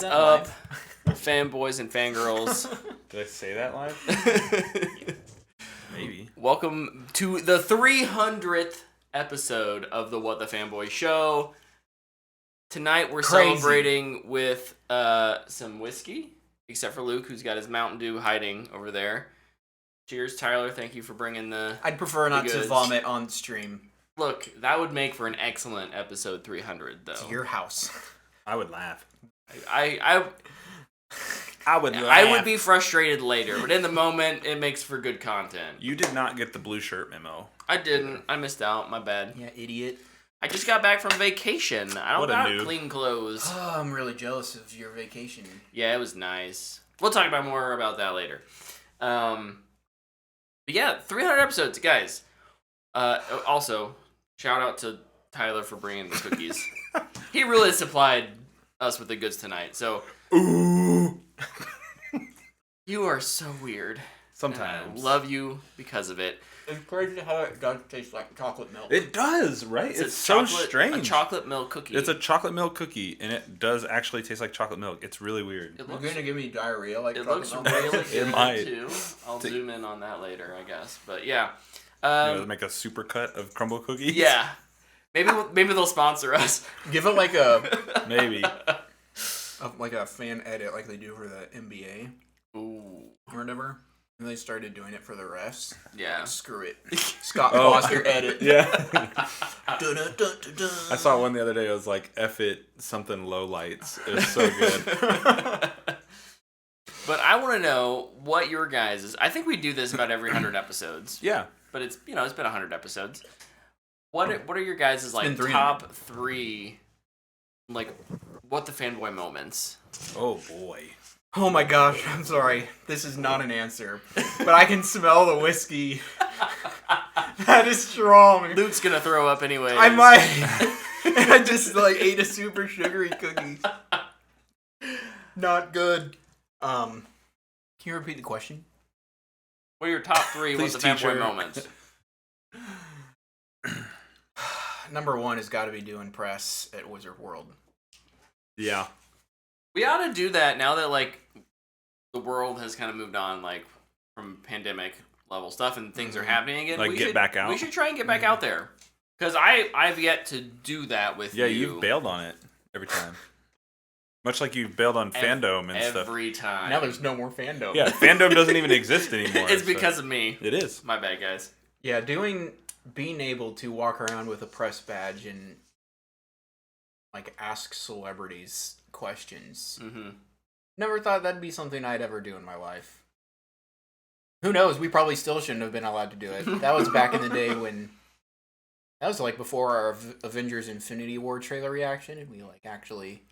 that up, live? fanboys and fangirls? Did I say that live? Maybe. Welcome to the 300th episode of the What the Fanboy Show. Tonight we're celebrating with some whiskey, except for Luke, who's got his Mountain Dew hiding over there. Cheers, Tyler. Thank you for bringing the I'd prefer not to goods. vomit on stream. Look, that would make for an excellent episode 300, though. It's your house. I would laugh. I would laugh. I would be frustrated later, but in the moment, it makes for good content. You did not get the blue shirt memo. I didn't. I missed out. My bad. Yeah, idiot. I just got back from vacation. I don't got clean clothes. Oh, I'm really jealous of your vacation. Yeah, it was nice. We'll talk about more about that later. But yeah, 300 episodes, guys. Also, shout out to Tyler for bringing the cookies. He really supplied us with the goods tonight. So, ooh, you are so weird. Sometimes. And I love you because of it. It's crazy how it does taste like chocolate milk. It does, right? It's so strange. A chocolate milk cookie. It's a chocolate milk cookie, and it does actually taste like chocolate milk. It's really weird. You're going to give me diarrhea like it chocolate looks milk? really good, It might. too. I'll zoom in on that later, I guess. But yeah. Make a super cut of crumble cookies? Yeah. Maybe they'll sponsor us. Give it like a... Maybe. like a fan edit like they do for the NBA. Ooh. Or whatever. And they started doing it for the refs. Yeah. Screw it. Scott Foster edit. Yeah. Dun-dun-dun-dun-dun. I saw one the other day. It was like, F it, something low lights. It was so good. But I want to know what your guys' is. I think we do this about every 100 episodes. Yeah. But it's been 100 episodes. What are your guys' like top 3 like what the fanboy moments? Oh boy. Oh my gosh, I'm sorry. This is not an answer. But I can smell the whiskey. That is strong. Luke's gonna throw up anyway. I might. And I just ate a super sugary cookie. Not good. Can you repeat the question? What are your top 3 what the fanboy moments? Number 1 has got to be doing press at Wizard World. Yeah. We ought to do that now that the world has kind of moved on from pandemic level stuff and things are happening again. Back out. We should try and get back out there because I've yet to do that with you. Yeah, you've bailed on it every time. Much like you bailed on Fandom and stuff. Every time. Now there's no more Fandom. Yeah, Fandom doesn't even exist animour. It's because of me. It is. My bad, guys. Yeah, being able to walk around with a press badge and ask celebrities questions. Mm-hmm. Never thought that'd be something I'd ever do in my life. Who knows? We probably still shouldn't have been allowed to do it. That was back in the day when... That was before our Avengers Infinity War trailer reaction, and we actually...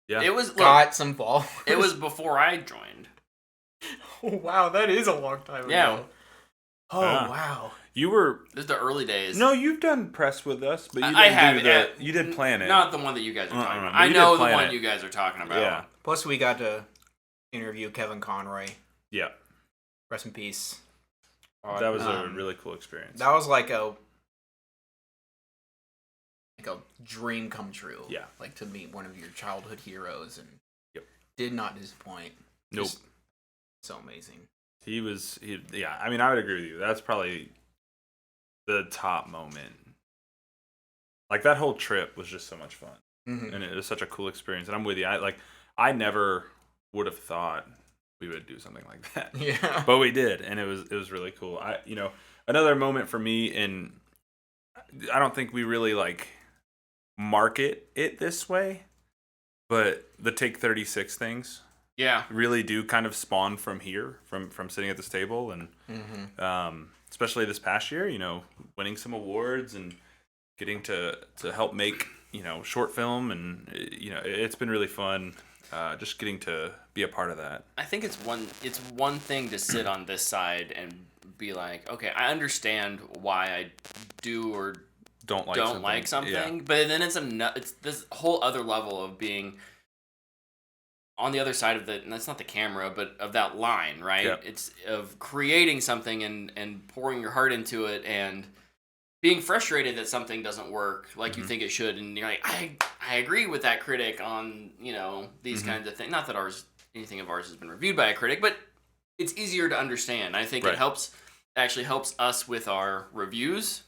Yeah. It was got some followers. It was before I joined. Oh, wow, that is a long time ago. Yeah. Oh, wow. You were... This is the early days. No, you've done press with us, but you didn't you did plan it. Not the one that you guys are talking about. But I you know did the plan one it. you guys are talking about. Yeah. Plus, we got to interview Kevin Conroy. Yeah. Rest in peace. That was a really cool experience. That was like a dream come true. Yeah. To meet one of your childhood heroes, and Yep. did not disappoint. Nope. Just so amazing. Yeah, I mean, I would agree with you. That's probably the top moment. That whole trip was just so much fun. Mm-hmm. And it was such a cool experience. And I'm with you. I never would have thought we would do something like that. Yeah. But we did, and it was really cool. Another moment for me, and I don't think we really market it this way, but the Take 36 things really do kind of spawn from here, from sitting at this table, and especially this past year, winning some awards and getting to help make short film, and it's been really fun just getting to be a part of that. I think it's one thing to sit on this side and be like, okay, I understand why I do or don't like something, yeah. But then it's this whole other level of being on the other side of and that's not the camera, but of that line, right? Yeah. It's of creating something and pouring your heart into it and being frustrated that something doesn't work like you think it should, and you're like, I agree with that critic on these kinds of things. Not that anything of ours has been reviewed by a critic, but it's easier to understand. I think it actually helps us with our reviews,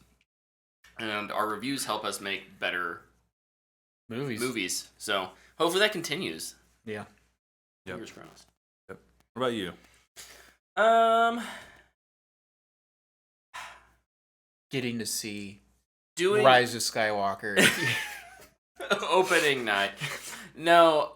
and our reviews help us make better movies. So hopefully that continues. Yeah. Yep. Fingers crossed. Yep. What about you? Getting to see Doing Rise of Skywalker. opening night. No,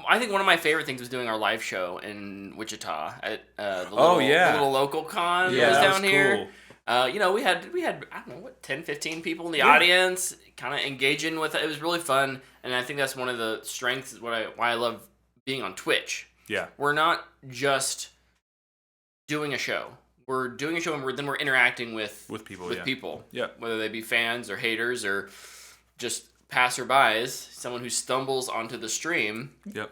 I think one of my favorite things was doing our live show in Wichita at the little local con that was down here. Cool. We had I don't know 10, 15 people in the audience, kind of engaging with it. It was really fun, and I think that's one of the strengths. Why I love being on Twitch. Yeah, we're not just doing a show. We're doing a show, and we're interacting with people. Yeah, whether they be fans or haters or just passerbys, someone who stumbles onto the stream. Yep.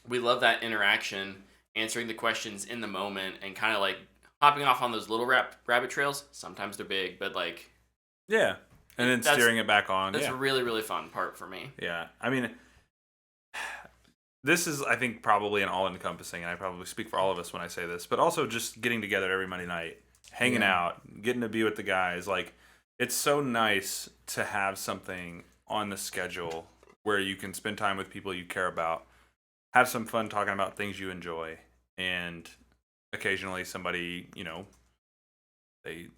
We love that interaction, answering the questions in the moment, and kind of like hopping off on those little rabbit trails. Sometimes they're big, but like... Yeah, and then steering it back on. That's a really, really fun part for me. Yeah, I mean, this is, I think, probably an all-encompassing, and I probably speak for all of us when I say this, but also just getting together every Monday night, hanging out, getting to be with the guys. Like, it's so nice to have something on the schedule where you can spend time with people you care about, have some fun talking about things you enjoy, and occasionally somebody,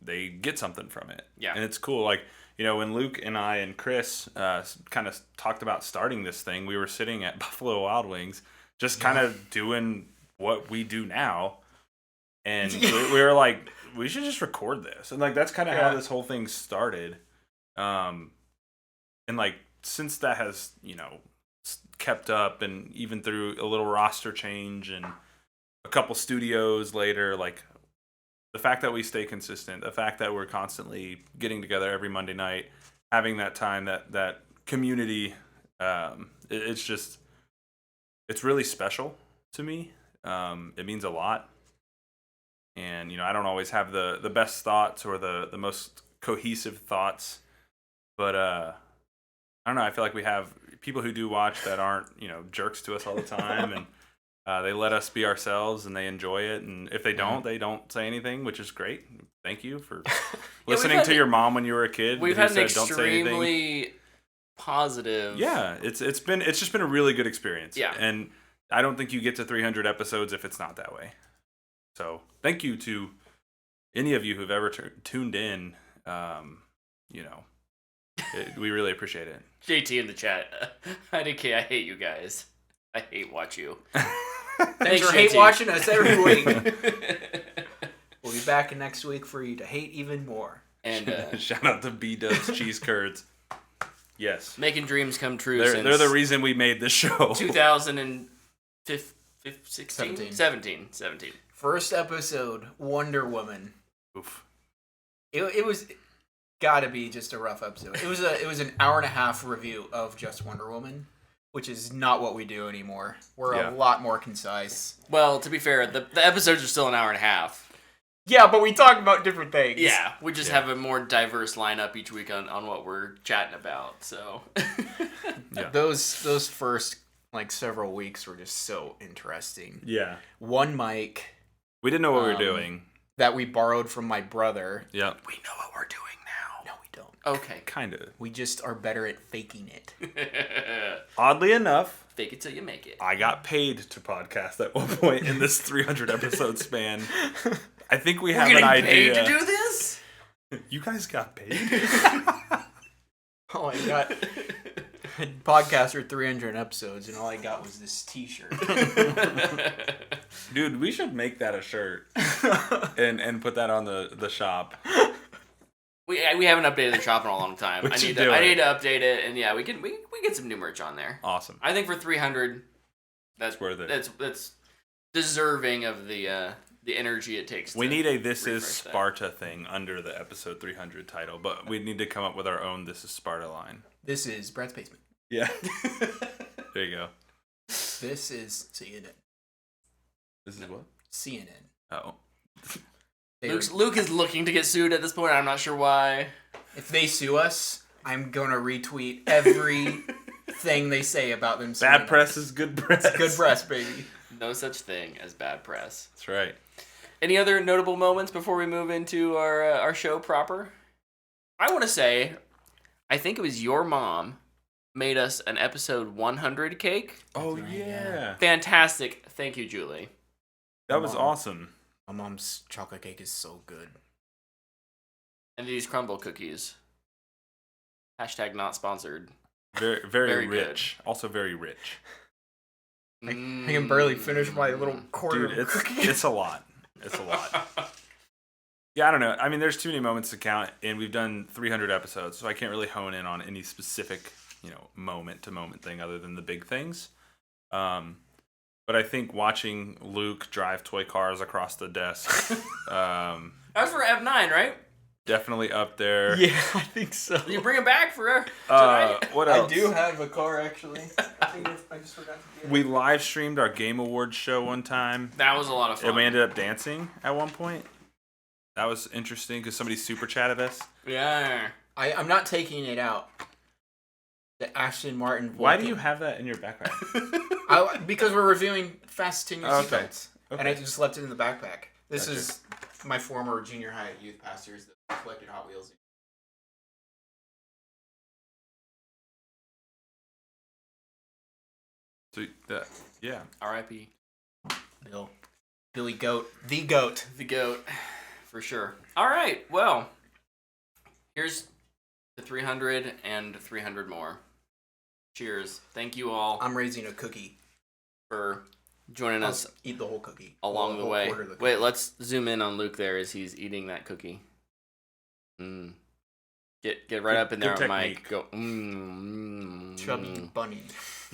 they get something from it. Yeah. And it's cool. Like, when Luke and I and Chris kind of talked about starting this thing, we were sitting at Buffalo Wild Wings just kind of doing what we do now. And we were like, we should just record this. And like, that's kind of how this whole thing started. And like, since that has, kept up, and even through a little roster change and a couple studios later, like, the fact that we stay consistent, the fact that we're constantly getting together every Monday night, having that time, that community, it's really special to me. It means a lot. And, I don't always have the best thoughts or the most cohesive thoughts, but I don't know. I feel like we have people who do watch that aren't, jerks to us all the time, and they let us be ourselves, and they enjoy it. And if they don't, they don't say anything, which is great. Thank you for listening to your mom when you were a kid. We've had an extremely positive. Yeah, it's just been a really good experience. Yeah, and I don't think you get to 300 episodes if it's not that way. So thank you to any of you who've ever tuned in. We really appreciate it. JT in the chat. I hate you guys. I hate watch you. Thanks for hate watching us every week. We'll be back next week for you to hate even more. And shout out to B-Dubs Cheese Curds. Yes. Making dreams come true. They're the reason we made this show. 17. First episode, Wonder Woman. Oof. It was gotta be just a rough episode. It was an hour and a half review of just Wonder Woman, which is not what we do anymore. We're a lot more concise. Well, to be fair, the episodes are still an hour and a half. Yeah, but we talk about different things. Yeah, we just have a more diverse lineup each week on what we're chatting about. So those first several weeks were just so interesting. Yeah. One mic. We didn't know what we were doing. That we borrowed from my brother. Yeah. We know what we're doing now. No, we don't. Okay. Kind of. We just are better at faking it. Oddly enough, fake it till you make it. I got paid to podcast at one point in this 300 episode span. I think we're have an idea. Paid to do this? You guys got paid? Oh my god. Podcast for 300 episodes, and all I got was this t-shirt. Dude, we should make that a shirt and put that on the shop. We haven't updated the shop in a long time. I need to update it, and we get some new merch on there. Awesome. I think for 300, that's worth it. That's deserving of the energy it takes. We need a This Is Sparta thing under the episode 300 title, but we need to come up with our own This Is Sparta line. This is Brad's Basement. Yeah. There you go. This is CNN. This is what? CNN. Oh. Luke is looking to get sued at this point. I'm not sure why. If they sue us, I'm gonna retweet every thing they say about them. Bad press is good press. It's good press, baby. No such thing as bad press. That's right. Any other notable moments before we move into our show proper? I want to say, I think it was your mom made us an episode 100 cake. Oh, yeah. Fantastic. Thank you, Julie. That was awesome. My mom's chocolate cake is so good. And these crumble cookies. Hashtag not sponsored. Very, Very rich. Also very rich. I can barely finish my little quarter Dude, of cookie. it's a lot. It's a lot. Yeah, I don't know. I mean, there's too many moments to count, and we've done 300 episodes, so I can't really hone in on any specific, moment-to-moment thing other than the big things. But I think watching Luke drive toy cars across the desk, That was for F9, right? definitely up there. Yeah, I think so. You bring it back for tonight? What else? I do have a car, actually. I just forgot to get it. We live streamed our Game Awards show one time. That was a lot of fun. And we ended up dancing at one point. That was interesting because somebody super chatted us. Yeah. I'm not taking it out. The Ashton Martin. Why do you have that in your backpack? Because we're reviewing Fast 10 Years Okay. seatbelts. And I just left it in the backpack. This is my former junior high youth pastors that collected Hot Wheels. So yeah. R.I.P. Billy Goat. The Goat. The GOAT. For sure. All right. Well, here's the 300 and 300 more. Cheers. Thank you all I'm raising a cookie. for joining us Eat the whole cookie. along the way. Quarter of the cookie. Wait, let's zoom in on Luke there as he's eating that cookie. Get right up in there, good Mike. technique. Go. Chubby bunny.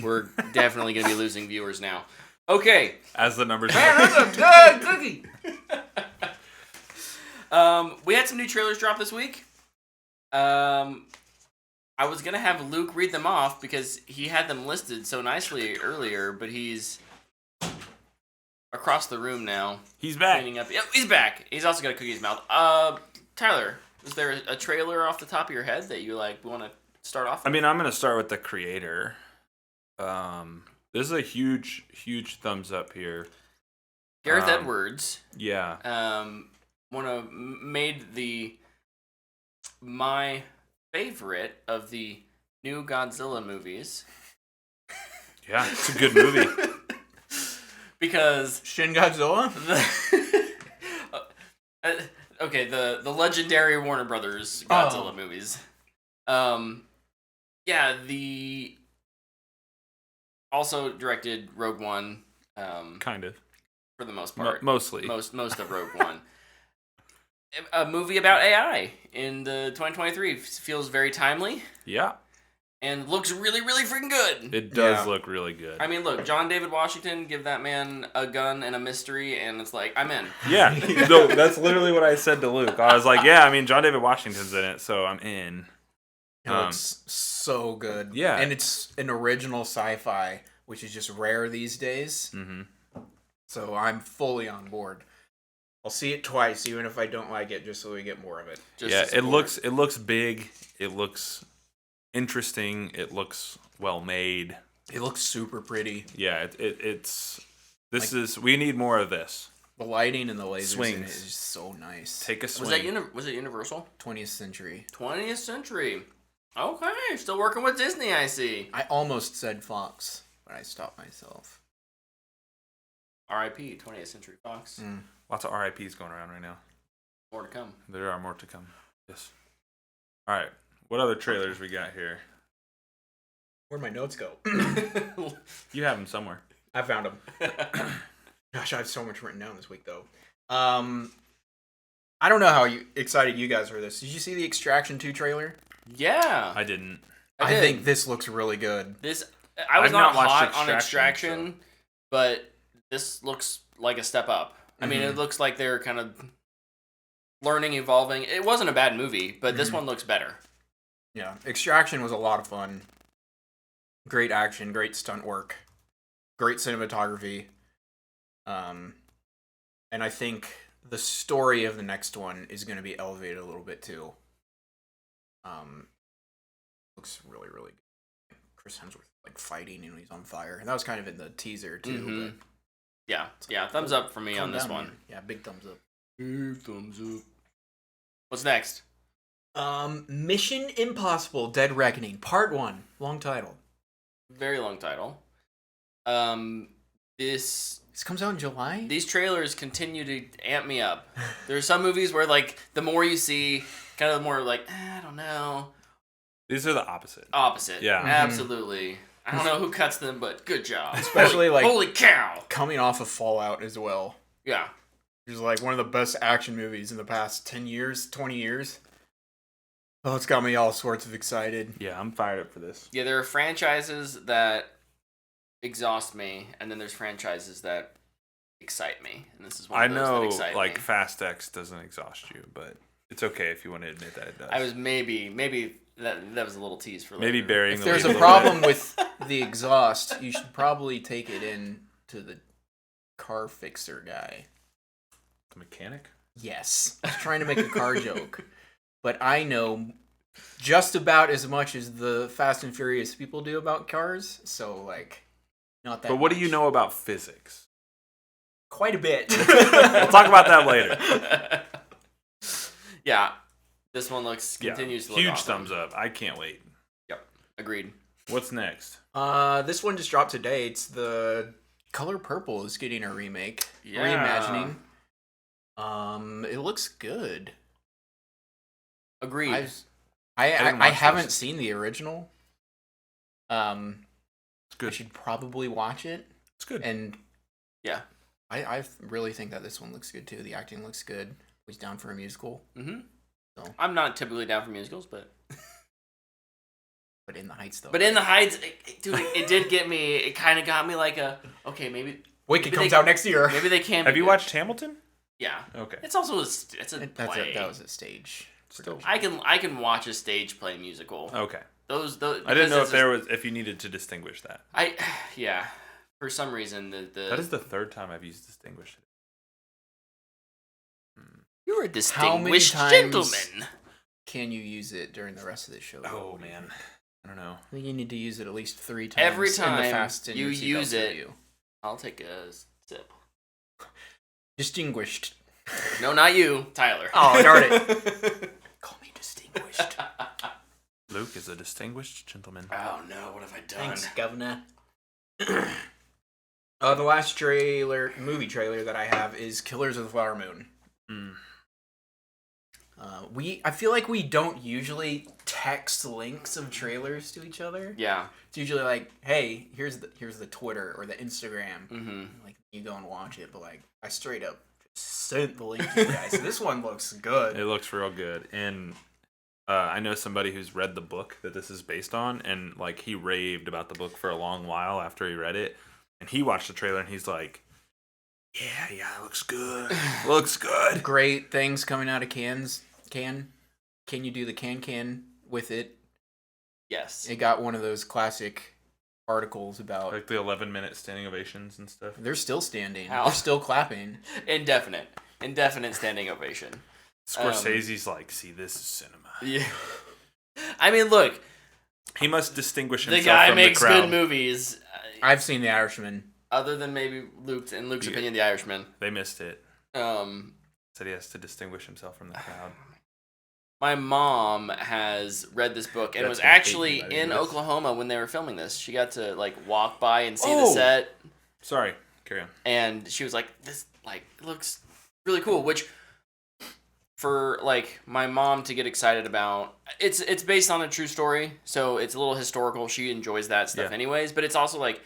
We're definitely going to be losing viewers now. Okay. As the numbers. Man, that's a good cookie. We had some new trailers drop this week. I was gonna have Luke read them off because he had them listed so nicely earlier, but he's across the room now. He's back. Cleaning up. Yep, he's back. He's also got a cookie in his mouth. Tyler, is there a trailer off the top of your head that you want to start off with? I mean, I'm gonna start with the creator. This is a huge thumbs up here. Gareth Edwards. Yeah. Made my favorite of the new Godzilla movies. Yeah, it's a good movie. Because Shin Godzilla? the legendary Warner Brothers Godzilla movies. The also directed Rogue One. Kind of. For the most part. Mostly. Most of Rogue One. A movie about AI in the 2023 feels very timely. Yeah. And looks really, really freaking good. It does look really good. I mean, look, John David Washington, give that man a gun and a mystery, and it's like, I'm in. Yeah. No, that's literally what I said to Luke. I was like, yeah, I mean, John David Washington's in it, so I'm in. It looks so good. Yeah. And it's an original sci-fi, which is just rare these days. Mm-hmm. So I'm fully on board. I'll see it twice, even if I don't like it, just so we get more of it. It looks big. It looks interesting. It looks well made. It looks super pretty. Yeah, we need more of this. The lighting and the lasers Swings. in it is just so nice. Take a swing. Was it Universal? 20th century. 20th century. Okay, still working with Disney, I see. I almost said Fox, but I stopped myself. R.I.P. 20th Century Fox. Lots of RIPs going around right now. More to come. There are more to come. Yes. All right. What other trailers we got here? Where'd my notes go? You have them somewhere. I found them. Gosh, I have so much written down this week, though. I don't know how excited you guys are this. Did you see the Extraction 2 trailer? Yeah. I didn't. I think this looks really good. I was I've not not watched hot on Extraction, Extraction, but this looks like a step up. I mean, it looks like they're kind of learning, evolving. It wasn't a bad movie, but this one looks better. Yeah, Extraction was a lot of fun. Great action, great stunt work, great cinematography. And I think the story of the next one is going to be elevated a little bit too. Looks really, really good. Chris Hemsworth like fighting and he's on fire, and that was kind of in the teaser too. Mm-hmm. But yeah. Thumbs up for me on this one. Man. Yeah, big thumbs up. Big thumbs up. What's next? Mission Impossible: Dead Reckoning Part 1. Long title. Very long title. This comes out in July? These trailers continue to amp me up. There are some movies where, like, the more you see, kind of the more, like, I don't know. These are the opposite. Opposite. Yeah. Absolutely. I don't know who cuts them, but good job. Especially, holy cow! Coming off of Fallout as well. Yeah. It's like one of the best action movies in the past 10 years, 20 years. Oh, it's got me all sorts of excited. Yeah, I'm fired up for this. Yeah, there are franchises that exhaust me, and then there's franchises that excite me, and this is one of those that excite me. Like Fast X doesn't exhaust you, but it's okay if you want to admit that it does. I was maybe that was a little tease for later. Maybe burying. If there's a problem with the exhaust, you should probably take it in to the car fixer guy. The mechanic? Yes, I was trying to make a car joke, but I know just about as much as the Fast and Furious people do about cars, so like. Not that but what much. do you know about physics? Quite a bit. We'll talk about that later. Yeah, this one continues to look huge awesome. thumbs up. I can't wait. Yep, agreed. What's next? This one just dropped today. It's the Color Purple is getting a remake, Yeah. reimagining. It looks good. Agreed. I watch haven't this. seen the original. It's good. I should probably watch it. It's good. And yeah, I really think that this one looks good too. The acting looks good. He's down for a musical. Mm-hmm. So. I'm not typically down for musicals, but In the Heights though. But In the Heights, it did get me. It kind of got me like okay, maybe Wicked comes out next year. Maybe they can. Have you watched Hamilton? Yeah. Okay. It's also a play. That was a stage. Still. I can watch a stage play musical. Okay. Those I didn't know if you needed to distinguish that. Yeah. For some reason the That is the third time I've used distinguished. You're a How many distinguished times gentleman. Can you use it during the rest of the show? Oh man, I don't know. I think you need to use it at least 3 times. Every in the time Fast and you Your Seatbelts use it- review. I'll take a sip. Distinguished. No, not you, Tyler. Oh, darn it. Call me distinguished. Luke is a distinguished gentleman. Oh no, what have I done? Thanks, Governor. The last movie trailer that I have is Killers of the Flower Moon. Mm. I feel like we don't usually text links of trailers to each other. Yeah. It's usually like, hey, here's the Twitter or the Instagram. Mm-hmm. Like you go and watch it, but like I straight up just sent the link to you guys. This one looks good. It looks real good, and I know somebody who's read the book that this is based on, and like he raved about the book for a long while after he read it, and he watched the trailer and he's like, yeah, it looks good. Looks good. Great things coming out of cans. Can you do the can with it? Yes. It got one of those classic articles about Like the 11-minute standing ovations and stuff. they're still standing. Ow. They're still clapping. Indefinite standing ovation. Scorsese's like, see, this is cinema. Yeah. I mean, look, He must distinguish the himself guy from makes the crowd. good movies. I've seen The Irishman. Other than maybe Luke's opinion, The Irishman. They missed it. Said he has to distinguish himself from the crowd. My mom has read this book and That's was gonna hate actually me by the in end of this. Oklahoma when they were filming this. She got to like walk by and see the set, Sorry, carry on. and she was like, "This looks really cool." Which, for like my mom to get excited about, it's based on a true story, so it's a little historical. She enjoys that stuff, Yeah. anyways. But it's also like,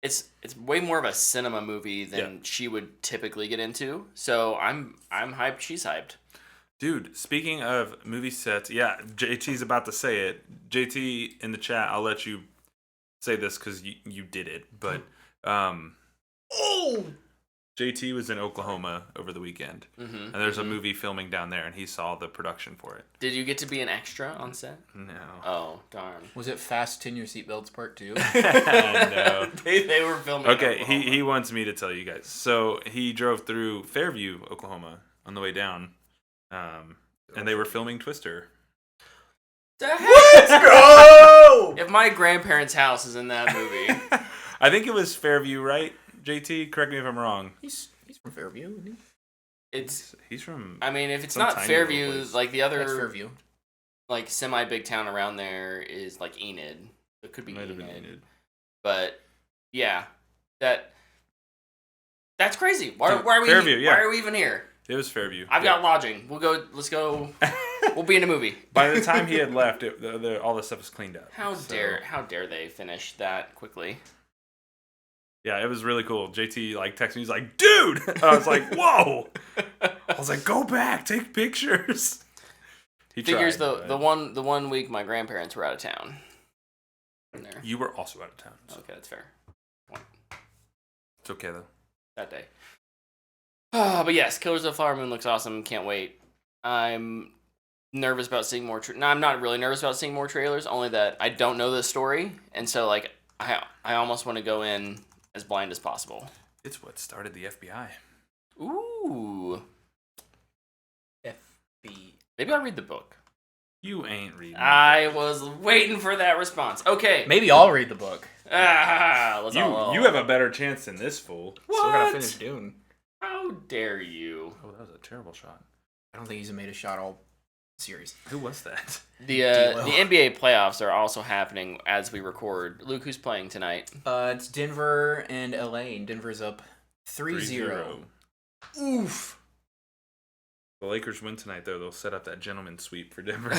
it's way more of a cinema movie than Yeah. she would typically get into. So I'm hyped. She's hyped. Dude, speaking of movie sets, yeah, JT's about to say it. JT in the chat, I'll let you say this because you did it. But JT was in Oklahoma over the weekend, Mm-hmm. and there's a movie filming down there, and he saw the production for it. Did you get to be an extra on set? No. Oh, darn. Was it Fasten Your Seatbelts Part 2? No. They were filming. Okay, in he Oklahoma. wants me to tell you guys. So he drove through Fairview, Oklahoma, on the way down, and they were filming Twister. Let's go! If my grandparents' house is in that movie, I think it was Fairview, right? JT, correct me if I'm wrong. He's from Fairview, isn't he? He's from. I mean, if it's some not tiny Fairview, little place. like the other That's Fairview. like semi big town around there is like Enid. It could be Might have been Enid. Enid. But yeah, that's crazy. Why are we? Fairview, yeah. Why are we even here? It was Fairview. I've got lodging. We'll go. Let's go. We'll be in a movie. By the time he had left, all the stuff was cleaned up. How dare they finish that quickly? Yeah, it was really cool. JT like texted me. He's like, "Dude," I was like, "Whoa!" I was like, "Go back, take pictures." He Figures tried, the one week my grandparents were out of town. There. You were also out of town. So. Okay, that's fair. Point. It's okay though. That day. But yes, Killers of the Flower Moon looks awesome. Can't wait. I'm nervous about seeing more. No, I'm not really nervous about seeing more trailers. Only that I don't know the story, and so like I almost want to go in as blind as possible. It's what started the FBI. Ooh. FB. Maybe I'll read the book. You ain't reading. I was waiting for that response. Okay. Maybe I'll read the book. Let's all. You have a better chance than this fool. What? Still gotta finish Dune. How dare you? Oh, that was a terrible shot. I don't think he's made a shot all series. Who was that? The NBA playoffs are also happening as we record. Luke, who's playing tonight? It's Denver and LA, and Denver's up 3-0. Oof. The Lakers win tonight, though. They'll set up that gentleman sweep for Denver.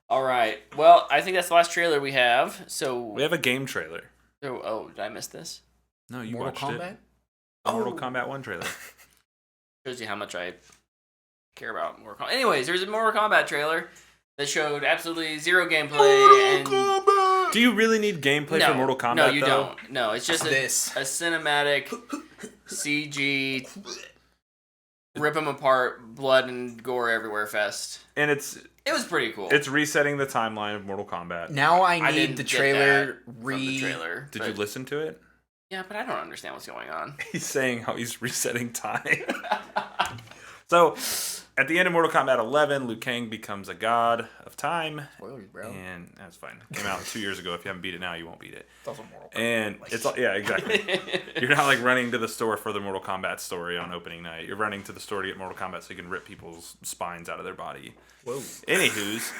All right. Well, I think that's the last trailer we have. So We have a game trailer. Oh, did I miss this? No, you Mortal watched Kombat? it. The Mortal Kombat 1 trailer. Shows you how much I care about Mortal Kombat. Anyways, there's a Mortal Kombat trailer that showed absolutely zero gameplay. Do you really need gameplay for Mortal Kombat? No, you though? don't. No, it's just a This. cinematic CG rip them apart, blood and gore everywhere fest. And It was pretty cool. it's resetting the timeline of Mortal Kombat. Now I I need didn't the get trailer that from the trailer. Did you listen to it? Yeah, but I don't understand what's going on. He's saying how he's resetting time. So, at the end of Mortal Kombat 11, Liu Kang becomes a god of time. Spoilers, bro. And that's fine. It came out 2 years ago. If you haven't beat it now, you won't beat it. It's also Mortal Kombat. And yeah, exactly. You're not like running to the store for the Mortal Kombat story on opening night. You're running to the store to get Mortal Kombat so you can rip people's spines out of their body. Whoa. Anywho's,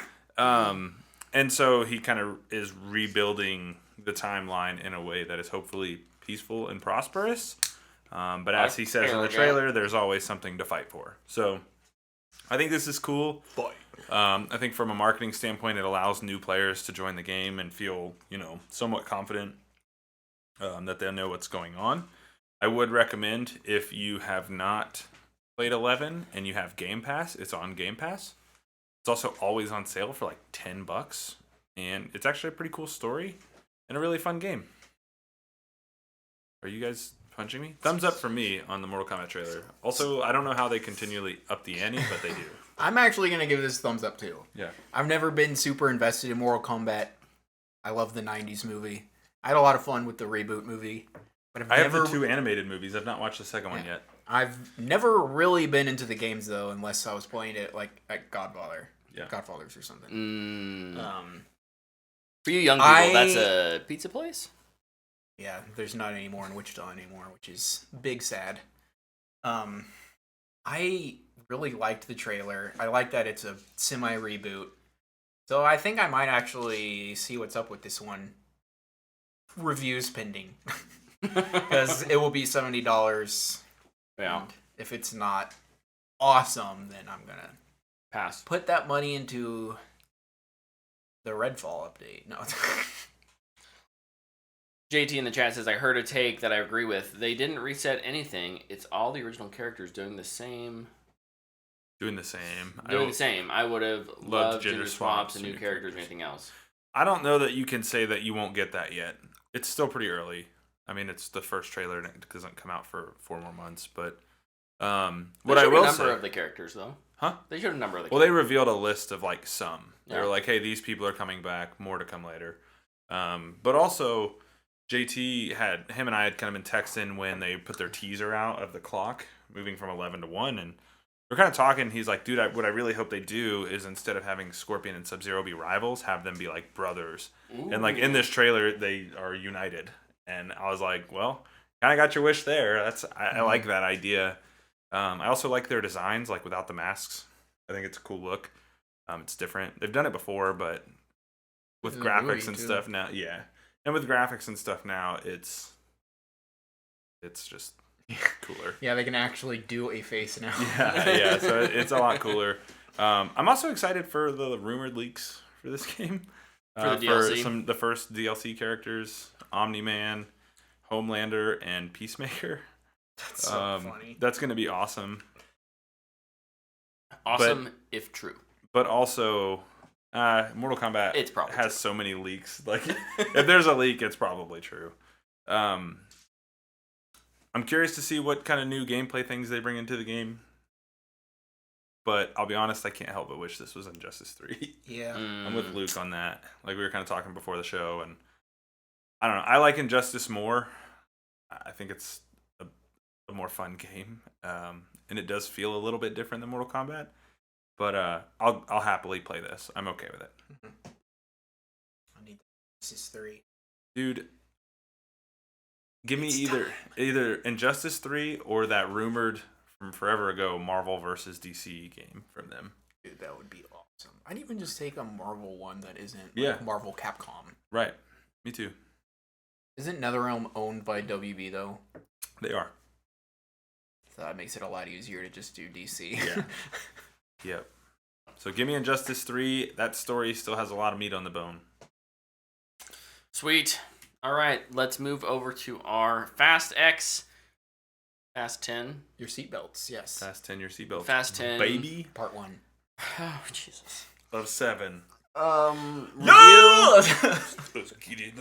and so he kind of is rebuilding the timeline in a way that is hopefully peaceful and prosperous. But as he says in the trailer, there's always something to fight for. So I think this is cool. I think from a marketing standpoint, it allows new players to join the game and feel, somewhat confident that they'll know what's going on. I would recommend, if you have not played 11 and you have Game Pass, it's on Game Pass. It's also always on sale for like $10, and it's actually a pretty cool story and a really fun game. Are you guys punching me? Thumbs up for me on the Mortal Kombat trailer. Also, I don't know how they continually up the ante, but they do. I'm actually going to give this thumbs up too. Yeah. I've never been super invested in Mortal Kombat. I love the 90s movie. I had a lot of fun with the reboot movie. But I have the 2 animated movies. I've not watched the second one yet. I've never really been into the games though, unless I was playing it like at Godfathers or something. For you young people, that's a pizza place? Yeah, there's not any more in Wichita anymore, which is big sad. I really liked the trailer. I like that it's a semi-reboot. So I think I might actually see what's up with this one. Reviews pending. Because it will be $70. Yeah. And if it's not awesome, then I'm going to pass. Put that money into the Redfall update. No. JT in the chat says, I heard a take that I agree with. They didn't reset anything. It's all the original characters doing the same. Doing the same. I would have loved gender swaps and new characters or anything else. I don't know that you can say that you won't get that yet. It's still pretty early. I mean, it's the first trailer and it doesn't come out for 4 more months. But what I will say... They showed a number of the characters, though. Huh? They showed a number of the characters. Well, they revealed a list of, like, some. They Yeah. were like, hey, these people are coming back. More to come later. But also... JT him and I had kind of been texting when they put their teaser out of the clock moving from 11 to 1, and we're kind of talking. He's like, dude, what I really hope they do is instead of having Scorpion and Sub-Zero be rivals, have them be like brothers. Ooh. And like in this trailer, they are united. And I was like, well, kind of got your wish there. I like that idea. I also like their designs, like without the masks. I think it's a cool look. It's different. They've done it before, but with graphics and stuff now, yeah. And with graphics and stuff now, it's just cooler. Yeah, they can actually do a face now. Yeah. So it's a lot cooler. I'm also excited for the rumored leaks for this game. For the DLC? For the first DLC characters, Omni-Man, Homelander, and Peacemaker. That's so funny. That's going to be awesome. Awesome if true. But also, Mortal Kombat has true. So many leaks. Like, if there's a leak, it's probably true. I'm curious to see what kind of new gameplay things they bring into the game. But I'll be honest, I can't help but wish this was Injustice 3. Yeah. I'm with Luke on that. Like, we were kind of talking before the show, and I don't know. I like Injustice more. I think it's a more fun game, and it does feel a little bit different than Mortal Kombat. But I'll happily play this. I'm okay with it. I need Injustice 3. Dude, give me either Injustice 3 or that rumored from forever ago Marvel versus DC game from them. Dude, that would be awesome. I'd even just take a Marvel one that isn't Marvel Capcom. Right. Me too. Isn't NetherRealm owned by WB though? They are. So that makes it a lot easier to just do DC. Yeah. Yep. So give me Injustice 3. That story still has a lot of meat on the bone. Sweet. All right, let's move over to our Fast 10. Your seatbelts, yes. Fast 10, your seatbelts. Fast 10. Baby. Part 1. Oh, Jesus. Of 7. No! Let's get it.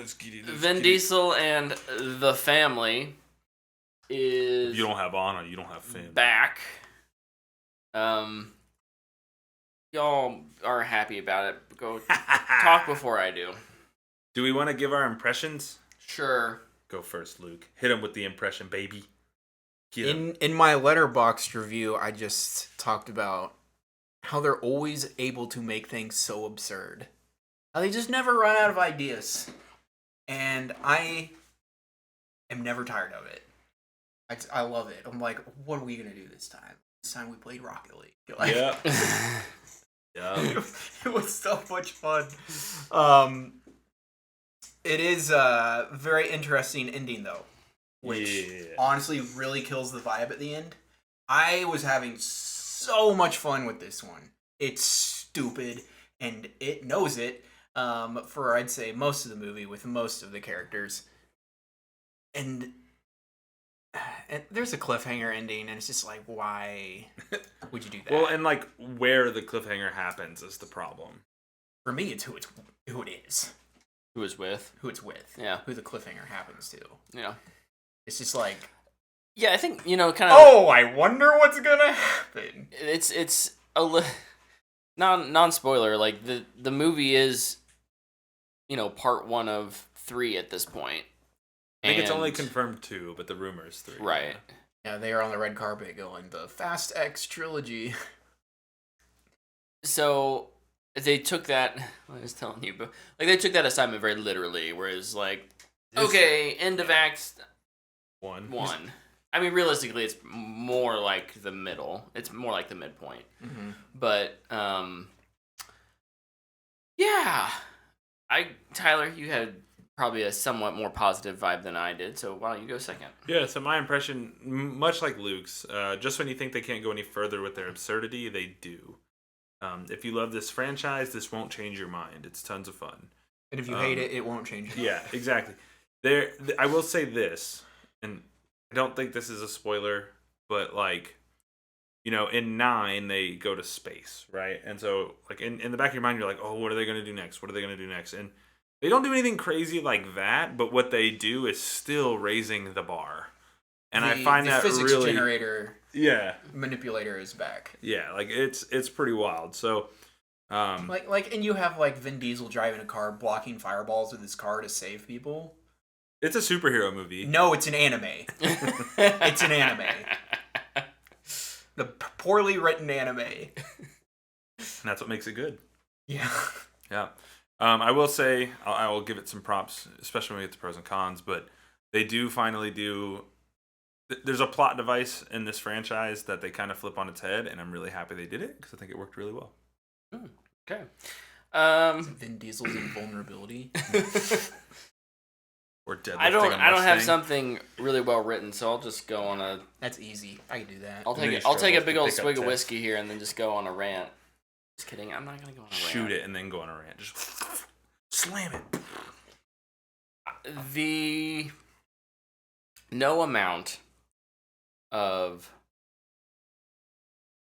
Vin Diesel and the family is... You don't have honor, you don't have family. Back. Y'all are happy about it. Go talk before I do. Do we want to give our impressions? Sure. Go first, Luke. Hit him with the impression, baby. In my Letterboxd review, I just talked about how they're always able to make things so absurd. How they just never run out of ideas. And I am never tired of it. I love it. I'm like, what are we going to do this time? This time we played Rocket League. Like, yeah. Yeah. It was so much fun. It is a very interesting ending, though. Which honestly really kills the vibe at the end. I was having so much fun with this one. It's stupid, and it knows it for, I'd say, most of the movie with most of the characters. And there's a cliffhanger ending, and it's just like, why would you do that? Well, and like where the cliffhanger happens is the problem. For me, it's who it is. Who it's with. Who it's with. Yeah. Who the cliffhanger happens to. Yeah. It's just like... Yeah, I think, kind of... Oh, I wonder what's gonna happen. It's a non-spoiler, like, the movie is, part 1 of 3 at this point. I think it's only confirmed 2, but the rumor is 3. Right. Yeah, they are on the red carpet going, the Fast X trilogy. So... They took that... I was telling you, but... Like, they took that assignment very literally, whereas, like... Okay, end of Act... 1. I mean, realistically, it's more like the middle. It's more like the midpoint. Mm-hmm. But, yeah. Tyler, you had probably a somewhat more positive vibe than I did, so why don't you go second? Yeah, so my impression, much like Luke's, just when you think they can't go any further with their absurdity, they do. If you love this franchise, this won't change your mind. It's tons of fun. And if you hate it, it won't change your mind. Yeah, exactly. I will say this, and I don't think this is a spoiler, but like, in 9, they go to space, right? And so, like, in the back of your mind, you're like, oh, what are they going to do next? What are they going to do next? And they don't do anything crazy like that, but what they do is still raising the bar. And I find that physics really... generator manipulator is back. Yeah, like, it's pretty wild. So... and you have, like, Vin Diesel driving a car, blocking fireballs with his car to save people. It's a superhero movie. No, it's an anime. It's an anime. The poorly written anime. And that's what makes it good. Yeah. Yeah. I will say, I will give it some props, especially when we get to pros and cons, but they do finally do... There's a plot device in this franchise that they kind of flip on its head, and I'm really happy they did it, because I think it worked really well. Okay. Vin Diesel's invulnerability. Or deadlifting I don't a have Mustang. something really well written, so I'll just go on a... That's easy. I can do that. I'll take a big old swig of whiskey here and then just go on a rant. Just kidding. I'm not going to go on a rant. Shoot it and then go on a rant. Just slam it. No amount of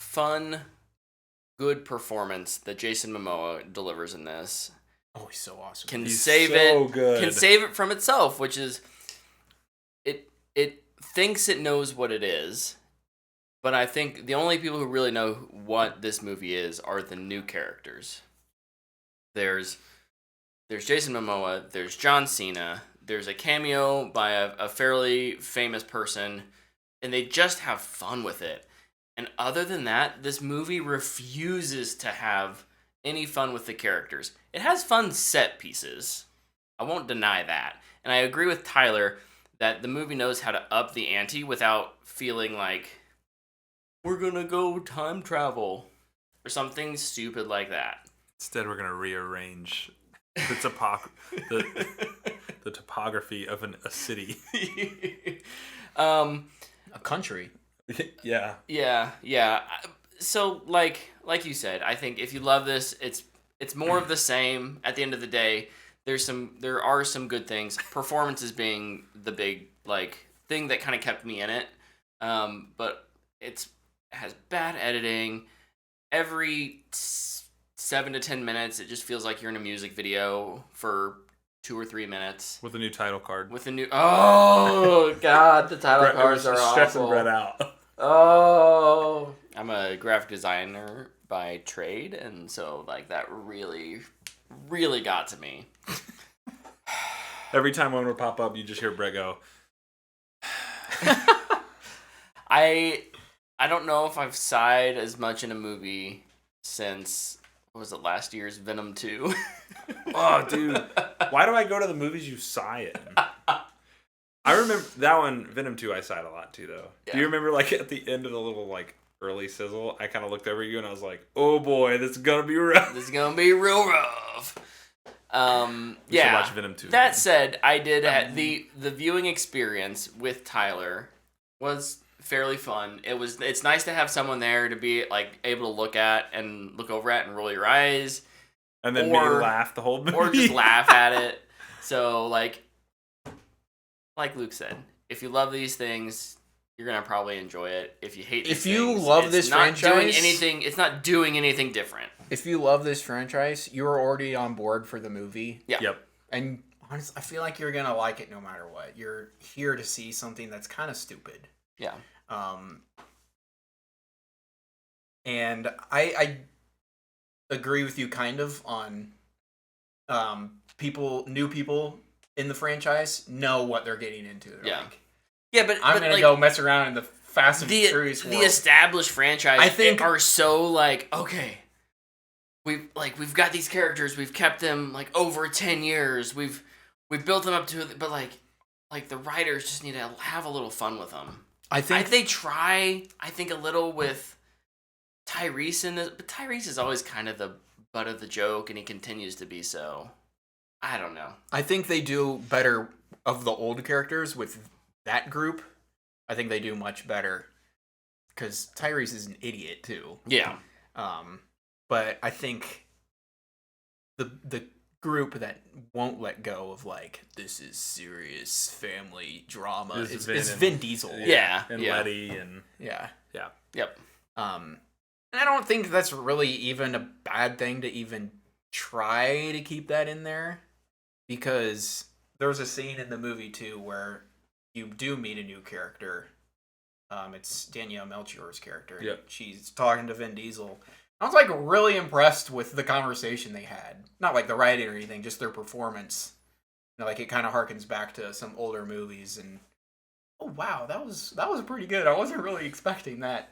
fun, good performance that Jason Momoa delivers in this Oh, he's so awesome. can He's save so it. good. Can save it from itself, which is it thinks it knows what it is. But I think the only people who really know what this movie is are the new characters. There's Jason Momoa, there's John Cena, there's a cameo by a fairly famous person, and they just have fun with it. And other than that, this movie refuses to have any fun with the characters. It has fun set pieces. I won't deny that. And I agree with Tyler that the movie knows how to up the ante without feeling like we're gonna go time travel or something stupid like that. Instead, we're going to rearrange the topography of a city. A country. Yeah. Yeah. So like you said, I think if you love this, it's more of the same. At the end of the day, there are some good things. Performances being the big thing that kind of kept me in it. But it has bad editing. Every 7 to 10 minutes, it just feels like you're in a music video for 2 or 3 minutes. With a new title card. Oh god, the title cards are awful. Stressing Brett out. Oh, I'm a graphic designer by trade, and so that really, really got to me. Every time one would pop up, you just hear Brett go. I don't know if I've sighed as much in a movie since, what was it, last year's Venom 2? Oh, dude. Why do I go to the movies you sigh in? I remember that one, Venom 2, I sighed a lot too, though. Yeah. Do you remember, at the end of the little, early sizzle, I kind of looked over you and I was like, oh boy, this is going to be rough. This is going to be real rough. Yeah. Watch Venom 2. That said, I did the viewing experience with Tyler was fairly fun. It's nice to have someone there to be able to look over at and roll your eyes, and then maybe laugh the whole movie, or just laugh at it. So like Luke said, if you love these things, you're gonna probably enjoy it. If you hate these things, love this franchise, it's not doing anything different. If you love this franchise, you're already on board for the movie. Yeah. Yep. And honestly, I feel like you're gonna like it no matter what. You're here to see something that's kind of stupid. Yeah. And I agree with you kind of on new people in the franchise know what they're getting into. They're but I'm gonna go mess around in the Fast and Furious world. The established franchise, I think, are so okay. We've got these characters, we've kept them over 10 years, we've built them up to it, but the writers just need to have a little fun with them. I think they try. I think a little with Tyrese in this, but Tyrese is always kind of the butt of the joke, and he continues to be so. I don't know. I think they do better of the old characters with that group. I think they do much better because Tyrese is an idiot too. Yeah. But I think the group that won't let go of this is serious family drama is Vin Diesel. Yeah. And Letty and yeah. Yep. And I don't think that's really even a bad thing to even try to keep that in there, because there's a scene in the movie too where you do meet a new character. It's Danielle Melchior's character. Yep. She's talking to Vin Diesel. I was really impressed with the conversation they had. Not the writing or anything, just their performance. Like it kind of harkens back to some older movies, and oh wow, that was pretty good. I wasn't really expecting that.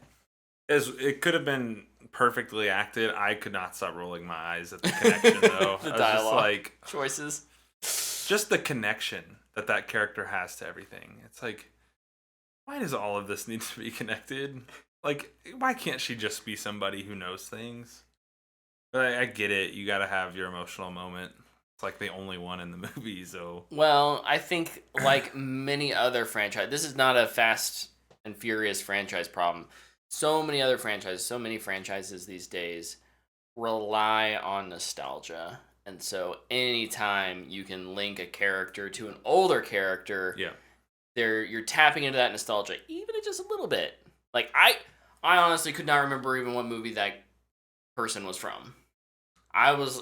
It could have been perfectly acted. I could not stop rolling my eyes at the connection, though. The I was dialogue just like choices, just the connection that character has to everything. It's like, why does all of this need to be connected? Like, why can't she just be somebody who knows things? But I get it. You got to have your emotional moment. It's like the only one in the movie, so. Well, I think like many other franchises, this is not a Fast and Furious franchise problem. So many other franchises, so many franchises these days rely on nostalgia. And so anytime you can link a character to an older character, Yeah. you're tapping into that nostalgia, even if just a little bit. Like I honestly could not remember even what movie that person was from.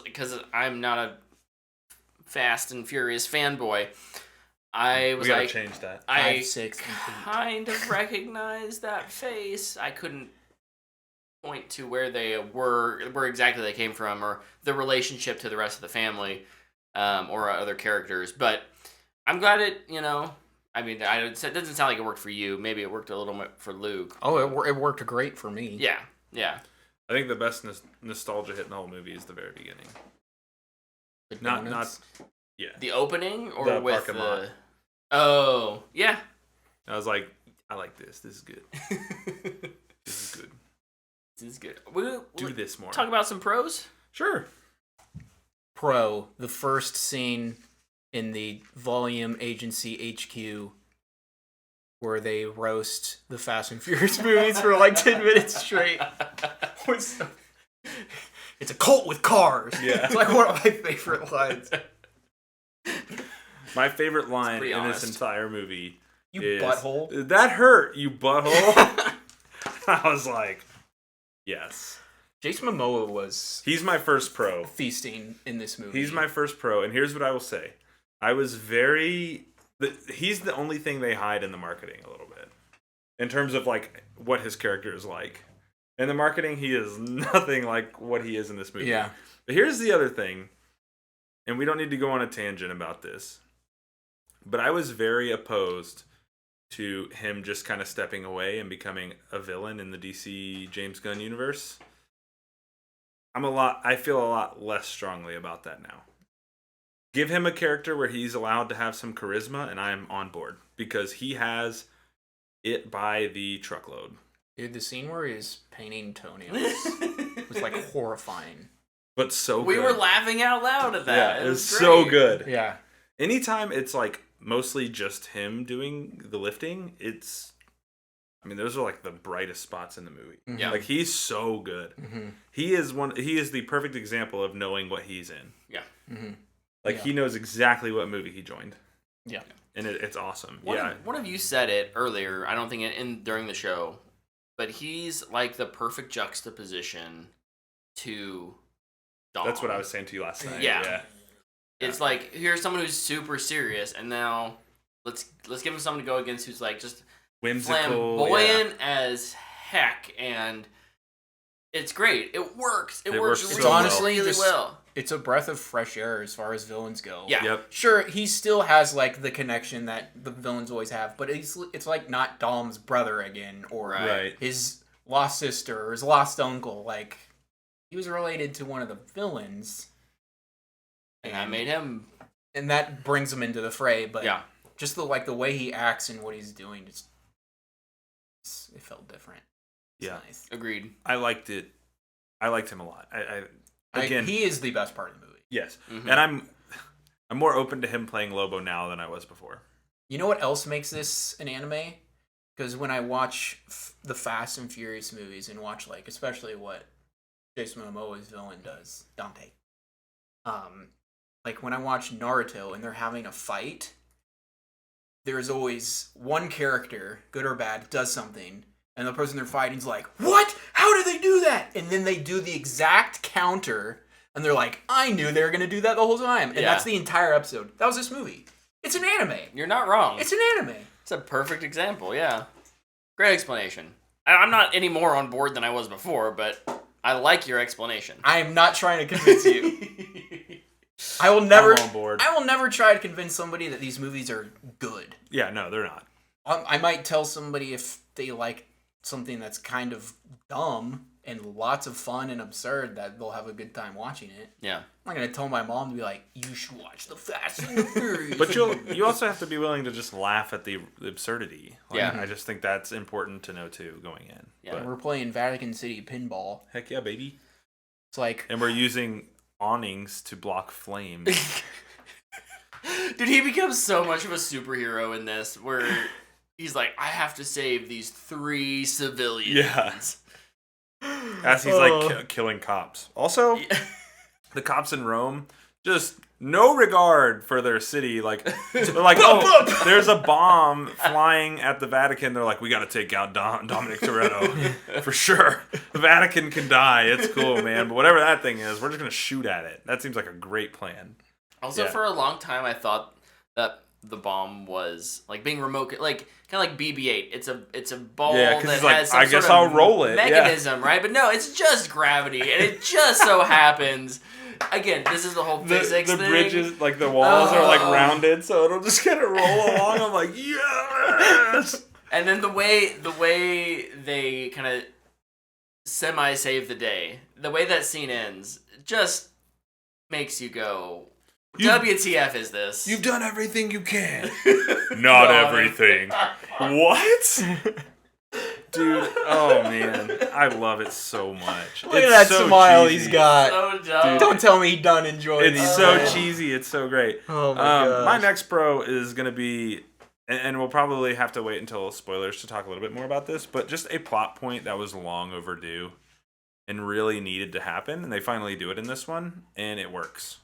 Because I'm not a Fast and Furious fanboy. I was We gotta like, change that. I 5, 6, and 8. kind of recognized that face. I couldn't point to where they where exactly they came from, or the relationship to the rest of the family, or other characters. But I'm glad it. I mean, it doesn't sound like it worked for you. Maybe it worked a little bit for Luke. Oh, it worked great for me. Yeah. I think the best nostalgia hit in the whole movie is the very beginning. The Not donuts. yeah. The opening or The with parking lot. Oh, yeah. I was like, I like this. This is good. This is good. This is good. We'll Do this more. talk about some pros. Sure. Pro, the first scene in the Volume Agency HQ where they roast the Fast and Furious movies for like 10 minutes straight. It's a cult with cars. Yeah. It's like one of my favorite lines. My favorite line pretty in honest. this entire movie You is, butthole. That hurt, you butthole. I was like, yes. Jason Momoa was He's my first pro. feasting in this movie. He's my first pro, and here's what I will say. I was he's the only thing they hide in the marketing a little bit. In terms of, like, what his character is like. In the marketing, he is nothing like what he is in this movie. Yeah. But here's the other thing, and we don't need to go on a tangent about this, but I was very opposed to him just kind of stepping away and becoming a villain in the DC James Gunn universe. I feel a lot less strongly about that now. Give him a character where he's allowed to have some charisma, and I'm on board, because he has it by the truckload. Dude, the scene where he's painting toenails was like horrifying. But so good. We were laughing out loud at that. Yeah, it was was so great. good. Yeah. Anytime it's like mostly just him doing the lifting, those are like the brightest spots in the movie. Yeah. Like, he's so good. Mm-hmm. He is the perfect example of knowing what he's in. Yeah. Mm-hmm. Like, he knows exactly what movie he joined. Yeah. And it's awesome. One of you said it earlier. I don't think during the show, but he's like the perfect juxtaposition to Dom. That's what I was saying to you last night. Yeah. It's like, here's someone who's super serious, and now let's give him someone to go against who's like just Whimsical. flamboyant as heck, and it's great. It works. It works works really, so honestly really just- well. It's a breath of fresh air as far as villains go. Yeah. Yep. Sure, he still has like the connection that the villains always have, but it's like not Dom's brother again, or Right. his lost sister, or his lost uncle. Like, he was related to one of the villains, And I made him. and that brings him into the fray. But Yeah. just the way he acts and what he's doing, it felt different. It's Yeah. nice. Agreed. I liked it. I liked him a lot. Again, He is the best part of the movie. yes. Mhm. And I'm more open to him playing Lobo now than I was before. You know what else makes this an anime? Because when I watch the Fast and Furious movies and watch, like, especially what Jason Momoa's villain does, Dante. Like, when I watch Naruto and they're having a fight, there's always one character, good or bad, does something, and the person they're fighting's like, "What? How did they do that?" And then they do the exact counter, and they're like, "I knew they were going to do that the whole time." And that's the entire episode. That was this movie. It's an anime. You're not wrong. It's an anime. It's a perfect example, yeah. Great explanation. I'm not any more on board than I was before, but I like your explanation. I am not trying to convince you. I will never. I'm on board. I will never try to convince somebody that these movies are good. Yeah, no, they're not. I might tell somebody if they like something that's kind of dumb and lots of fun and absurd that they'll have a good time watching it. Yeah. I'm not gonna tell my mom to be like, you should watch the Fast and the Furious. But you also have to be willing to just laugh at the absurdity. Like, Yeah. I just think that's important to know too going in. Yeah. And we're playing Vatican City pinball. Heck yeah, baby. It's like, And we're using awnings to block flames. Dude, he becomes so much of a superhero in this, where he's like, I have to save these 3 civilians. Yeah. As he's like killing cops. Also, the cops in Rome just no regard for their city. Like they're like, oh, there's a bomb flying at the Vatican. They're like, we got to take out Dominic Toretto for sure. The Vatican can die. It's cool, man. But whatever that thing is, we're just gonna shoot at it. That seems like a great plan. Also, Yeah. for a long time, I thought that the bomb was like being remote, like kind of like BB-8. It's a ball Yeah, 'cause that he's like, has some I guess sort of I'll roll it, yeah. mechanism, right? But no, it's just gravity, and it just so happens. Again, this is the whole physics The thing. bridges, like the walls are like Oh. rounded, so it'll just kind of roll along. I'm like, yes. And then the way they kind of semi-save the day, the way that scene ends, just makes you go, WTF is this? You've done everything you can. Not everything. What? Dude, oh man. I love it so much. look at that so smile cheesy. he's got. So dumb. Don't tell me he done enjoyed It's these, so man. cheesy. It's so great. Oh my gosh. My next pro is going to be, and we'll probably have to wait until spoilers to talk a little bit more about this, but just a plot point that was long overdue and really needed to happen, and they finally do it in this one, and it works.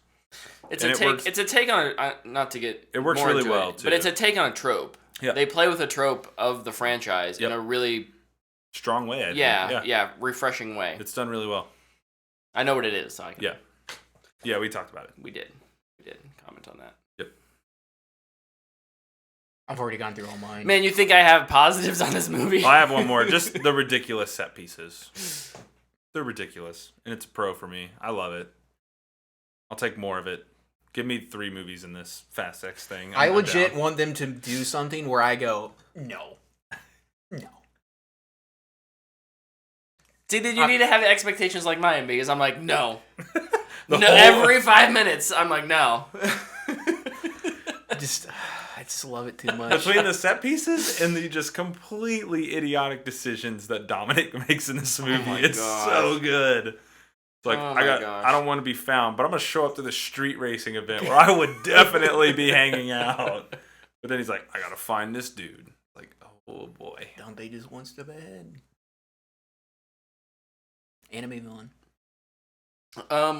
It's And a it take. works- It's a take on not to get. It works more really into well, it, too. but it's a take on a trope. Yeah. They play with a trope of the franchise in Yep. a really Strong way, I think. yeah refreshing way. It's done really well. I know what it is, so I can, Yeah. Yeah, we talked about it. we did comment on that. I've already gone through all mine. Man, you think I have positives on this movie? I have one more. Just the ridiculous set pieces. They're ridiculous, and it's a pro for me. I love it. I'll take more of it. Give me 3 movies in this Fast X thing. I I'm legit down. want them to do something where I go, no. See, then you need to have expectations like mine, because I'm like, no. The No, whole- every 5 minutes, I'm like, no. I just love it too much. Between the set pieces and the just completely idiotic decisions that Dominic makes in this movie, my it's gosh. so good. It's like Oh my gosh. I don't want to be found, but I'm gonna show up to the street racing event where I would definitely be hanging out. But then he's like, I gotta find this dude. Like, oh boy. Dante just one step ahead. Anime villain.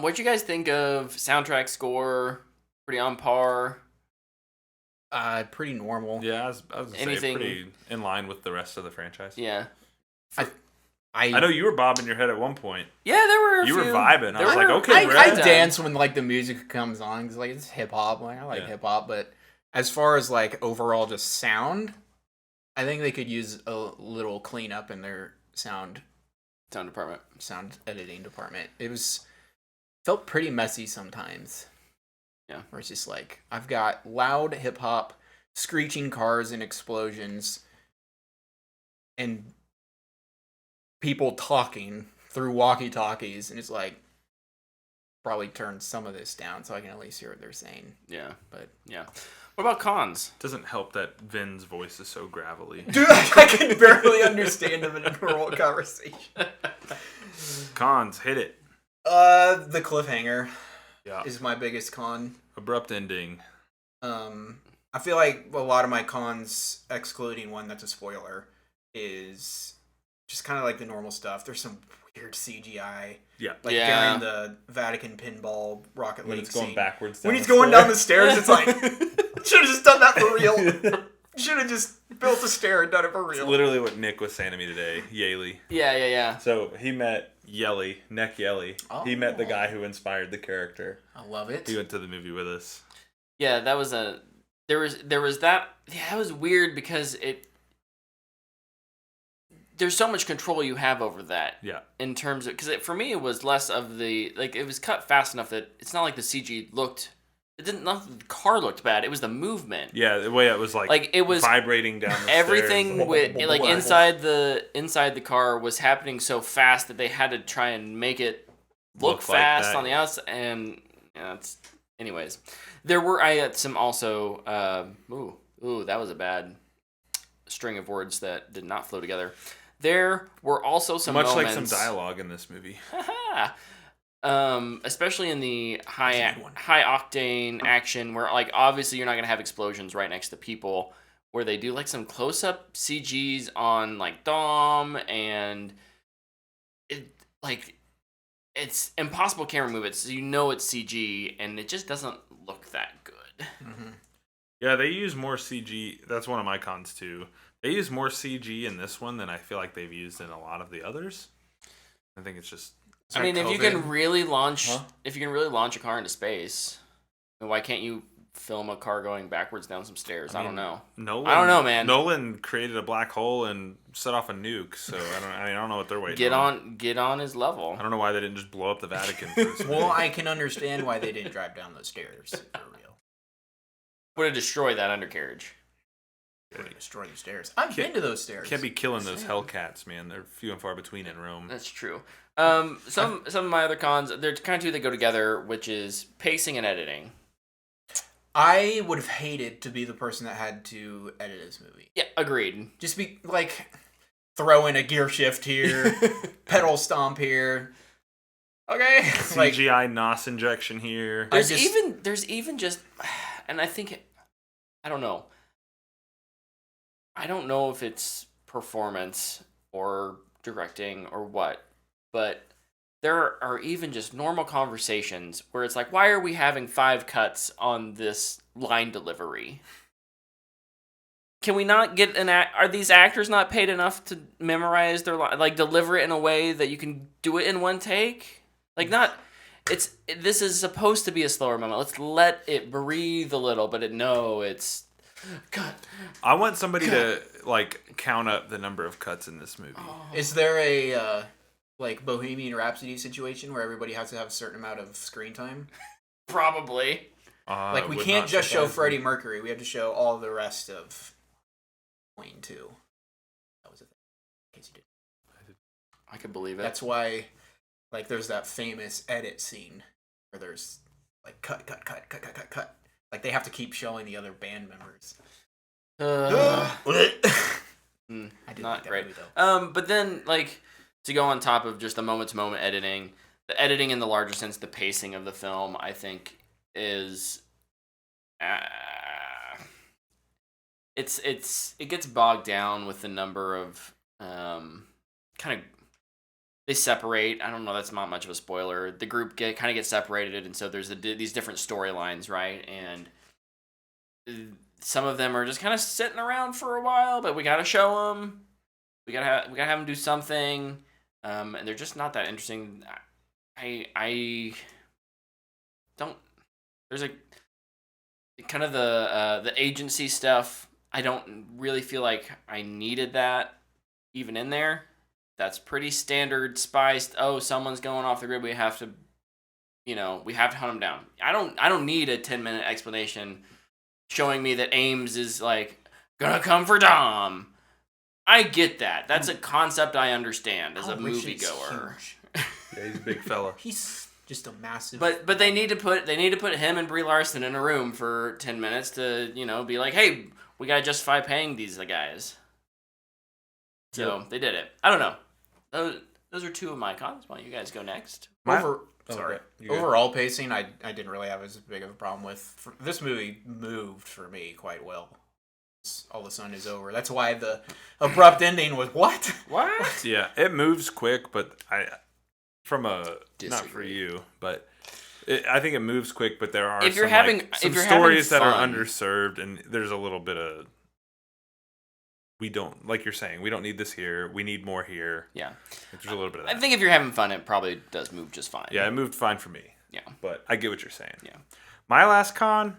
What'd you guys think of soundtrack score? Pretty on par. Pretty normal. Yeah, I was Anything- pretty in line with the rest of the franchise. Yeah. I know you were bobbing your head at one point. Yeah, there were. You were vibing. I there was like, were- okay, I Brad. dance when like the music comes on because like it's hip hop. Like I like Yeah. hip hop, but as far as like overall just sound, I think they could use a little cleanup in their sound department. editing department. It felt pretty messy sometimes. Yeah. Where it's just like I've got loud hip hop, screeching cars and explosions, and people talking through walkie-talkies, and it's like probably turn some of this down so I can at least hear what they're saying. Yeah. But Yeah. What about cons? Doesn't help that Vin's voice is so gravelly. dude, I can barely understand him in a normal conversation. Cons, hit it. The cliffhanger Yeah. is my biggest con. Abrupt ending. I feel like a lot of my cons, excluding one that's a spoiler, is just kind of like the normal stuff. There's some weird CGI. Yeah. Like Yeah. during the Vatican pinball Rocket When League it's going scene. backwards. When down he's the going floor. down the stairs, it's like, should have just done that for real. Should have just built a stair and done it for It's real. literally what Nick was saying to me today, Yaley. Yeah. So he met Yelly, Neck Yelly. He met the Oh. guy who inspired the character. I love it. He went to the movie with us. Yeah, that was there was that. Yeah, that was weird because there's so much control you have over that. Yeah. In terms of, because for me it was less of the, like, it was cut fast enough that it's not like the CG looked the car looked bad. It was the movement. Yeah, the way it was like it was vibrating down the everything stairs. with like inside the car was happening so fast that they had to try and make it look fast like that, on the outside. And anyways, I had some also. That was a bad string of words that did not flow together. There were also some much moments, like some dialogue in this movie. Especially in the high octane action where like obviously you're not gonna have explosions right next to people, where they do like some close up CGs on like Dom, and it's impossible camera movements, so you know it's CG and it just doesn't look that good. Mm-hmm. Yeah, they use more CG. That's one of my cons too. They use more CG in this one than I feel like they've used in a lot of the others. I think it's just. I mean, if you can really launch a car into space, then why can't you film a car going backwards down some stairs? I don't know. I don't know, man. Nolan created a black hole and set off a nuke, so I don't know what they're waiting on. Get on his level. I don't know why they didn't just blow up the Vatican for this Well, I can understand why they didn't drive down those stairs for real. Would have destroyed that undercarriage. Would have destroyed the stairs. I've been to those stairs. Can't be killing those Hellcats, man. They're few and far between in Rome. That's true. Some of my other cons, they're kind of two that go together, which is pacing and editing. I would have hated to be the person that had to edit this movie. Yeah, agreed. Just be like, throw in a gear shift here, pedal stomp here. Okay, CGI NOS injection here. There's even just, and I think, I don't know. I don't know if it's performance or directing or what, but there are even just normal conversations where it's like, why are we having 5 cuts on this line delivery? Can we not get are these actors not paid enough to memorize their line, like deliver it in a way that you can do it in one take? Like this is supposed to be a slower moment. Let's let it breathe a little, but it's cut. I want somebody to like count up the number of cuts in this movie. Oh. Is there a like Bohemian Rhapsody situation where everybody has to have a certain amount of screen time? Probably. Like we can't just show Freddie Mercury. We have to show all the rest of Queen too. That was a thing. In case you didn't. I could believe it. That's why, like, there's that famous edit scene where there's like cut. Like they have to keep showing the other band members. I did not great. Movie, though. But then like to go on top of just the moment-to-moment editing, the editing in the larger sense, the pacing of the film, I think is it gets bogged down with the number of kind of they separate. I don't know. That's not much of a spoiler. The group kind of gets separated, and so there's these different storylines, right? And some of them are just kind of sitting around for a while, but we gotta show them. We gotta have them do something, and they're just not that interesting. I don't. There's a kind of the agency stuff. I don't really feel like I needed that even in there. That's pretty standard spiced. Oh, someone's going off the grid. We have to hunt them down. I don't need a 10-minute explanation showing me that Ames is like gonna come for Dom. I get that. That's a concept I understand as a moviegoer. Yeah, he's a big fella. He's just a massive. But they need to put him and Brie Larson in a room for 10 minutes to be like, hey, we gotta justify paying these guys. So They did it. I don't know. Those are 2 of my cons. Why don't you guys go next? Overall pacing, I didn't really have as big of a problem with. This movie moved for me quite well. All the sun is over. That's why the abrupt ending was what? What? Yeah, it moves quick, but Disagree. not for you, but I think it moves quick. But there are some stories that are underserved, and there's a little bit of we don't, like you're saying, we don't need this here. We need more here. Yeah, there's a little bit of that. I think if you're having fun, it probably does move just fine. Yeah, it moved fine for me. Yeah, but I get what you're saying. Yeah, my last con.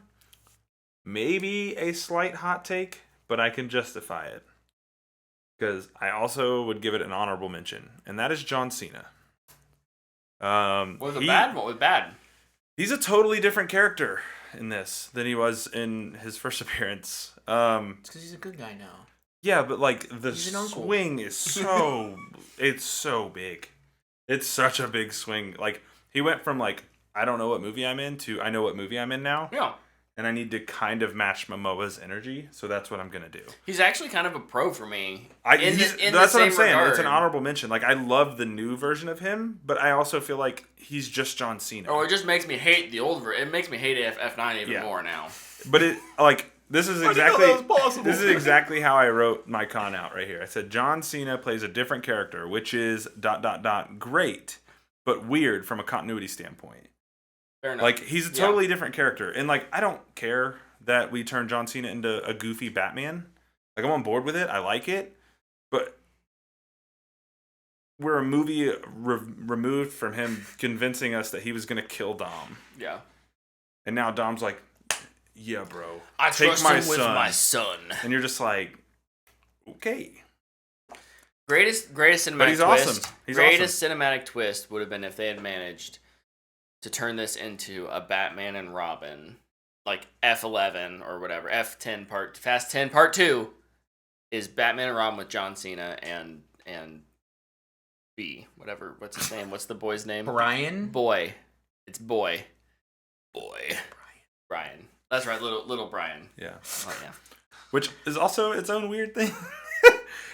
Maybe a slight hot take, but I can justify it. Because I also would give it an honorable mention, and that is John Cena. What was bad? What was bad? He's a totally different character in this than he was in his first appearance. It's because he's a good guy now. Yeah, but like the He's an uncle. swing is so it's so big. It's such a big swing. Like he went from like I don't know what movie I'm in to I know what movie I'm in now. Yeah. And I need to kind of match Momoa's energy, so that's what I'm gonna do. He's actually kind of a pro for me. That's what I'm saying. It's an honorable mention. Like I love the new version of him, but I also feel like he's just John Cena. Oh, it just makes me hate the old version. It makes me hate F9 even more now. But it like this is exactly how I wrote my con out right here. I said John Cena plays a different character, which is ... great, but weird from a continuity standpoint. Fair enough. Like he's a totally different character, and like I don't care that we turn John Cena into a goofy Batman. Like I'm on board with it. I like it, but we're a movie removed from him convincing us that he was gonna kill Dom. Yeah. And now Dom's like, yeah, bro, I trust him with my son. And you're just like, okay. Greatest cinematic but he's twist. Awesome. He's greatest awesome. Cinematic twist would have been if they had managed to turn this into a Batman and Robin, like F11 or whatever, F10 Fast 10 Part 2 is Batman and Robin with John Cena and B, whatever, what's his name? What's the boy's name? Brian? Boy. It's Boy. Brian. That's right, little Brian. Yeah. Oh, yeah. Which is also its own weird thing.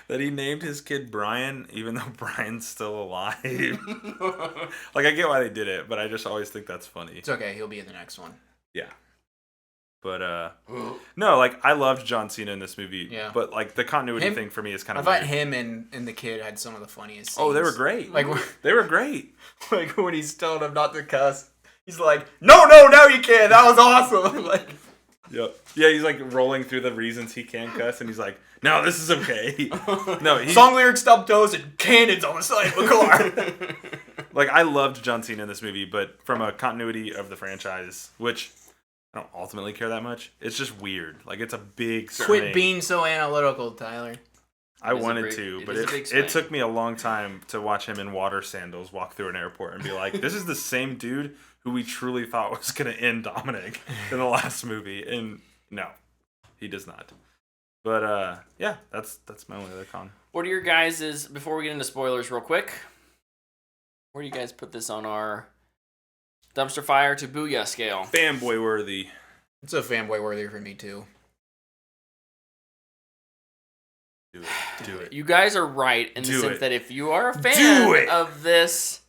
That he named his kid Brian, even though Brian's still alive. Like, I get why they did it, but I just always think that's funny. It's okay, he'll be in the next one. Yeah. But, no, like, I loved John Cena in this movie. Yeah. But, like, the continuity thing for me is kind of I thought him and the kid had some of the funniest scenes. Oh, they were great. Like, they were great. Like, when he's telling him not to cuss, he's like, no, now you can. That was awesome. Like, yep. Yeah, he's, like, rolling through the reasons he can cuss, and he's like, no, this is okay. No, song lyrics, stub toes, and cannons on the side of a car. Like, I loved John Cena in this movie, but from a continuity of the franchise, which I don't ultimately care that much, it's just weird. Like, it's a big swing. Quit being so analytical, Tyler. I wanted to, but it took me a long time to watch him in water sandals walk through an airport and be like, this is the same dude who we truly thought was going to end Dominic in the last movie. And no, he does not. But, yeah, that's my only other con. What are your guys', before we get into spoilers real quick, where do you guys put this on our dumpster fire to booyah scale? Fanboy worthy. It's a fanboy worthy for me, too. Do it. You guys are right in the sense that if you are a fan of this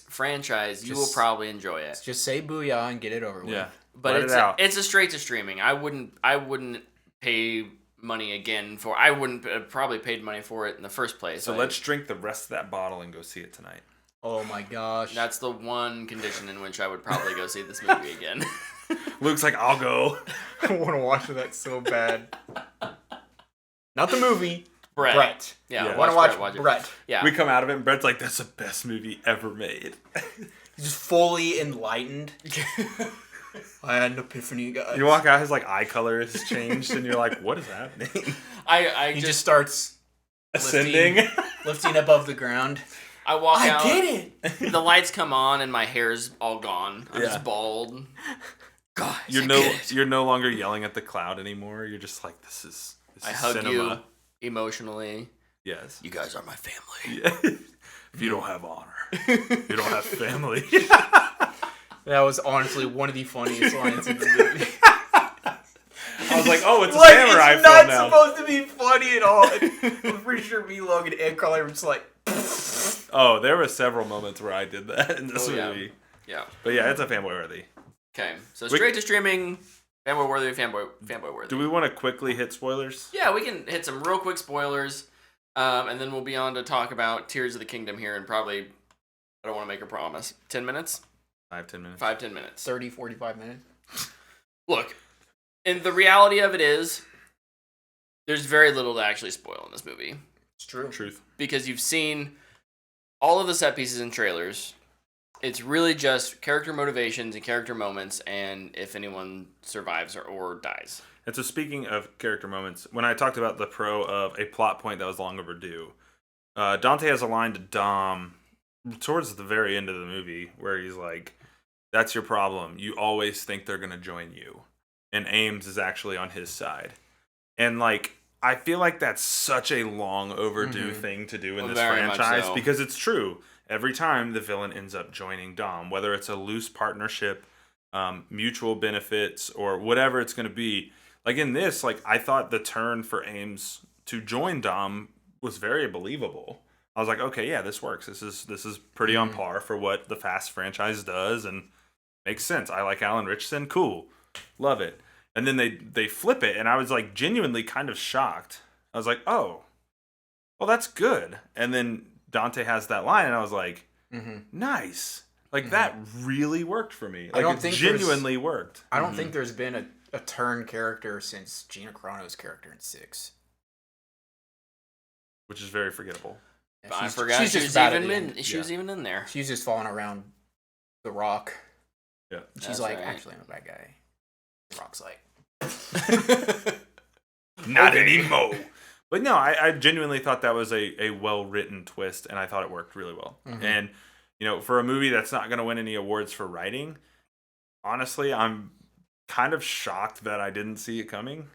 franchise, you will probably enjoy it. Just say booyah and get it over with. Yeah. But it's a straight to streaming. I wouldn't pay money again for. I wouldn't have probably paid money for it in the first place. So let's drink the rest of that bottle and go see it tonight. Oh my gosh. That's the one condition in which I would probably go see this movie again. Luke's like, I'll go. I want to watch that so bad. Not the movie. Brett. Yeah, I want to watch Brett. Yeah. We come out of it and Brett's like, that's the best movie ever made. Just fully enlightened. I had an epiphany, guys. You walk out, his like eye color has changed, and you're like, "What is happening?" He just starts ascending, lifting above the ground. I walk out. I get it. The lights come on, and my hair's all gone. I'm just bald. God, you're no longer yelling at the cloud anymore. You're just like, this is I hug cinema. you emotionally. Yes, you guys are my family. Yeah. If you don't have honor, you don't have family. That was honestly one of the funniest lines in the movie. I was like, oh, it's a samurai it's film not now. supposed to be funny at all. I'm pretty sure me, Logan, and Carly were just like... Oh, there were several moments where I did that in this movie. Yeah. But yeah, it's a fanboy worthy. Okay, so straight to streaming, fanboy worthy, fanboy worthy. Do we want to quickly hit spoilers? Yeah, we can hit some real quick spoilers, and then we'll be on to talk about Tears of the Kingdom here in probably, I don't want to make a promise, 10 minutes? 5-10 minutes. 5-10 minutes. 30, 45 minutes. Look, and the reality of it is, there's very little to actually spoil in this movie. It's true. Truth. Because you've seen all of the set pieces and trailers. It's really just character motivations and character moments, and if anyone survives or dies. And so speaking of character moments, when I talked about the pro of a plot point that was long overdue, Dante has a line to Dom towards the very end of the movie where he's like, That's your problem. You always think they're going to join you. And Ames is actually on his side. And, like, I feel like that's such a long overdue thing to do in this franchise because it's true. Every time the villain ends up joining Dom, whether it's a loose partnership, mutual benefits, or whatever it's going to be. Like in this, like I thought the turn for Ames to join Dom was very believable. I was like, okay, yeah, this works. This is pretty on par for what the Fast franchise does and makes sense. I like Alan Richardson. Cool. Love it. And then they flip it, and I was like genuinely kind of shocked. I was like, oh, well, that's good. And then Dante has that line, and I was like, nice. Like that really worked for me. Like it genuinely worked. I don't think there's been a turn character since Gina Carano's character in 6. Which is very forgettable. Yeah, I forgot she was even in there. She's just falling around the Rock. Yeah. She's like, actually, I'm a bad guy. The Rock's like, not anymore. But no, I genuinely thought that was a well-written twist, and I thought it worked really well. And, you know, for a movie that's not going to win any awards for writing, honestly, I'm kind of shocked that I didn't see it coming.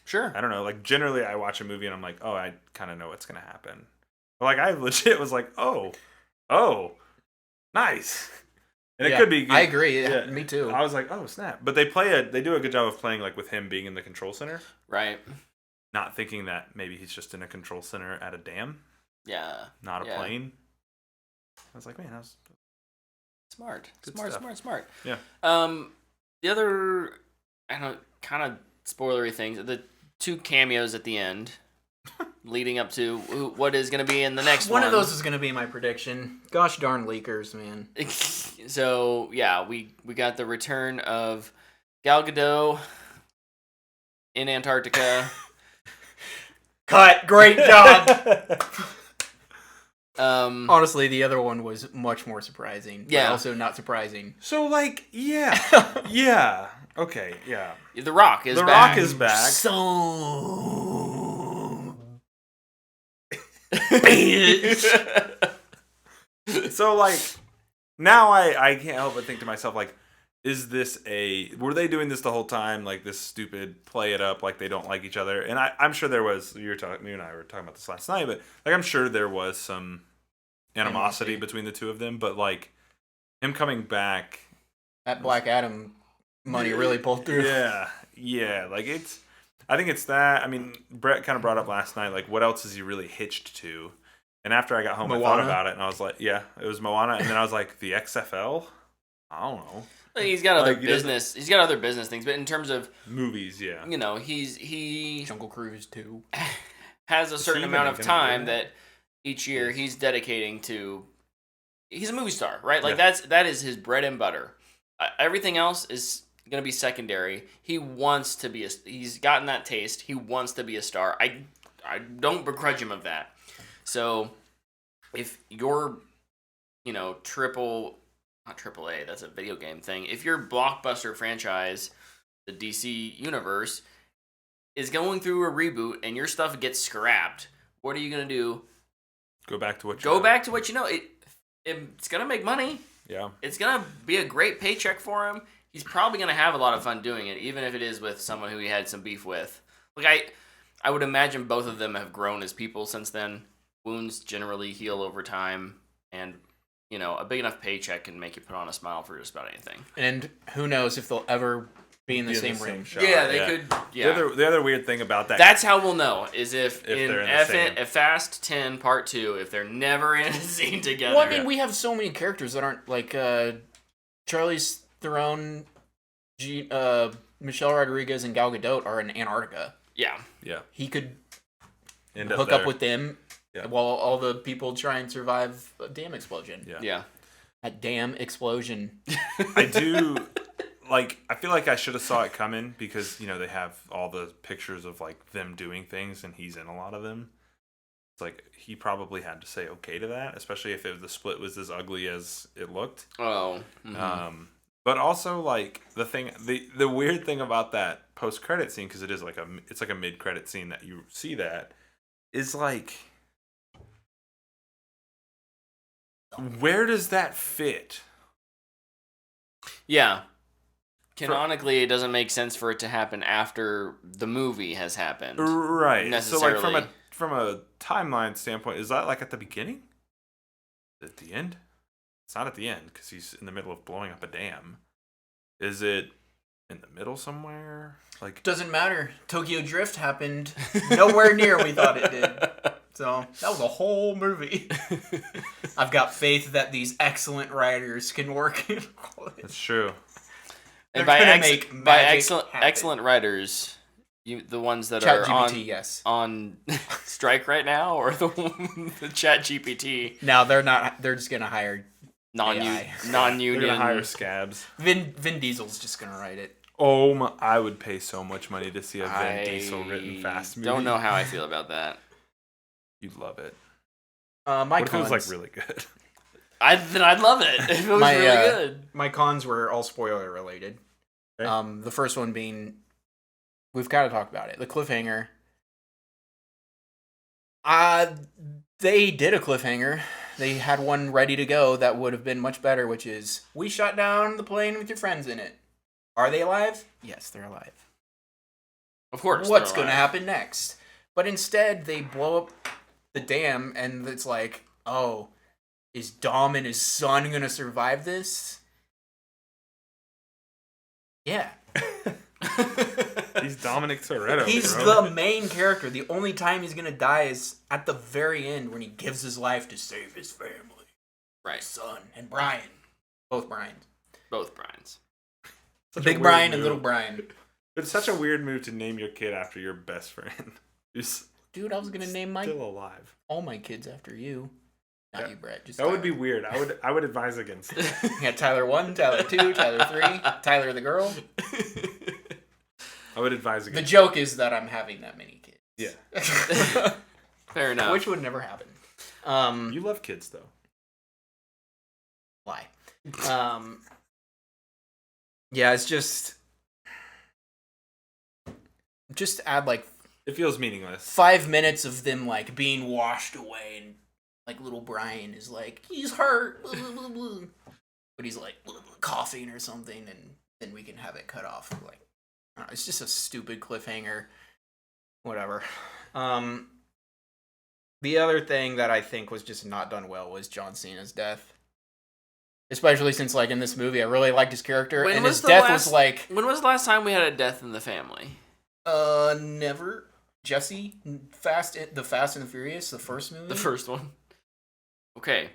Sure. I don't know. Like, generally, I watch a movie, and I'm like, oh, I kind of know what's going to happen. But, like, I legit was like, oh, nice. And it could be good. I agree. Yeah, me too. I was like, oh, snap. But they do a good job of playing, like, with him being in the control center. Right. Not thinking that maybe he's just in a control center at a dam. Yeah. Not a plane. I was like, man, that was smart. Smart. Yeah. The other, I don't know, kind of spoilery things, the 2 cameos at the end leading up to what is going to be in the next one. One of those is going to be my prediction. Gosh darn leakers, man. So, yeah, we got the return of Gal Gadot in Antarctica. Cut. Great job. Honestly, the other one was much more surprising. But also not surprising. So, like, yeah. Okay, yeah. The Rock is back. The Rock is back. So, like, now I can't help but think to myself, like, is this were they doing this the whole time, like this stupid play it up like they don't like each other? And I'm sure there was, you and I were talking about this last night, but like I'm sure there was some animosity between the two of them, but like him coming back, that Black Adam money really pulled through. Yeah, like I think it's that. I mean, Brett kind of brought up last night, like what else is he really hitched to? And after I got home, I thought about it, and I was like, yeah, it was Moana, and then I was like, the XFL? I don't know. He's got other business. He's got other business things, but in terms of movies, yeah, you know, he Jungle Cruise 2 has a certain amount of time that each year he's dedicating to. He's a movie star, right? Like that is his bread and butter. Everything else is going to be secondary. He wants to be he's gotten that taste. He wants to be a star. I don't begrudge him of that. So if you're, you know, not AAA, that's a video game thing. If your blockbuster franchise, the DC universe, is going through a reboot and your stuff gets scrapped, what are you going to do? Go back to what you know. It's going to make money. Yeah. It's going to be a great paycheck for him. He's probably going to have a lot of fun doing it, even if it is with someone who he had some beef with. Like, I would imagine both of them have grown as people since then. Wounds generally heal over time, and you know, a big enough paycheck can make you put on a smile for just about anything. And who knows if they'll ever be in the same ring. Yeah, they could. Yeah. The other weird thing about that. That's how we'll know is if in Fast 10 Part 2, if they're never in a scene together. Well, I mean, we have so many characters that aren't like Charlize Theron, Michelle Rodriguez, and Gal Gadot are in Antarctica. Yeah. He could hook up with them. Yeah. While all the people try and survive a dam explosion. Yeah. A dam explosion. I do, like, I feel like I should have saw it coming because, you know, they have all the pictures of, like, them doing things and he's in a lot of them. It's like, he probably had to say okay to that, especially if the split was as ugly as it looked. Oh. Mm-hmm. But also, like, the weird thing about that post-credit scene, because it's like a mid-credit scene that you see that, is, like... Where does that fit? Yeah. Canonically, it doesn't make sense for it to happen after the movie has happened. Right. Necessarily. So like from a timeline standpoint, is that like at the beginning? At the end? It's not at the end because he's in the middle of blowing up a dam. Is it in the middle somewhere? Like, doesn't matter. Tokyo Drift happened nowhere near we thought it did. So that was a whole movie. I've got faith that these excellent writers can work in all this. that's true. And They're by gonna make magic happen. excellent writers, the ones that Chat are GPT, yes. on strike right now, or the Chat GPT No, they're not. They're just gonna hire non-union. They're gonna hire scabs. Vin Diesel's just gonna write it. Oh my! I would pay so much money to see a Vin Diesel written Fast movie. Don't know how I feel about that. You'd love it. My what cons, if it was like really good? Then I'd love it if it was really good. My cons were all spoiler related. Okay. The first one being, we've got to talk about it. The cliffhanger. They did a cliffhanger. They had one ready to go that would have been much better, which is, we shot down the plane with your friends in it. Are they alive? Yes, they're alive. Of course. What's going to happen next? But instead, they blow up the dam, and it's like, oh, is Dom and his son going to survive this? Yeah. He's Dominic Toretto. He's bro. the main character. The only time he's gonna die is at the very end when he gives his life to save his family. Right. His son and Brian. Both Brians. Both Brians. Such a Big weird Brian and move. Little Brian. It's such a weird move to name your kid after your best friend. Who's Dude, I was gonna name still alive. all my kids after you. Not Yeah. you, Brett. Just That Tyler. would be weird. I would advise against it. You got Tyler 1, Tyler 2, Tyler 3, Tyler the girl. I would advise The against joke is that I'm having that many kids. Yeah. Fair enough. Which would never happen. You love kids though. Why? Yeah, it's just add like It feels meaningless. 5 minutes of them like being washed away, and like little Brian is like, he's hurt, blah, blah, blah, blah. But he's like coughing or something, and then we can have it cut off. Like, I don't know, it's just a stupid cliffhanger. Whatever. The other thing that I think was just not done well was John Cena's death. Especially since, like, in this movie, I really liked his character, and his death was like... When was the last time we had a death in the family? Never. Jesse, the Fast and the Furious, the first movie. The first one. Okay.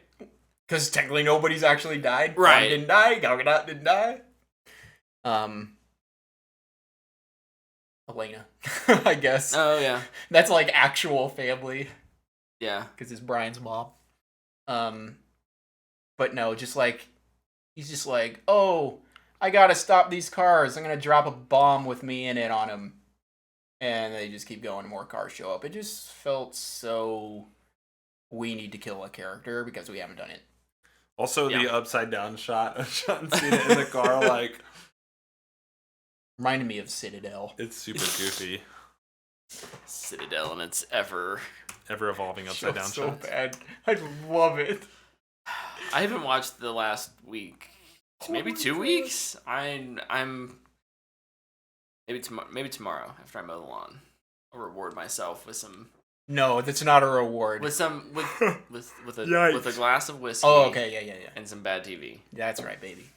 Because technically nobody's actually died. Right. Bond didn't die. Gal Gadot didn't die. Elena, I guess. Oh, yeah. That's like actual family. Yeah. Because it's Brian's mom. But no, just like, he's just like, oh, I gotta stop these cars. I'm gonna drop a bomb with me in it on them. And they just keep going, more cars show up. It just felt so, we need to kill a character because we haven't done it. Also, Yeah. the upside down shot of John Cena in the car, like, Reminded me of Citadel. it's super goofy. Citadel and its ever Ever-evolving upside down so shots. bad. I love it. I haven't watched the last week. Maybe 2 weeks. I'm maybe tomorrow after I mow the lawn. I'll reward myself with some No, that's not a reward. with a Yikes. with a glass of whiskey. Oh, okay, yeah. And some bad TV. That's right, baby.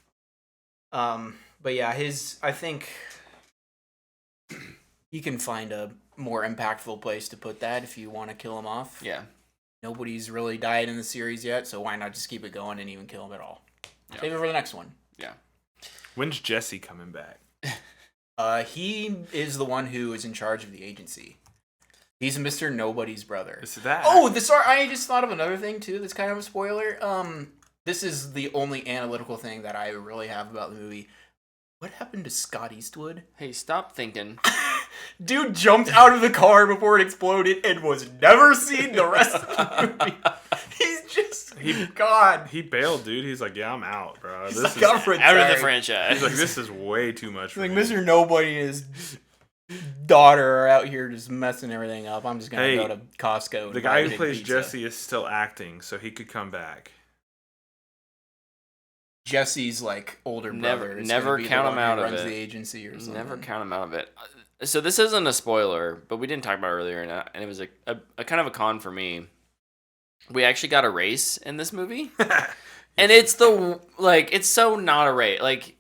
But yeah, I think you can find a more impactful place to put that if you want to kill him off. Yeah. Nobody's really died in the series yet, so why not just keep it going and even kill him at all? Yeah. Save it for the next one. Yeah. When's Jesse coming back? He is the one who is in charge of the agency. He's Mr. Nobody's brother. Is that? Oh, I just thought of another thing too that's kind of a spoiler. This is the only analytical thing that I really have about the movie. What happened to Scott Eastwood? Hey, stop thinking. Dude jumped out of the car before it exploded and was never seen the rest of the movie. He's just gone. He bailed, dude. He's like, yeah, I'm out, bro. He's This like, is. I'm Out of retiring. the franchise. He's like, this is way too much for Like, me. Mr. Nobody and his daughter are out here just messing everything up. I'm just gonna Hey, go to Costco. And The buy guy a who big plays pizza. Jesse is still acting, so he could come back. Jesse's like older brother. Is never gonna be count the him one out who of runs it. the agency or something. Never count him out of it. So this isn't a spoiler, but we didn't talk about it earlier, and it was a kind of a con for me. We actually got a race in this movie, and it's it's so not a race. Like,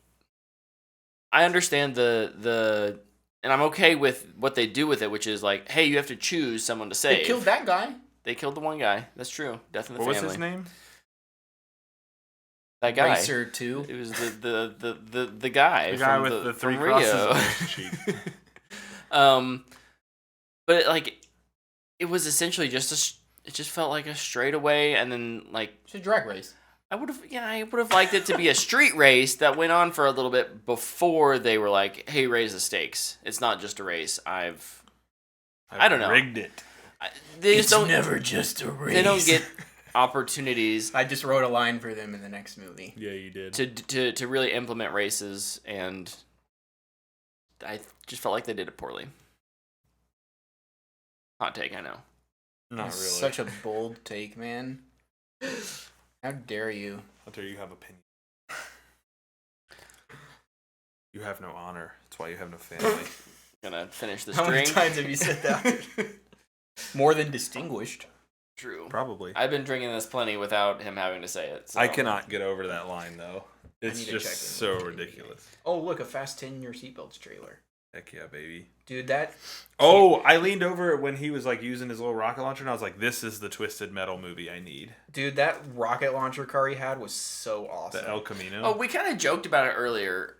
I understand the and I'm okay with what they do with it, which is like, hey, you have to choose someone to save. They killed that guy. They killed the one guy. That's true. Death in the What family. was his name? That guy. Racer 2. It was the guy. The guy from with the three from crosses Rio. on his cheek. But it was essentially it just felt like a straightaway, and then It's a drag race. I would have liked it to be a street race that went on for a little bit before they were like, hey, raise the stakes. It's not just a race. I don't know. Rigged it. They just don't. never just a race. They don't get opportunities I just wrote a line for them in the next movie. Yeah, you did. to really implement races, and I just felt like they did it poorly. Hot take, I know. Not really. Such a bold take, man. How dare you? How dare you have opinion? You have no honor. That's why you have no family. Gonna finish this How many drink. times have you said that? More than distinguished. True. Probably. I've been drinking this plenty without him having to say it. So. I cannot get over that line though. It's need to just check it. so ridiculous. Oh, look, a Fast 10 Your Seatbelts trailer. Heck yeah, baby. Dude, that... Oh, I leaned over when he was like using his little rocket launcher, and I was like, "This is the Twisted Metal movie I need." Dude, that rocket launcher car he had was so awesome. The El Camino. Oh, we kind of joked about it earlier,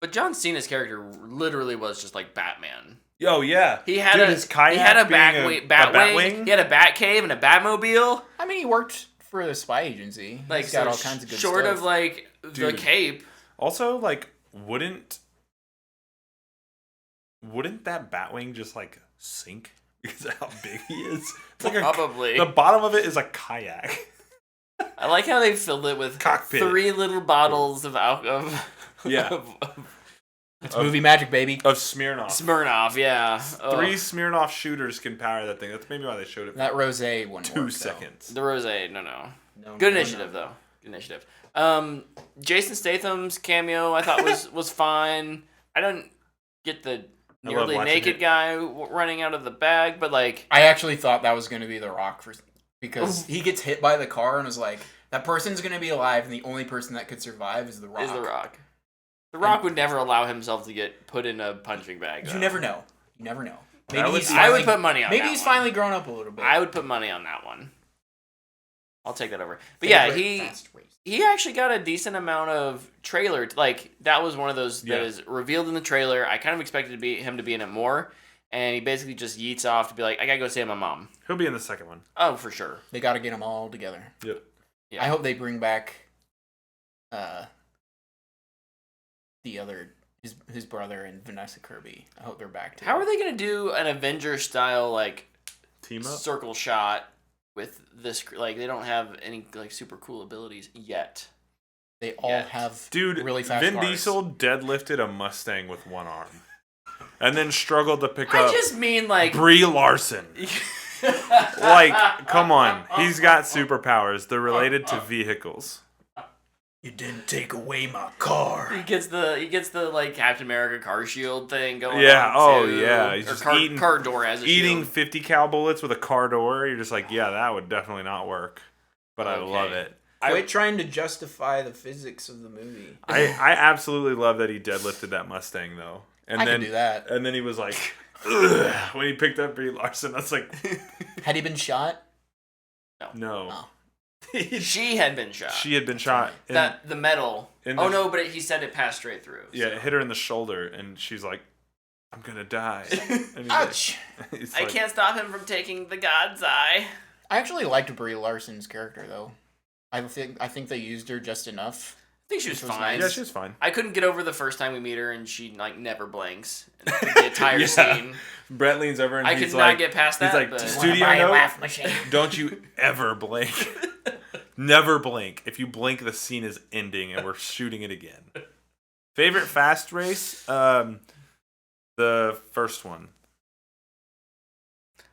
but John Cena's character literally was just like Batman. Oh yeah, He had Dude, a his kayak he had a being Batwing. He had a Batcave and a Batmobile. I mean, he worked for the spy agency. Like, He's got so all kinds of good short stuff. of like the Dude. cape. Also, like, wouldn't that Batwing just like sink because of how big he is? It's like Probably. the bottom of it is a kayak. I like how they filled it with Cockpit. 3 little bottles of alcohol. Yeah. of It's movie magic, baby. Of Smirnoff. Smirnoff, yeah. 3 Smirnoff shooters can power that thing. That's maybe why they showed it for That rosé wouldn't 2 work, seconds. The rosé, no. No, Good no, initiative, no. though. Good initiative. Jason Statham's cameo I thought was fine. I don't get the I love nearly watching naked it. guy running out of the bag, but like, I actually thought that was going to be The Rock because he gets hit by the car and was like, that person's going to be alive, and the only person that could survive is The Rock. is The Rock. The Rock would never allow himself to get put in a punching bag. You though. never know. You never know. That Maybe would he's be- I finally, would put money on maybe that he's one. finally grown up a little bit. I would put money on that one. I'll take that over. But yeah, Favorite fast race. he actually got a decent amount of trailer. Like, that was one of those that Yeah. is revealed in the trailer. I kind of expected him to be in it more, and he basically just yeets off to be like, I gotta go save my mom. He'll be in the second one. Oh, for sure. They got to get them all together. Yep. Yeah. I hope they bring back the other his brother and Vanessa Kirby. I hope they're back too. How are they gonna do an Avengers style like Team up. circle shot with this? Like, they don't have any like super cool abilities yet. They all Yeah. have Dude, really fast Vin cars. Diesel deadlifted a Mustang with one arm. And then struggled to pick I up just mean like Brie Larson. Like, come on. He's got superpowers. They're related to vehicles. You didn't take away my car. He gets the like Captain America car shield thing going Yeah, on. oh, too. yeah, he's Or just car door as a Eating shield. 50 cal bullets with a car door. You're just like, yeah, that would definitely not work. But I Okay. love it. Quit trying to justify the physics of the movie. I absolutely love that he deadlifted that Mustang, though. And I then, can do that. And then he was like, ugh, when he picked up Brie Larson, I was like, Had he been shot? no. Oh. She had been shot. She had been shot. In, That the metal. in Oh the- no, but he said it passed straight through. yeah, so. it hit her in the shoulder, and she's like, I'm gonna die. And he's Ouch! like- he's I like, can't stop him from taking the God's eye. I actually liked Brie Larson's character though. I think they used her just enough. I think she was Which was fine. Yeah, she's fine. I couldn't get over the first time we meet her and she like never blinks. The entire Yeah. scene. Brett leans over and I he's could like, not get past that. he's like, but... studio Buy a note, laugh machine. don't you ever blink. Never blink. If you blink, the scene is ending and we're shooting it again. Favorite fast race? The first one.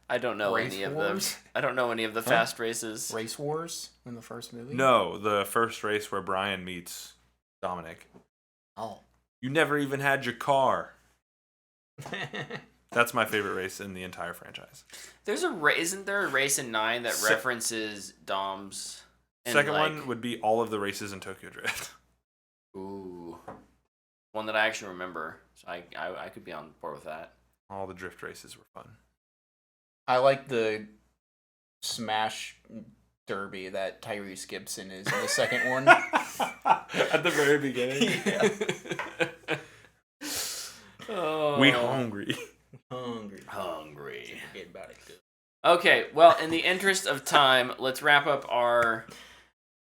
I don't know Race any of Wars? the. I don't know any of the fast races. Race Wars in the first movie. No, the first race where Brian meets Dominic. Oh. You never even had your car. That's my favorite race in the entire franchise. Isn't there a race in 9 that references Dom's? Second one would be all of the races in Tokyo Drift. Ooh. One that I actually remember. So I could be on board with that. All the drift races were fun. I like the Smash Derby that Tyrese Gibson is in the second one. At the very beginning. Oh. We hungry. Hungry. Forget about it. Okay, well, in the interest of time, let's wrap up our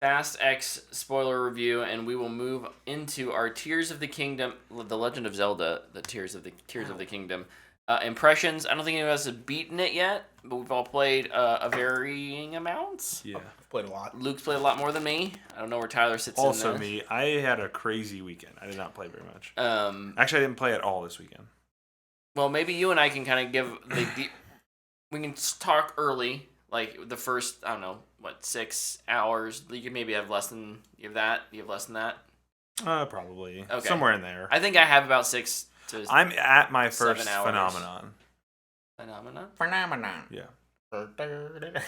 Fast X spoiler review, and we will move into our Tears of the Kingdom, The Legend of Zelda, the Tears of the Kingdom impressions. I don't think any of us have beaten it yet, but we've all played a varying amounts. Yeah. I've played a lot. Luke's played a lot more than me. I don't know where Tyler sits Also in me. I had a crazy weekend. I did not play very much. this. Actually, I didn't play at all this weekend. Well, maybe you and I can kind of give we can talk early, like the first, I don't know, 6 hours. You could maybe have less than you have that. You have less than that. Probably. Okay. Somewhere in there. I think I have about 6 to. I'm at my first 7 hours. Phenomenon. Yeah. I'm not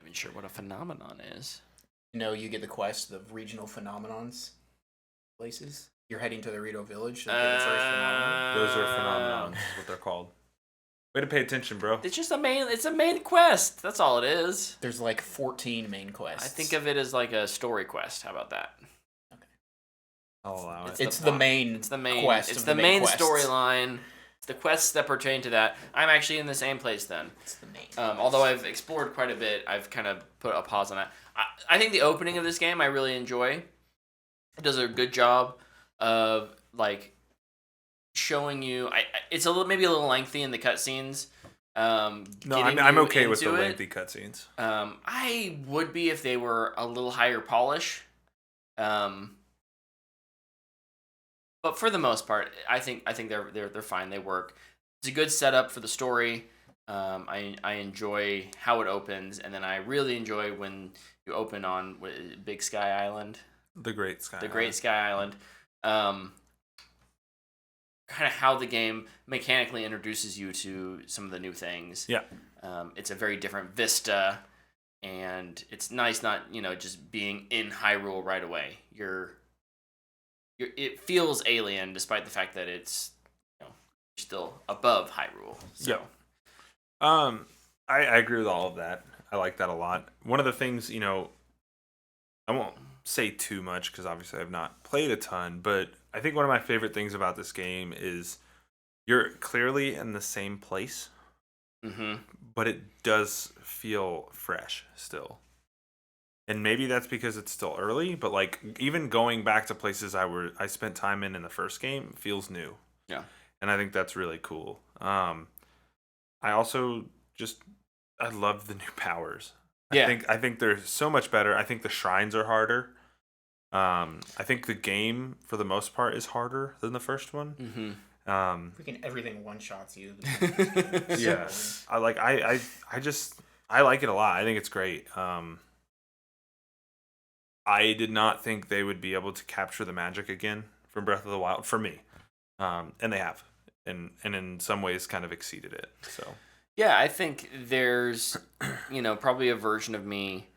even sure what a phenomenon is. You know, you get the quest, the regional phenomenons places. You're heading to the Rito Village. So you get the first phenomenon. Those are phenomenons, is what they're called. Way to pay attention, bro. It's just it's a main quest. That's all it is. There's like 14 main quests. I think of it as like a story quest. How about that? I'll allow it. It's the main quest. It's of the main quests. storyline. It's the quests that pertain to that. I'm actually in the same place then. It's the main. Although I've explored quite a bit, I've kind of put a pause on that. I think the opening of this game I really enjoy. It does a good job of like showing you. It's maybe a little lengthy in the cutscenes. No, I'm okay with the lengthy cutscenes. I would be if they were a little higher polish. But for the most part, I think they're fine. They work. It's a good setup for the story. I enjoy how it opens, and then I really enjoy when you open on Big Sky Island. The Great Sky. Great Sky Island. Kind of how the game mechanically introduces you to some of the new things. Yeah. It's a very different vista, and it's nice not just being in Hyrule right away. It feels alien, despite the fact that it's still above Hyrule. So. Yeah. I agree with all of that. I like that a lot. One of the things, I won't say too much because obviously I've not played a ton, but I think one of my favorite things about this game is you're clearly in the same place, but it does feel fresh still. And maybe that's because it's still early, but like even going back to places I spent time in the first game feels new. Yeah. And I think that's really cool. I also I love the new powers. Yeah. I think they're so much better. I think the shrines are harder. I think the game for the most part is harder than the first one. Mm-hmm. Freaking everything one shots you. Yeah. I like it a lot. I think it's great. I did not think they would be able to capture the magic again from Breath of the Wild for me. And they have. And in some ways kind of exceeded it. So yeah, I think there's probably a version of me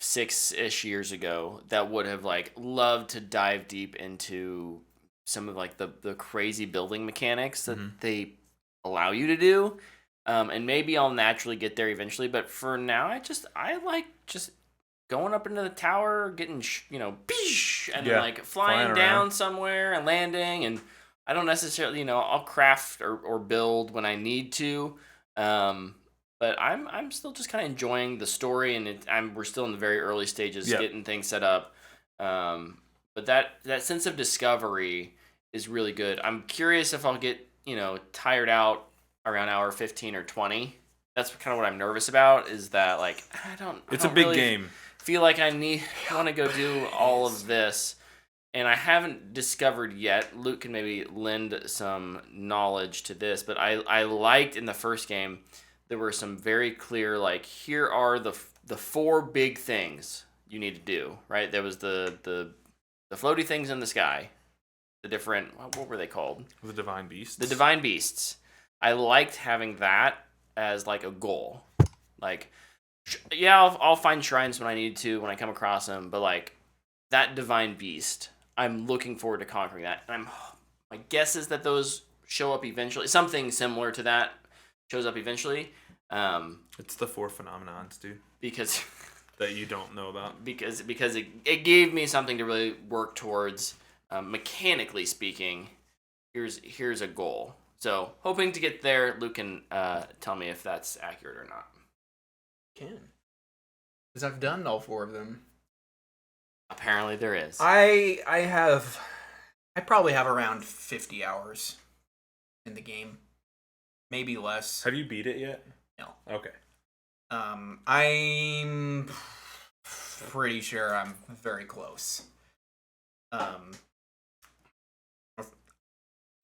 6-ish years ago that would have like loved to dive deep into some of like the crazy building mechanics that they allow you to do. And maybe I'll naturally get there eventually, but for now I like just going up into the tower, getting and then like flying down somewhere and landing, and I don't necessarily I'll craft or build when I need to, but I'm still just kind of enjoying the story, and we're still in the very early stages getting things set up, but that sense of discovery is really good. I'm curious if I'll get tired out around hour 15 or 20. That's kind of what I'm nervous about, is that like it's a big game. Feel like I want to go do all of this, and I haven't discovered yet. Luke can maybe lend some knowledge to this, but I liked in the first game there were some very clear like, here are the 4 big things you need to do. Right, there was the the floaty things in the sky, the different, what were they called? The Divine Beasts. The Divine Beasts. I liked having that as like a goal. Like, yeah, I'll find shrines when I need to, when I come across them, but like that Divine Beast, I'm looking forward to conquering that. And my guess is that those show up eventually. Something similar to that shows up eventually. It's the 4 phenomenons, dude. Because that you don't know about. Because it gave me something to really work towards. Mechanically speaking, here's a goal. So hoping to get there. Luke can tell me if that's accurate or not. Can. Because I've done all 4 of them. Apparently there is. I probably have around 50 hours in the game. Maybe less. Have you beat it yet? No. Okay. I'm pretty sure I'm very close.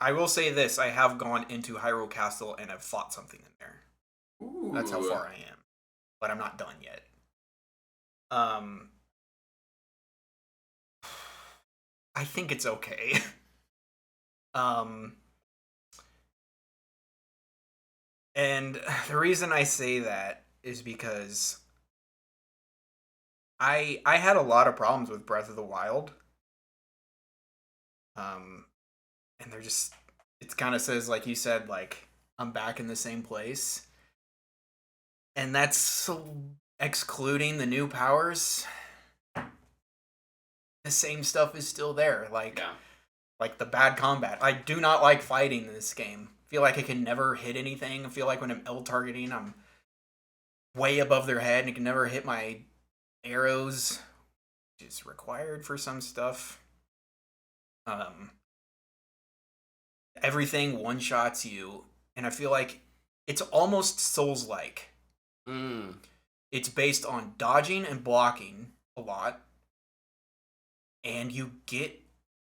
I will say this, I have gone into Hyrule Castle and have fought something in there. Ooh. That's how far I am. But I'm not done yet. I think it's okay. And the reason I say that is because I had a lot of problems with Breath of the Wild. And they're just, it kind of says, like you said, like, I'm back in the same place. And that's so excluding the new powers. The same stuff is still there. Like, yeah. Like the bad combat. I do not like fighting in this game. I feel like I can never hit anything. I feel like when I'm L targeting, I'm way above their head and I can never hit my arrows, which is required for some stuff. Everything one-shots you, and I feel like it's almost Souls-like. It's based on dodging and blocking a lot, and you get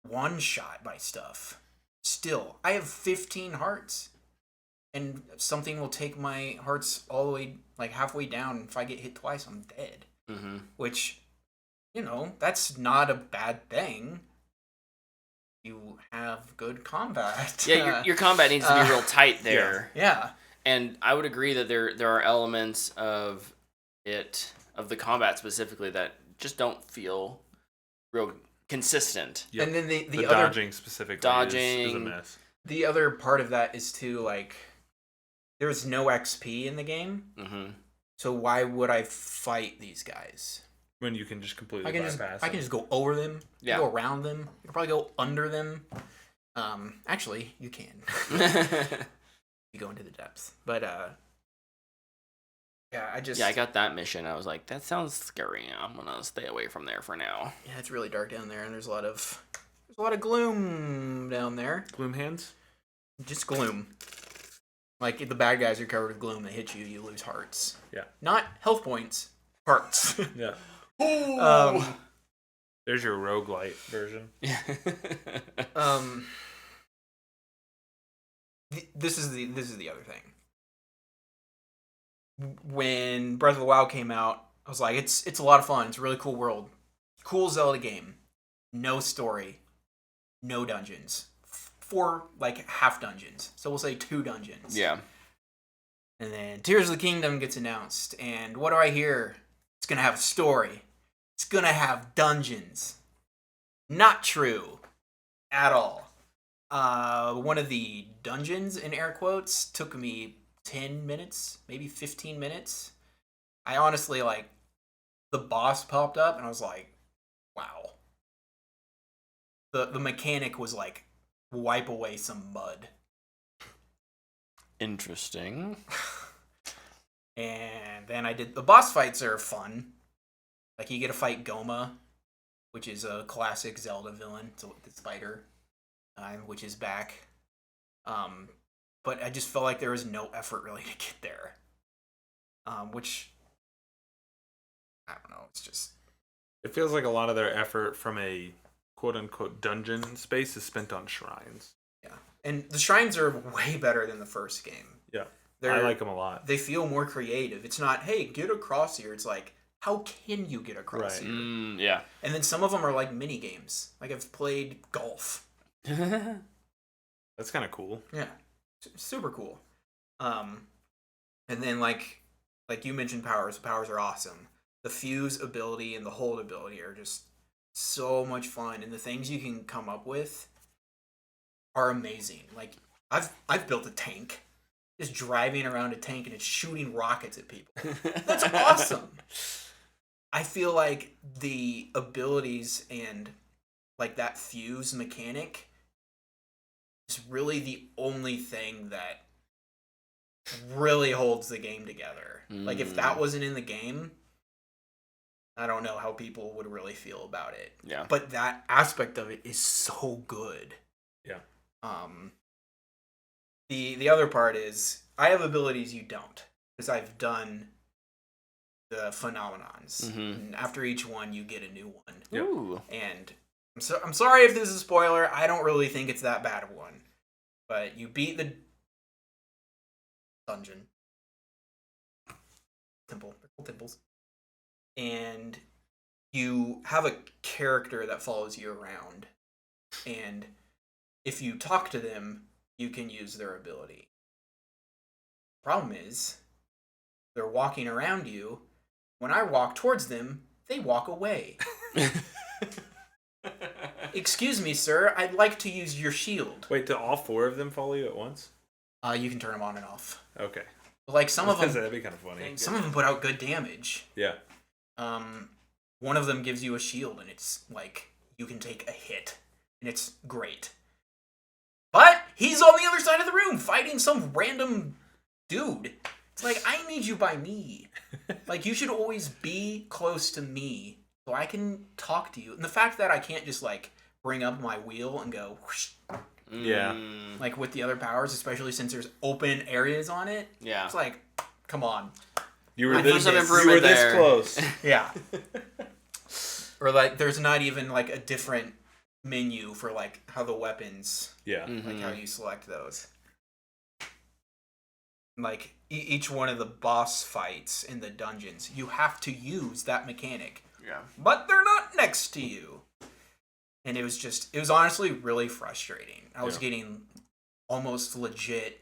one-shot by stuff. Still, I have 15 hearts, and something will take my hearts all the way, like halfway down. If I get hit twice, I'm dead. Which, you know, that's not a bad thing. You have good combat. Yeah, your combat needs to be real tight there. Yeah. And I would agree that there are elements of the combat specifically that just don't feel real consistent. Yep. And then the other, other dodging specifically is a mess. The other part of that is too, like, there's no XP in the game. So why would I fight these guys? When you can just completely bypass I can just go over them, yeah. Go around them. You can probably go under them. Actually, you can. You go into the depths. But, yeah, I got that mission. I was like, that sounds scary. I'm gonna stay away from there for now. Yeah, it's really dark down there, and there's a lot of gloom down there. Gloom hands? Just gloom. Like, if the bad guys are covered with gloom, they hit you, you lose hearts. Yeah. Not health points. Hearts. Yeah. There's your roguelite version. This is the other thing. When Breath of the Wild came out, I was like, it's a lot of fun. It's a really cool world. Cool Zelda game. No story. No dungeons. 4, like, half dungeons. So we'll say 2 dungeons. Yeah. And then Tears of the Kingdom gets announced. And what do I hear? It's going to have a story. It's going to have dungeons. Not true. At all. One of the dungeons, in air quotes, took me 10 minutes, maybe 15 minutes. I honestly, like, the boss popped up, and I was like, wow. The mechanic was like, wipe away some mud. Interesting. And then the boss fights are fun. Like, you get to fight Goma, which is a classic Zelda villain. So the spider, which is back. But I just felt like there was no effort really to get there. Which, I don't know, it's just... It feels like a lot of their effort from a quote-unquote dungeon space is spent on shrines. Yeah. And the shrines are way better than the first game. Yeah. I like them a lot. They feel more creative. It's not, hey, get across here. It's like, how can you get across here? Yeah. And then some of them are like mini games. Like I've played golf. That's kind of cool. Yeah, super cool. And then like you mentioned powers. Powers are awesome. The fuse ability and the hold ability are just so much fun, and the things you can come up with are amazing. Like I've built a tank, just driving around a tank and it's shooting rockets at people. That's awesome. I feel like the abilities and like that fuse mechanic is really the only thing that really holds the game together. Like if that wasn't in the game, I don't know how people would really feel about it. Yeah. But that aspect of it is so good. Yeah. The other part is I have abilities you don't, because I've done the phenomenons. And after each one you get a new one. Yep. Ooh. And I'm sorry if this is a spoiler. I don't really think it's that bad of one. But you beat the dungeon. Temple. They're called temples. And you have a character that follows you around. And if you talk to them, you can use their ability. Problem is, they're walking around you. When I walk towards them, they walk away. Excuse me, sir. I'd like to use your shield. Wait, do all 4 of them follow you at once? You can turn them on and off. Okay. But like some of them, That'd be kind of funny. some of them put out good damage. Yeah. One of them gives you a shield, and it's like you can take a hit, and it's great. But he's on the other side of the room fighting some random dude. It's like, I need you by me. Like, you should always be close to me so I can talk to you. And the fact that I can't just like bring up my wheel and go whoosh, Yeah. like with the other powers, especially since there's open areas on it. Yeah. It's like, come on. You were I this, feel some you improvement were this there. close. Yeah. Or like, there's not even like a different menu for like how the weapons, Yeah. like how you select those. Like each one of the boss fights in the dungeons, you have to use that mechanic. Yeah. But they're not next to you. And it was honestly really frustrating. I was getting almost legit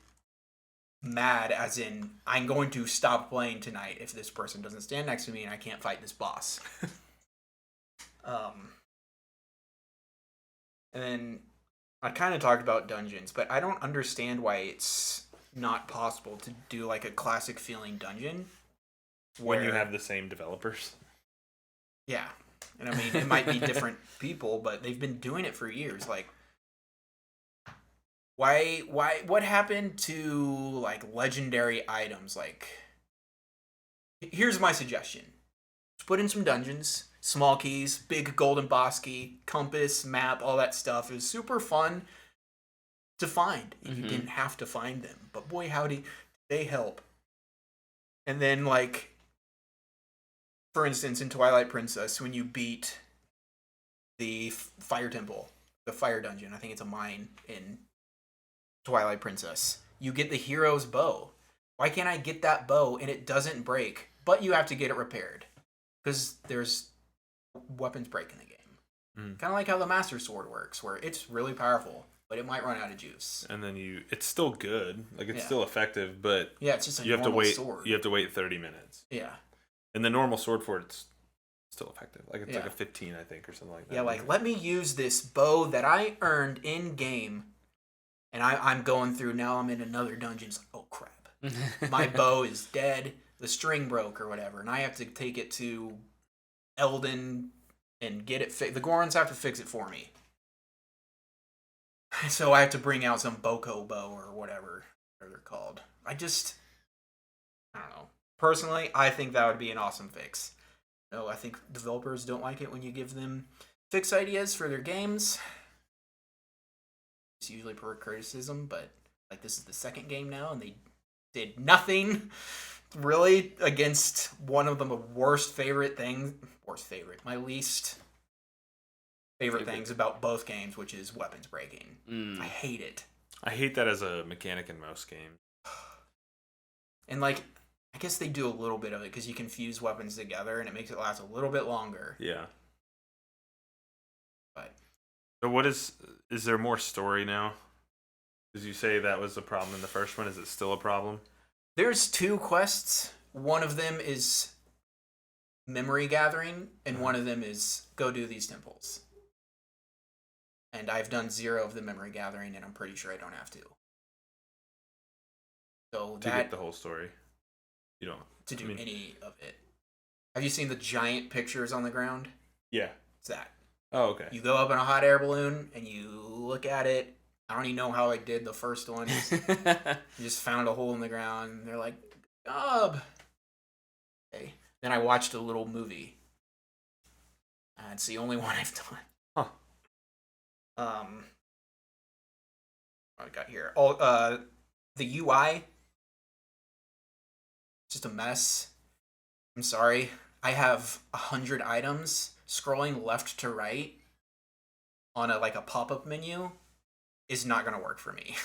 mad, as in, I'm going to stop playing tonight if this person doesn't stand next to me and I can't fight this boss. And then I kind of talked about dungeons, but I don't understand why it's not possible to do like a classic feeling dungeon When you have the same developers. Yeah. And I mean, it might be different people, but they've been doing it for years. Like, what happened to, like, legendary items? Like, here's my suggestion. Just put in some dungeons, small keys, big golden boss key, compass, map, all that stuff. It was super fun to find. And you didn't have to find them. But boy, howdy, they help. And then, like, for instance, in Twilight Princess, when you beat the Fire Temple, the Fire Dungeon, I think it's a mine in Twilight Princess, you get the hero's bow. Why can't I get that bow and it doesn't break, but you have to get it repaired? Because there's weapons break in the game. Kind of like how the Master Sword works, where it's really powerful, but it might run out of juice. And then it's still good. Like, it's still effective, but yeah, it's just a you have to wait. sword. You have to wait 30 minutes. Yeah. And the normal sword for it's still effective. Like, it's like a 15, I think, or something like that. Yeah, like, let me use this bow that I earned in-game, and I'm going through, now I'm in another dungeon. It's like, oh, crap. My bow is dead, the string broke or whatever, and I have to take it to Eldon and get it fixed. The Gorons have to fix it for me. So I have to bring out some Boko bow or whatever they're called. I don't know. Personally, I think that would be an awesome fix. No, I think developers don't like it when you give them fix ideas for their games. It's usually per criticism, but like this is the second game now, and they did nothing really against one of the worst favorite things. My least favorite things about both games, which is weapons breaking. I hate it. I hate that as a mechanic in most games. And like, I guess they do a little bit of it because you can fuse weapons together and it makes it last a little bit longer. Yeah. But So what is there more story now? Did you say that was a problem in the first one? Is it still a problem? there's 2 quests. One of them is memory gathering, and one of them is go do these temples. And I've done 0 of the memory gathering, and I'm pretty sure I don't have to. So To get the whole story. You don't. To do any of it. Have you seen the giant pictures on the ground? Yeah. It's that. Oh, okay. You go up in a hot air balloon, and you look at it. I don't even know how I did the first one. You just found a hole in the ground. And they're like, good job. Okay. Then I watched a little movie. It's the only one I've done. Huh. What I got here? Oh, the UI. Just a mess. I'm sorry. I have 100 items. Scrolling left to right on a pop-up menu is not gonna work for me.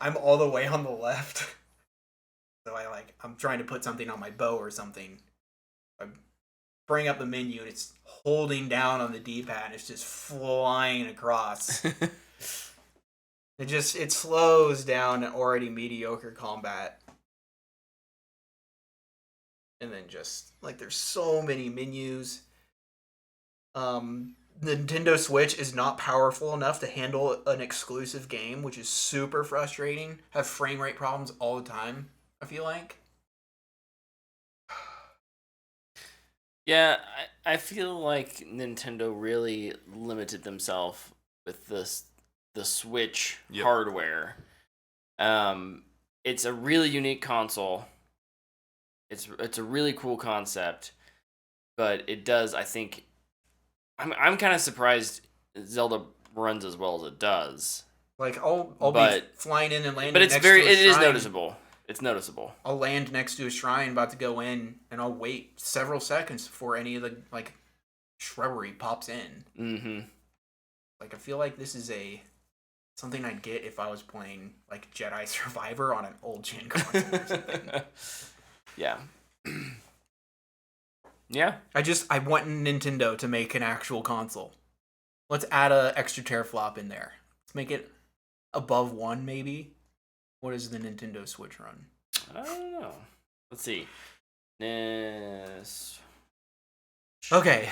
I'm all the way on the left. So I'm trying to put something on my bow or something. I bring up the menu and it's holding down on the D-pad and it's just flying across. It slows down an already mediocre combat. And then just there's so many menus. Nintendo Switch is not powerful enough to handle an exclusive game, which is super frustrating. Have frame rate problems all the time, I feel like. Yeah, I feel like Nintendo really limited themselves with the Switch hardware. It's a really unique console. It's a really cool concept, but it does, I think, I'm kind of surprised Zelda runs as well as it does. I'll be flying in and landing. But it is noticeable. It's noticeable. I'll land next to a shrine, about to go in, and I'll wait several seconds before any of the shrubbery pops in. Mm-hmm. I feel like this is something I'd get if I was playing Jedi Survivor on an old gen console or something. Yeah. Yeah. I want Nintendo to make an actual console. Let's add a extra teraflop in there. Let's make it above 1, maybe. What does the Nintendo Switch run? I don't know. Let's see. Okay.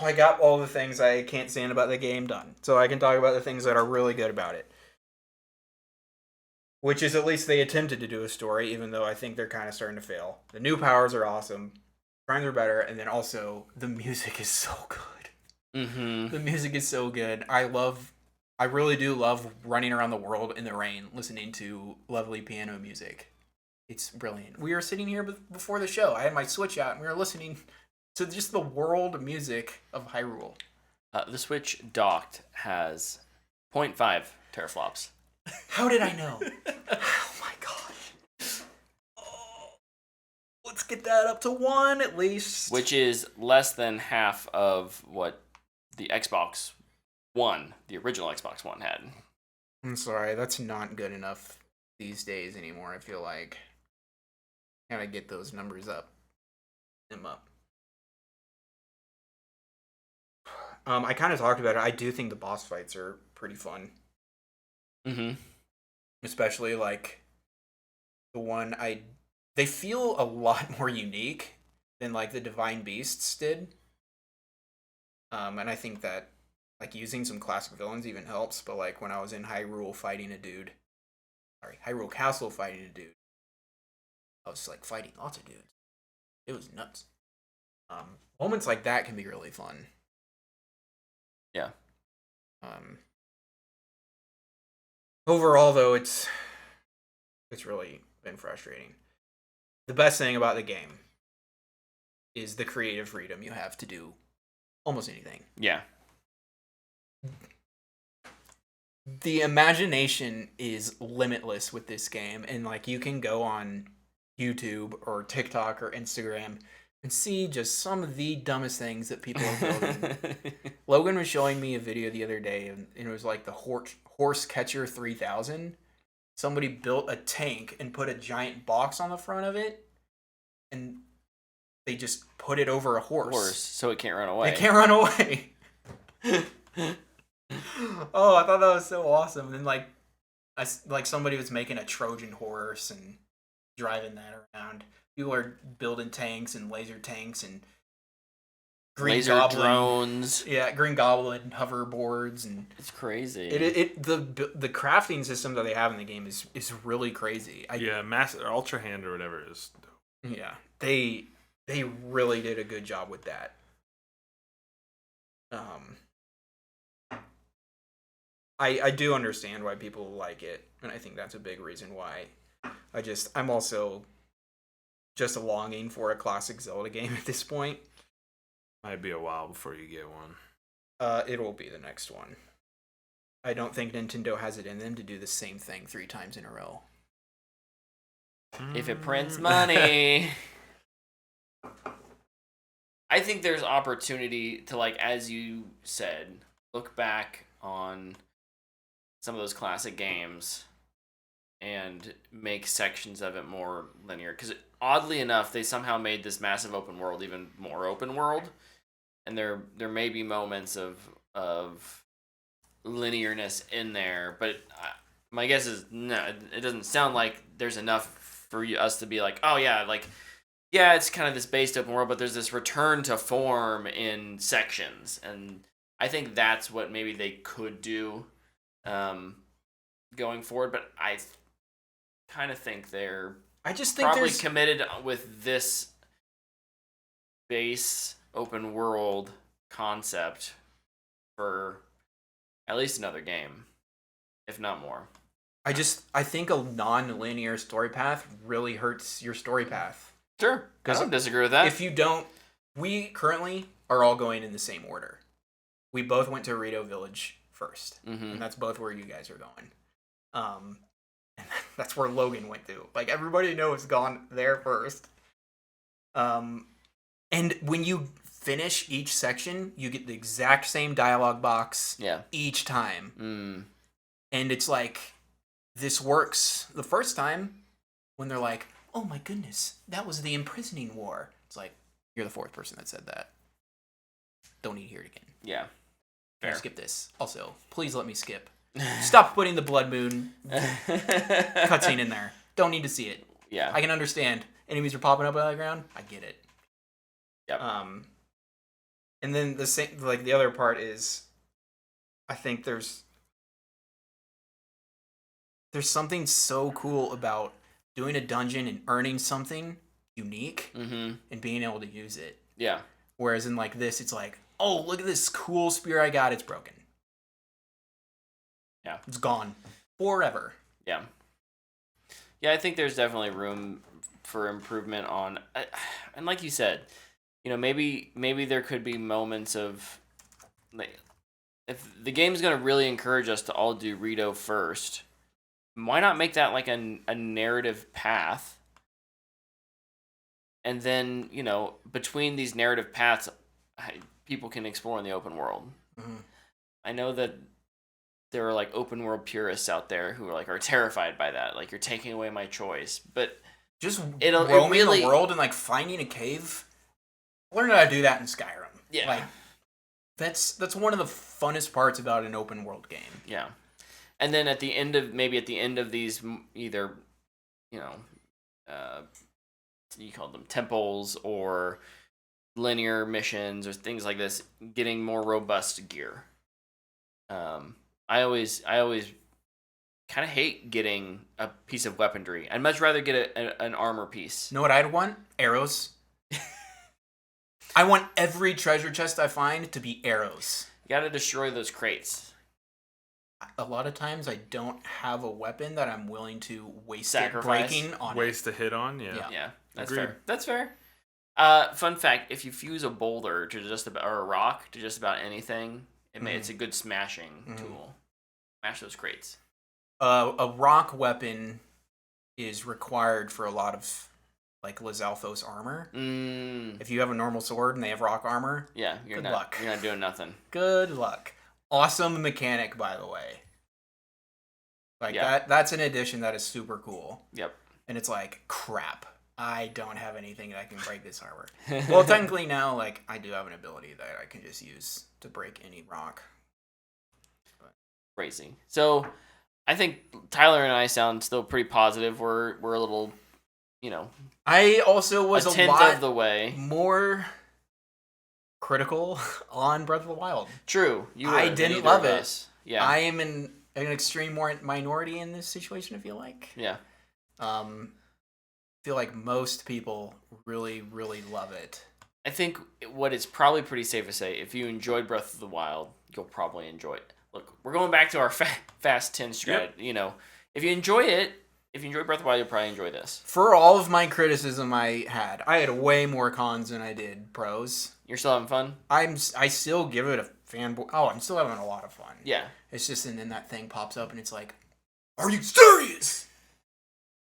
I got all the things I can't stand about the game done. So I can talk about the things that are really good about it. Which is, at least they attempted to do a story, even though I think they're kind of starting to fail. The new powers are awesome. Shrines are better. And then also, the music is so good. Mm-hmm. The music is so good. I really do love running around the world in the rain, listening to lovely piano music. It's brilliant. We were sitting here before the show. I had my Switch out, and we were listening to just the world music of Hyrule. The Switch docked has 0.5 teraflops. How did I know? Oh my gosh. Oh, let's get that up to 1 at least. Which is less than half of what the Xbox One, the original Xbox One, had. I'm sorry, that's not good enough these days anymore. I feel like gotta get those numbers up. I kind of talked about it. I do think the boss fights are pretty fun. Mm-hmm. Especially the one they feel a lot more unique than the Divine Beasts did. And I think that using some classic villains even helps, but when I was in Hyrule Castle fighting a dude, I was fighting lots of dudes. It was nuts. Moments like that can be really fun. Yeah. Overall, though, it's really been frustrating. The best thing about the game is the creative freedom you have to do almost anything. Yeah. The imagination is limitless with this game, and you can go on YouTube or TikTok or Instagram and see just some of the dumbest things that people are building. Logan was showing me a video the other day, and it was the Horse Catcher 3000. somebody built a tank and put a giant box on the front of it, and they just put it over a horse. So it can't run away. It can't run away. Oh, I thought that was so awesome. And like somebody was making a Trojan horse and driving that around. People are building tanks and laser tanks and laser drones. Yeah, Green Goblin hoverboards, and it's crazy. The crafting system that they have in the game is really crazy. Ultra Hand or whatever it is. Yeah, they really did a good job with that. I do understand why people like it, and I think that's a big reason why. I'm also just a longing for a classic Zelda game at this point. Might be a while before you get one. It will be the next one. I don't think Nintendo has it in them to do the same thing 3 times in a row. If it prints money. I think there's opportunity to, like, as you said, look back on some of those classic games and make sections of it more linear. Because oddly enough, they somehow made this massive open world even more open world. And there may be moments of linearness in there, but my guess is no. It doesn't sound like there's enough for us to be like, oh yeah, like yeah, it's kind of this based open world, but there's this return to form in sections, and I think that's what maybe they could do going forward. But I kind of think they're probably committed with this base open world concept for at least another game, if not more. I think a non-linear story path really hurts your story path. Sure, I don't disagree with that. If you don't, we currently are all going in the same order. We both went to Rito Village first, and that's both where you guys are going. And that's where Logan went to. Like, everybody knows gone there first. And when you finish each section, you get the exact same dialogue box each time. And it's like, this works the first time when they're like, oh my goodness, that was the imprisoning war. It's like, you're the 4th person that said that. Don't need to hear it again. Yeah. Fair. Skip this. Also, please let me skip. Stop putting the Blood Moon cutscene in there. Don't need to see it. Yeah. I can understand. Enemies are popping up out of the ground. I get it. Yep. And then the other part is, I think there's something so cool about doing a dungeon and earning something unique and being able to use it. Yeah. Whereas in like this, it's like, oh, look at this cool spear I got. It's broken. Yeah. It's gone forever. Yeah. Yeah, I think there's definitely room for improvement on, and like you said, you know, maybe there could be moments of, like, if the game's going to really encourage us to all do Rito first, why not make that like a narrative path? And then, you know, between these narrative paths, people can explore in the open world. I know that there are like open world purists out there who are terrified by that. Like, you're taking away my choice. But just roaming the world and like finding a cave. Learn how to do that in Skyrim. Yeah. Like, that's one of the funnest parts about an open world game. Yeah. And then at the end of these, either, you know, you call them temples or linear missions or things like this, getting more robust gear. I always kind of hate getting a piece of weaponry. I'd much rather get an armor piece. You know what I'd want? Arrows. I want every treasure chest I find to be arrows. You gotta destroy those crates. A lot of times I don't have a weapon that I'm willing to waste breaking on. Waste a hit on, Yeah, that's Agreed. fair. That's fair. Fun fact: if you fuse a boulder to or a rock to just about anything, it's a good smashing tool. Smash those crates. A rock weapon is required for a lot of like Lizalfos armor. If you have a normal sword and they have rock armor, good luck. You're not doing nothing. Good luck. Awesome mechanic, by the way. Like that's an addition that is super cool. Yep. And it's like, crap, I don't have anything that can break this armor. Well, technically now, like, I do have an ability that I can just use to break any rock. Crazy. So, I think Tyler and I sound still pretty positive. We're a little, I also was a a tenth lot of the way. more critical on Breath of the Wild. True. I didn't love it. Us. Yeah. I am in an extreme minority in this situation, I feel like. Yeah. I feel like most people really, really love it. I think what it's probably pretty safe to say, if you enjoyed Breath of the Wild, you'll probably enjoy it. Look, we're going back to our Fast 10 strat. Yep. If you enjoy it, if you enjoy Breath of the Wild, you'll probably enjoy this. For all of my criticism I had way more cons than I did pros. You're still having fun? I still give it a fanboy. Oh, I'm still having a lot of fun. Yeah. It's just, and then that thing pops up and it's like, are you serious?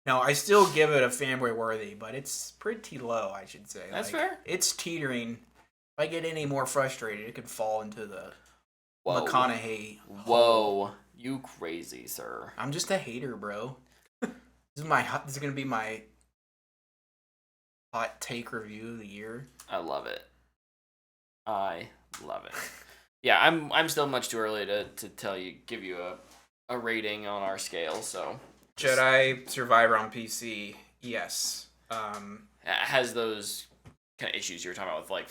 No, I still give it a fanboy worthy, but it's pretty low, I should say. That's fair. It's teetering. If I get any more frustrated, it could fall into the McConaughey. Whoa, you crazy, sir. I'm just a hater, bro. This is gonna be my hot take review of the year. I love it. Yeah, I'm still much too early to give you a rating on our scale, so Jedi Survivor on PC, yes. It has those kind of issues you were talking about with like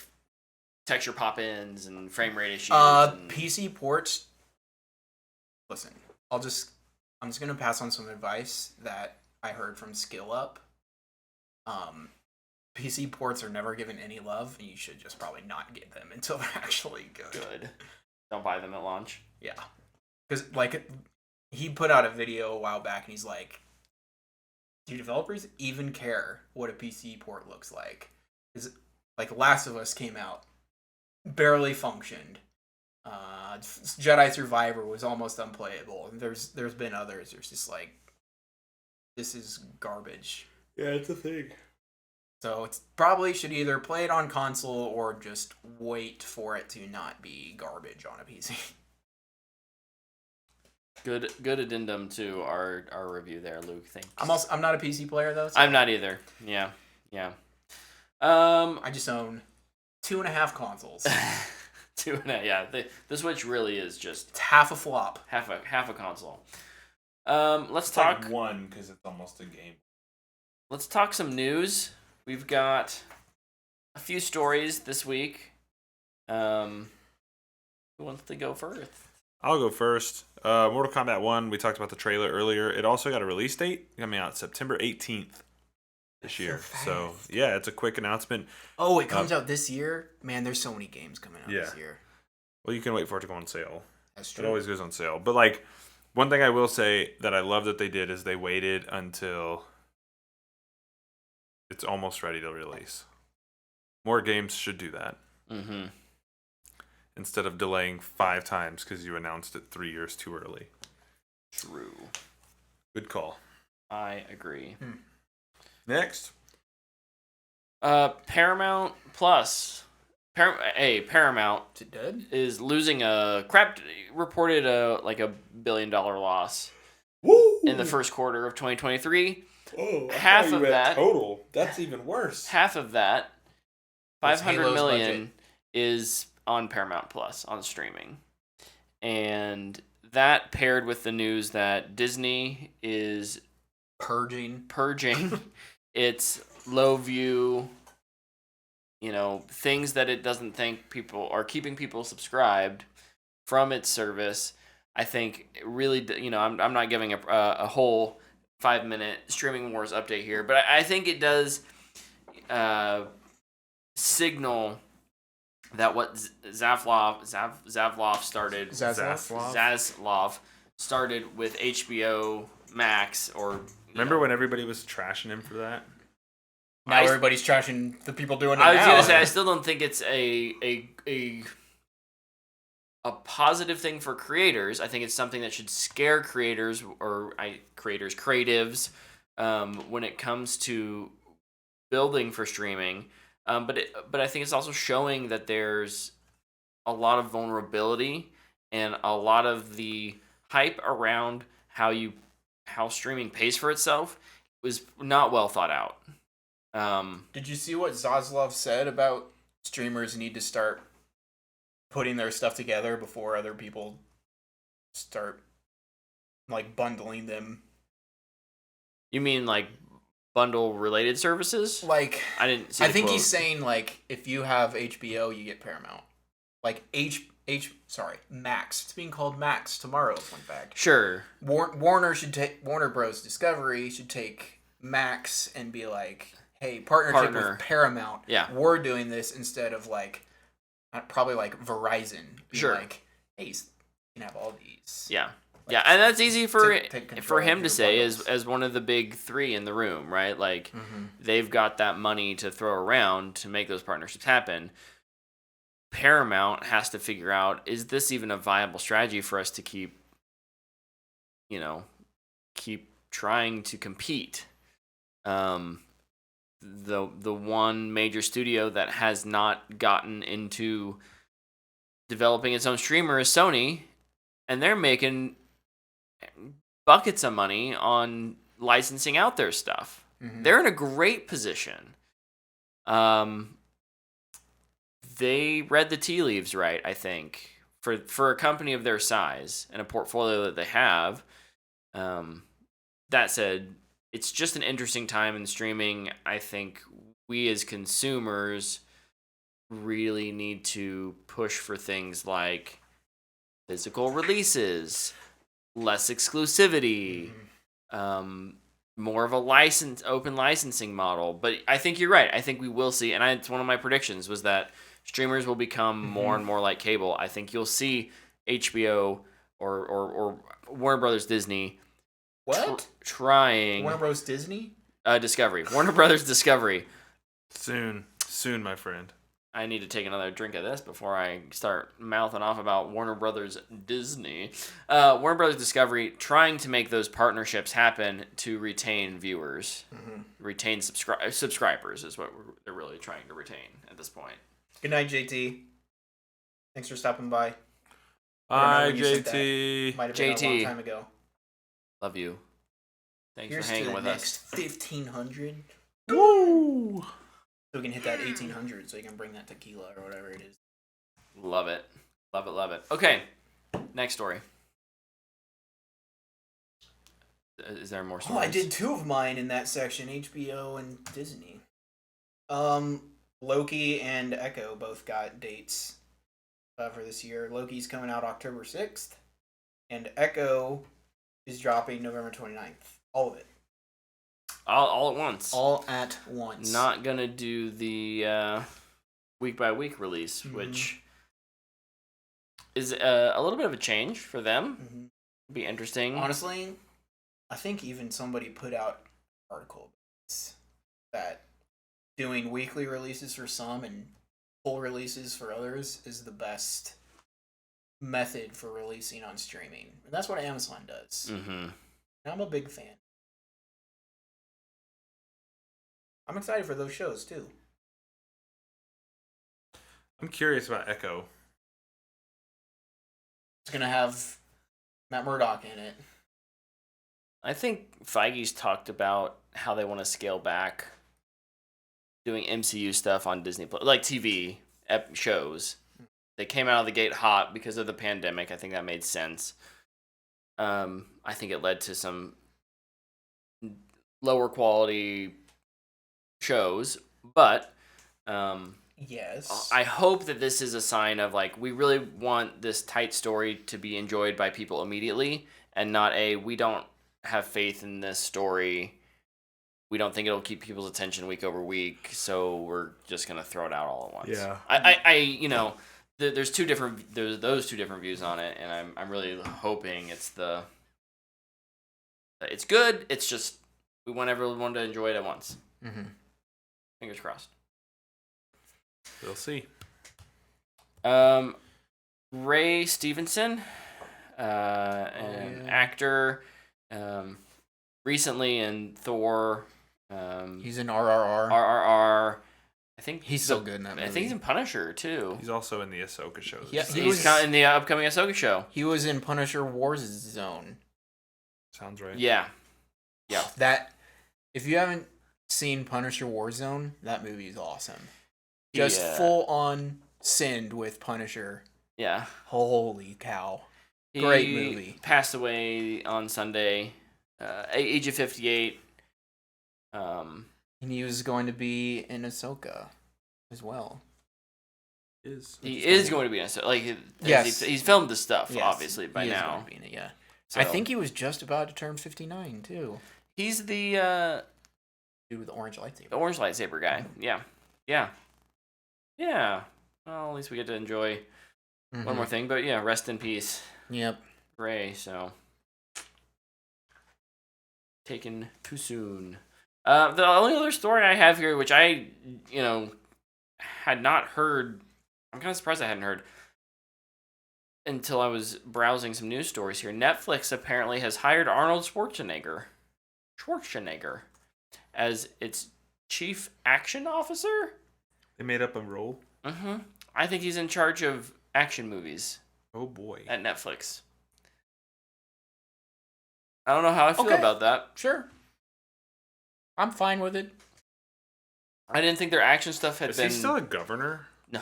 texture pop-ins and frame rate issues. PC ports. Listen, I'm just gonna pass on some advice that I heard from Skill Up. PC ports are never given any love, and you should just probably not get them until they're actually good. Don't buy them at launch. Yeah, because like he put out a video a while back, and he's like, "Do developers even care what a PC port looks like?" Because like Last of Us came out, barely functioned. Jedi Survivor was almost unplayable. There's been others. There's just like, this is garbage. Yeah, it's a thing. So it's probably should either play it on console or just wait for it to not be garbage on a PC. Good addendum to our review there, Luke. Thanks. I'm not a PC player though. So I'm not either. Yeah. I just own 2.5 consoles. 2.5. Yeah. The Switch really is just it's half a flop. Half a console. Let's talk like one because it's almost a game. Let's talk some news. We've got a few stories this week. Who wants to go first? I'll go first. Mortal Kombat 1, we talked about the trailer earlier. It also got a release date coming out September 18th this year. So, yeah, it's a quick announcement. Oh, it comes out this year? Man, there's so many games coming out this year. Well, you can wait for it to go on sale. That's true. It always goes on sale. But, like, one thing I will say that I love that they did is they waited until it's almost ready to release. More games should do that. Mm-hmm. Instead of delaying 5 times because you announced it 3 years too early. True. Good call. I agree. Next. Paramount Plus. Paramount is losing reported a $1 billion loss. Woo! In the first quarter of 2023. Oh, half of that total. That's even worse. Half of that, $500 million, budget. is on Paramount Plus on streaming, and that paired with the news that Disney is purging its low view, things that it doesn't think people are keeping people subscribed from its service. I think it really, I'm not giving a whole 5-minute streaming wars update here, but I think it does signal that what Zaslav started with HBO Max, or remember when everybody was trashing him for that? Now everybody's trashing the people doing it. I was gonna say I still don't think it's a positive thing for creators. I think it's something that should scare creators creatives when it comes to building for streaming. But I think it's also showing that there's a lot of vulnerability and a lot of the hype around how you how streaming pays for itself was not well thought out. Did you see what Zaslav said about streamers need to start putting their stuff together before other people start like bundling them? You mean like bundle related services? Like I didn't see I the think quote. he's saying like if you have HBO, you get Paramount. Like Max. It's being called Max tomorrow, fun fact. Sure. Warner Bros. Discovery should take Max and be like, hey, partnership with Paramount. Yeah. We're doing this instead of like, probably like Verizon. Be Sure. Like, hey, you can have all these. Yeah. Like, yeah, and that's easy for take control for him of to your say bundles. as one of the big three in the room, right? Like, Mhm. they've got that money to throw around to make those partnerships happen. Paramount has to figure out, is this even a viable strategy for us to keep trying to compete? The one major studio that has not gotten into developing its own streamer is Sony, and they're making buckets of money on licensing out their stuff. Mhm. They're in a great position. They read the tea leaves right, I think, for a company of their size and a portfolio that they have. That said, it's just an interesting time in streaming. I think we as consumers really need to push for things like physical releases, less exclusivity, more of a open licensing model. But I think you're right. I think we will see, and it's one of my predictions was that streamers will become more and more like cable. I think you'll see HBO or Warner Brothers Disney trying Warner Bros. Disney? Discovery. Warner Brothers Discovery. Soon, my friend. I need to take another drink of this before I start mouthing off about Warner Brothers Disney. Warner Brothers Discovery trying to make those partnerships happen to retain viewers, retain subscribers is what they're really trying to retain at this point. Good night, JT. Thanks for stopping by. Hi, JT. Might have been a long JT. time ago. Love you. Thanks Here's for hanging to the with next us. 1,500. Woo! So we can hit that 1,800 so you can bring that tequila or whatever it is. Love it. Love it, love it. Okay, next story. Is there more stories? Oh, I did two of mine in that section, HBO and Disney. Loki and Echo both got dates for this year. Loki's coming out October 6th, and Echo is dropping November 29th. All of it. All at once. All at once. Not gonna do the week by week release, which is a little bit of a change for them. Be interesting. Honestly, I think even somebody put out an article that doing weekly releases for some and full releases for others is the best method for releasing on streaming. And that's what Amazon does. And I'm a big fan. I'm excited for those shows too. I'm curious about Echo. It's gonna have Matt Murdock in it. I think Feige's talked about how they want to scale back doing MCU stuff on Disney Plus, like TV shows. They came out of the gate hot because of the pandemic. I think that made sense. I think it led to some lower quality shows, but yes, I hope that this is a sign of like we really want this tight story to be enjoyed by people immediately, and not we don't have faith in this story. We don't think it'll keep people's attention week over week, so we're just gonna throw it out all at once. Yeah, there's those two different views on it, and I'm really hoping it's good. It's just we want everyone to enjoy it at once. Fingers crossed. We'll see. Ray Stevenson, an actor, recently in Thor. he's in RRR. RRR. I think He's so good in that movie. I think he's in Punisher too. He's also in the Ahsoka shows. Yeah, He's in the upcoming Ahsoka show. He was in Punisher Warzone. Sounds right. Yeah. That if you haven't seen Punisher Warzone, that movie is awesome. Just full on sinned with Punisher. Yeah. Holy cow. Great movie. Passed away on Sunday, age of 58. And he was going to be in Ahsoka as well. He is going to be in Ahsoka. Like, yes. He's filmed the stuff, yes. obviously, by now. Going to be in it, yeah. So, I think he was just about to turn 59, too. He's the dude with the orange lightsaber. The orange lightsaber guy. Yeah. Well, at least we get to enjoy one more thing. But yeah, rest in peace. Yep. Ray. So taken too soon. The only other story I have here, which I had not heard. I'm kind of surprised I hadn't heard until I was browsing some news stories here. Netflix apparently has hired Arnold Schwarzenegger as its chief action officer. They made up a role? Mm-hmm. I think he's in charge of action movies. Oh, boy. At Netflix. I don't know how I feel about that. Sure. I'm fine with it. I didn't think their action stuff had been... Is he still a governor? No.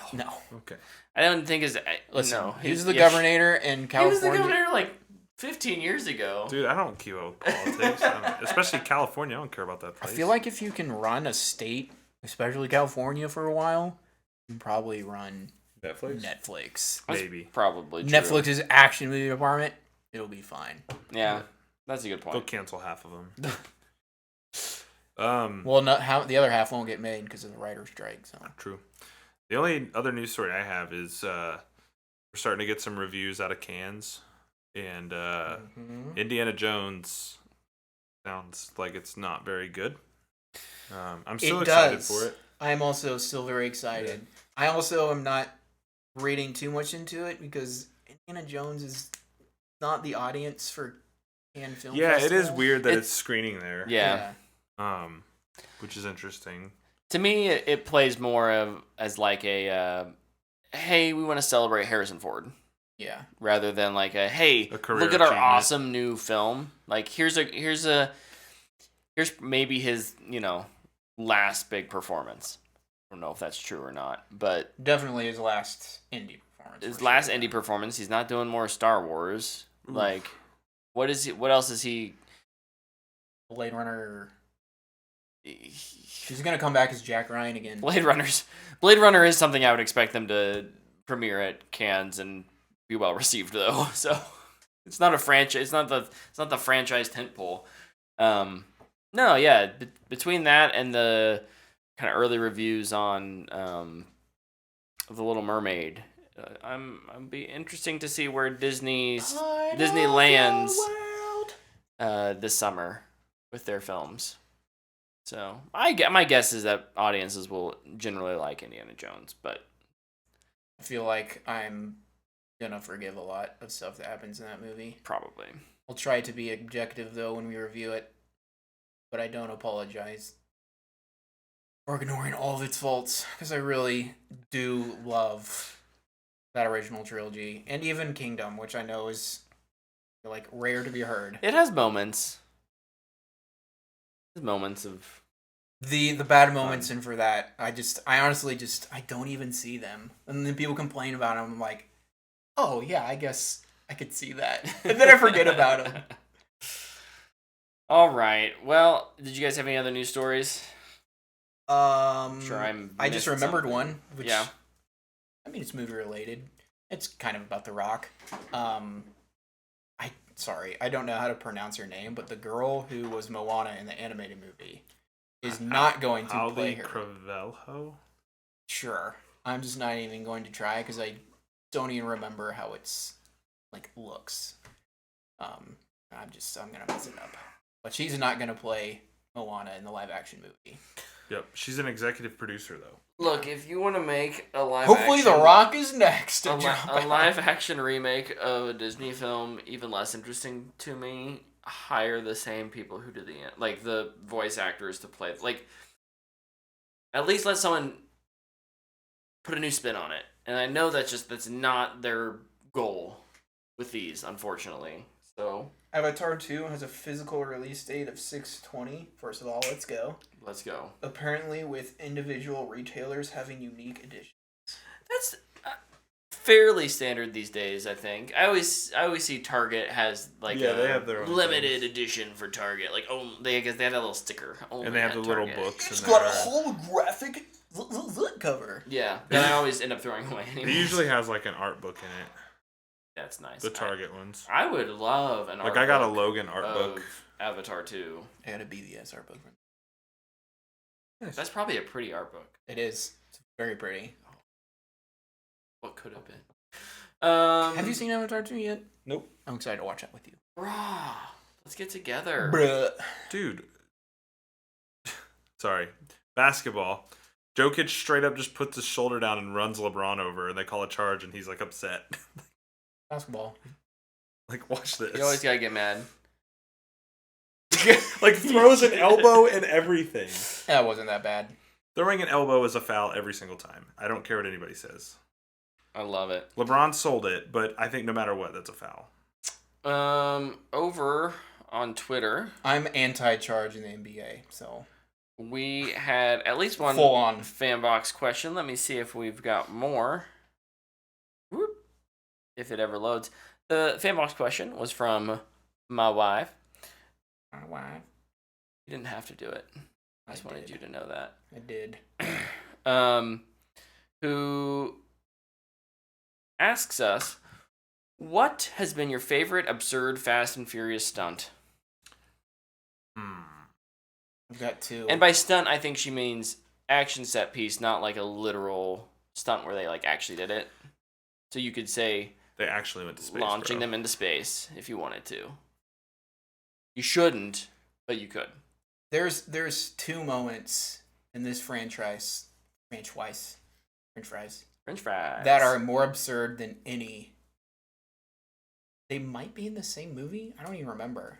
Okay. I don't think his... Listen, no. He was the governor in California. He was the governor like 15 years ago. Dude, I don't keep up with politics. Especially California. I don't care about that place. I feel like if you can run a state, especially California, for a while, you can probably run Netflix. Maybe. Probably true. Netflix's action movie department, it'll be fine. Yeah, that's a good point. They'll cancel half of them. Well, the other half won't get made because of the writer's strike. So true. The only other news story I have is we're starting to get some reviews out of Cannes, and Indiana Jones sounds like it's not very good. I'm still excited for it. I'm also still very excited. Yeah. I also am not reading too much into it because Indiana Jones is not the audience for Cannes Film Festival. It is weird that it's screening there. Yeah. Which is interesting. To me, it plays more as like a, hey, we want to celebrate Harrison Ford. Yeah. Rather than like hey, look at our awesome new film. Like here's maybe his, last big performance. I don't know if that's true or not, but definitely his last indie performance. Indie performance. He's not doing more Star Wars. Oof. Like, what else is he? Blade Runner. He's gonna come back as Jack Ryan again. Blade Runner is something I would expect them to premiere at Cannes and be well received, though. So it's not a franchise. It's not the franchise tentpole. No, yeah. Between that and the kind of early reviews on The Little Mermaid, I'm be interesting to see where Disney lands this summer with their films. So my guess is that audiences will generally like Indiana Jones, but I feel like I'm gonna forgive a lot of stuff that happens in that movie. Probably. I'll try to be objective though when we review it, but I don't apologize for ignoring all of its faults because I really do love that original trilogy and even Kingdom, which I know is like rare to be heard. It has moments. Moments of the bad moments, and for that I honestly I don't even see them, and then people complain about them. I'm like, oh yeah, I guess I could see that, and then I forget about them. All right, well, did you guys have any other news stories? Sure, I just remembered one, which I mean it's movie related. It's kind of about The Rock. Sorry, I don't know how to pronounce her name, but the girl who was Moana in the animated movie is not going to play her. Crevelho? Sure. I'm just not even going to try because I don't even remember how it's looks. I'm gonna mess it up. But she's not gonna play Moana in the live action movie. Yep, she's an executive producer though. Look, if you want to make a live hopefully action, The Rock is next. A live action remake of a Disney film, even less interesting to me. Hire the same people who did the voice actors to play. At least let someone put a new spin on it. And I know that's not their goal with these, unfortunately. So Avatar 2 has a physical release date of 6/20. First of all, let's go. let's go. Apparently, with individual retailers having unique editions. That's fairly standard these days, I think. I always see Target has like they have their own limited things. edition for Target. Like they have that little sticker. Only And they have at the little Target. books. It's in got a there. holographic cover. Yeah, that I always end up throwing away anyway. It usually has like an art book in it. That's nice. The Target ones. I would love an art Like I got a book Logan art of book. Avatar 2. I got a BVS art book. That's probably a pretty art book. It is. It's very pretty. What could have been? Have you seen Avatar 2 yet? Nope. I'm excited to watch that with you. Bruh, let's get together. Bruh. Dude. Sorry. Basketball. Jokic straight up just puts his shoulder down and runs LeBron over, and they call a charge, and he's like upset. Basketball. Like, watch this. You always gotta get mad. Like, throws an elbow and everything. That wasn't that bad. Throwing an elbow is a foul every single time. I don't care what anybody says. I love it. LeBron sold it, but I think no matter what, that's a foul. Over on Twitter, I'm anti-charge in the NBA, so we had at least one full on. Fanbox question. Let me see if we've got more. Whoop. If it ever loads. The Fanbox question was from my wife. My wife. You didn't have to do it. I just wanted you to know that. I did. Who asks us, what has been your favorite absurd Fast and Furious stunt? I've got two. And by stunt, I think she means action set piece, not like a literal stunt where they like actually did it. So you could say They actually went to space, launching them into space if you wanted to. You shouldn't, but you could. There's two moments in this franchise French fries. that are more absurd than any. They might be in the same movie. I don't even remember.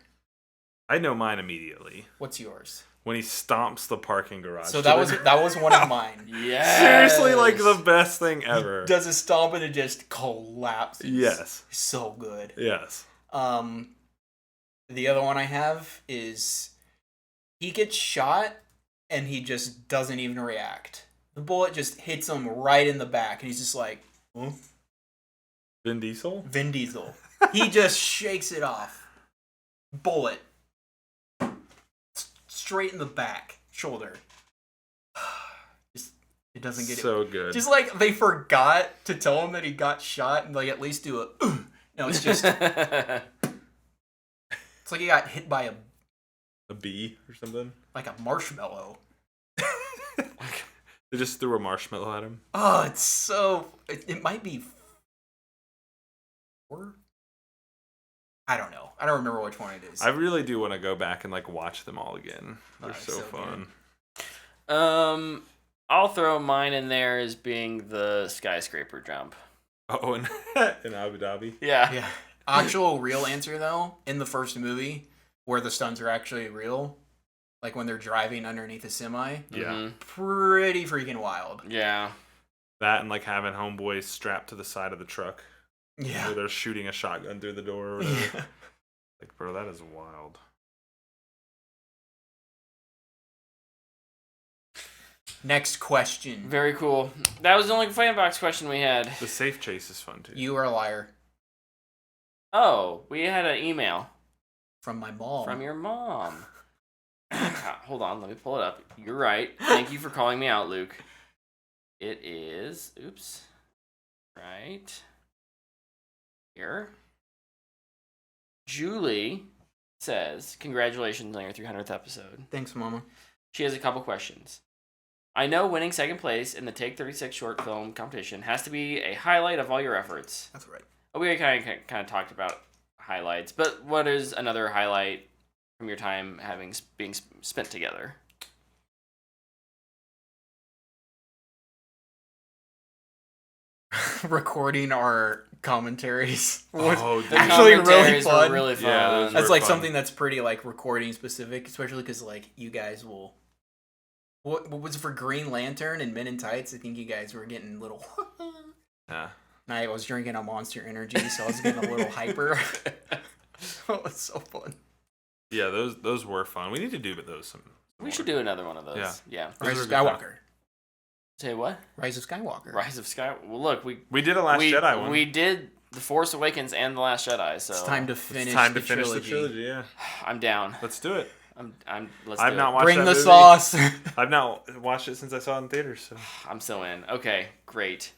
I know mine immediately. What's yours? When he stomps the parking garage. So that was one of mine. Yes. Seriously, like the best thing ever. He does a stomp and it just collapses. Yes. So good. Yes. The other one I have is he gets shot and he just doesn't even react. The bullet just hits him right in the back and he's just like, huh? Vin Diesel? Vin Diesel. He just shakes it off. Bullet. Straight in the back. Shoulder. It doesn't get so it. good. Just like they forgot to tell him that he got shot and like at least do a no, it's just it's like he got hit by a bee or something. a marshmallow. They just threw a marshmallow at him. Oh, it's so it might be 4. I don't know. I don't remember which one it is. I really do want to go back and like watch them all again. They're Oh, so so fun. I'll throw mine in there as being the skyscraper jump. Oh, and in Abu Dhabi. Yeah. Yeah. Actual real answer though, in the first movie, where the stunts are actually real, like when they're driving underneath a semi, Yeah. Mhm. pretty freaking wild. Yeah. That and like having homeboys strapped to the side of the truck. Yeah. Where they're shooting a shotgun through the door or whatever. Yeah. Like, bro, that is wild. Next question. Very cool. That was the only Fanbox question we had. The safe chase is fun too. You are a liar. Oh, we had an email From my mom. from your mom. Hold on, let me pull it up. You're right. Thank you for calling me out, Luke. It is, oops, right here. Julie says, congratulations on your 300th episode. Thanks, Mama. She has a couple questions. I know winning second place in the Take 36 short film competition has to be a highlight of all your efforts. That's right. We kind of talked about highlights, but what is another highlight from your time being spent together? Recording our commentaries. Oh, was dude. actually really Commentaries fun. were really fun. Yeah, those That's were like fun. something that's pretty like recording specific, especially because like you guys will. What was it for Green Lantern and Men in Tights? I think you guys were getting little. Yeah. I was drinking a Monster Energy, so I was getting a little hyper. Oh, it's so fun. Yeah, those were fun. We need to do those some. We should do another one of those. Yeah. Rise of Those are good Skywalker. Say what? Rise of Skywalker. Rise of Sky. Well, look, We did a Last Jedi one. We did The Force Awakens and The Last Jedi. So It's time to finish. It's time to the finish trilogy. the trilogy. Yeah, I'm down. let's do it. Let's I've do not it. watched Bring that the movie. sauce. I've not watched it since I saw it in theaters. So. I'm so in. Okay, great.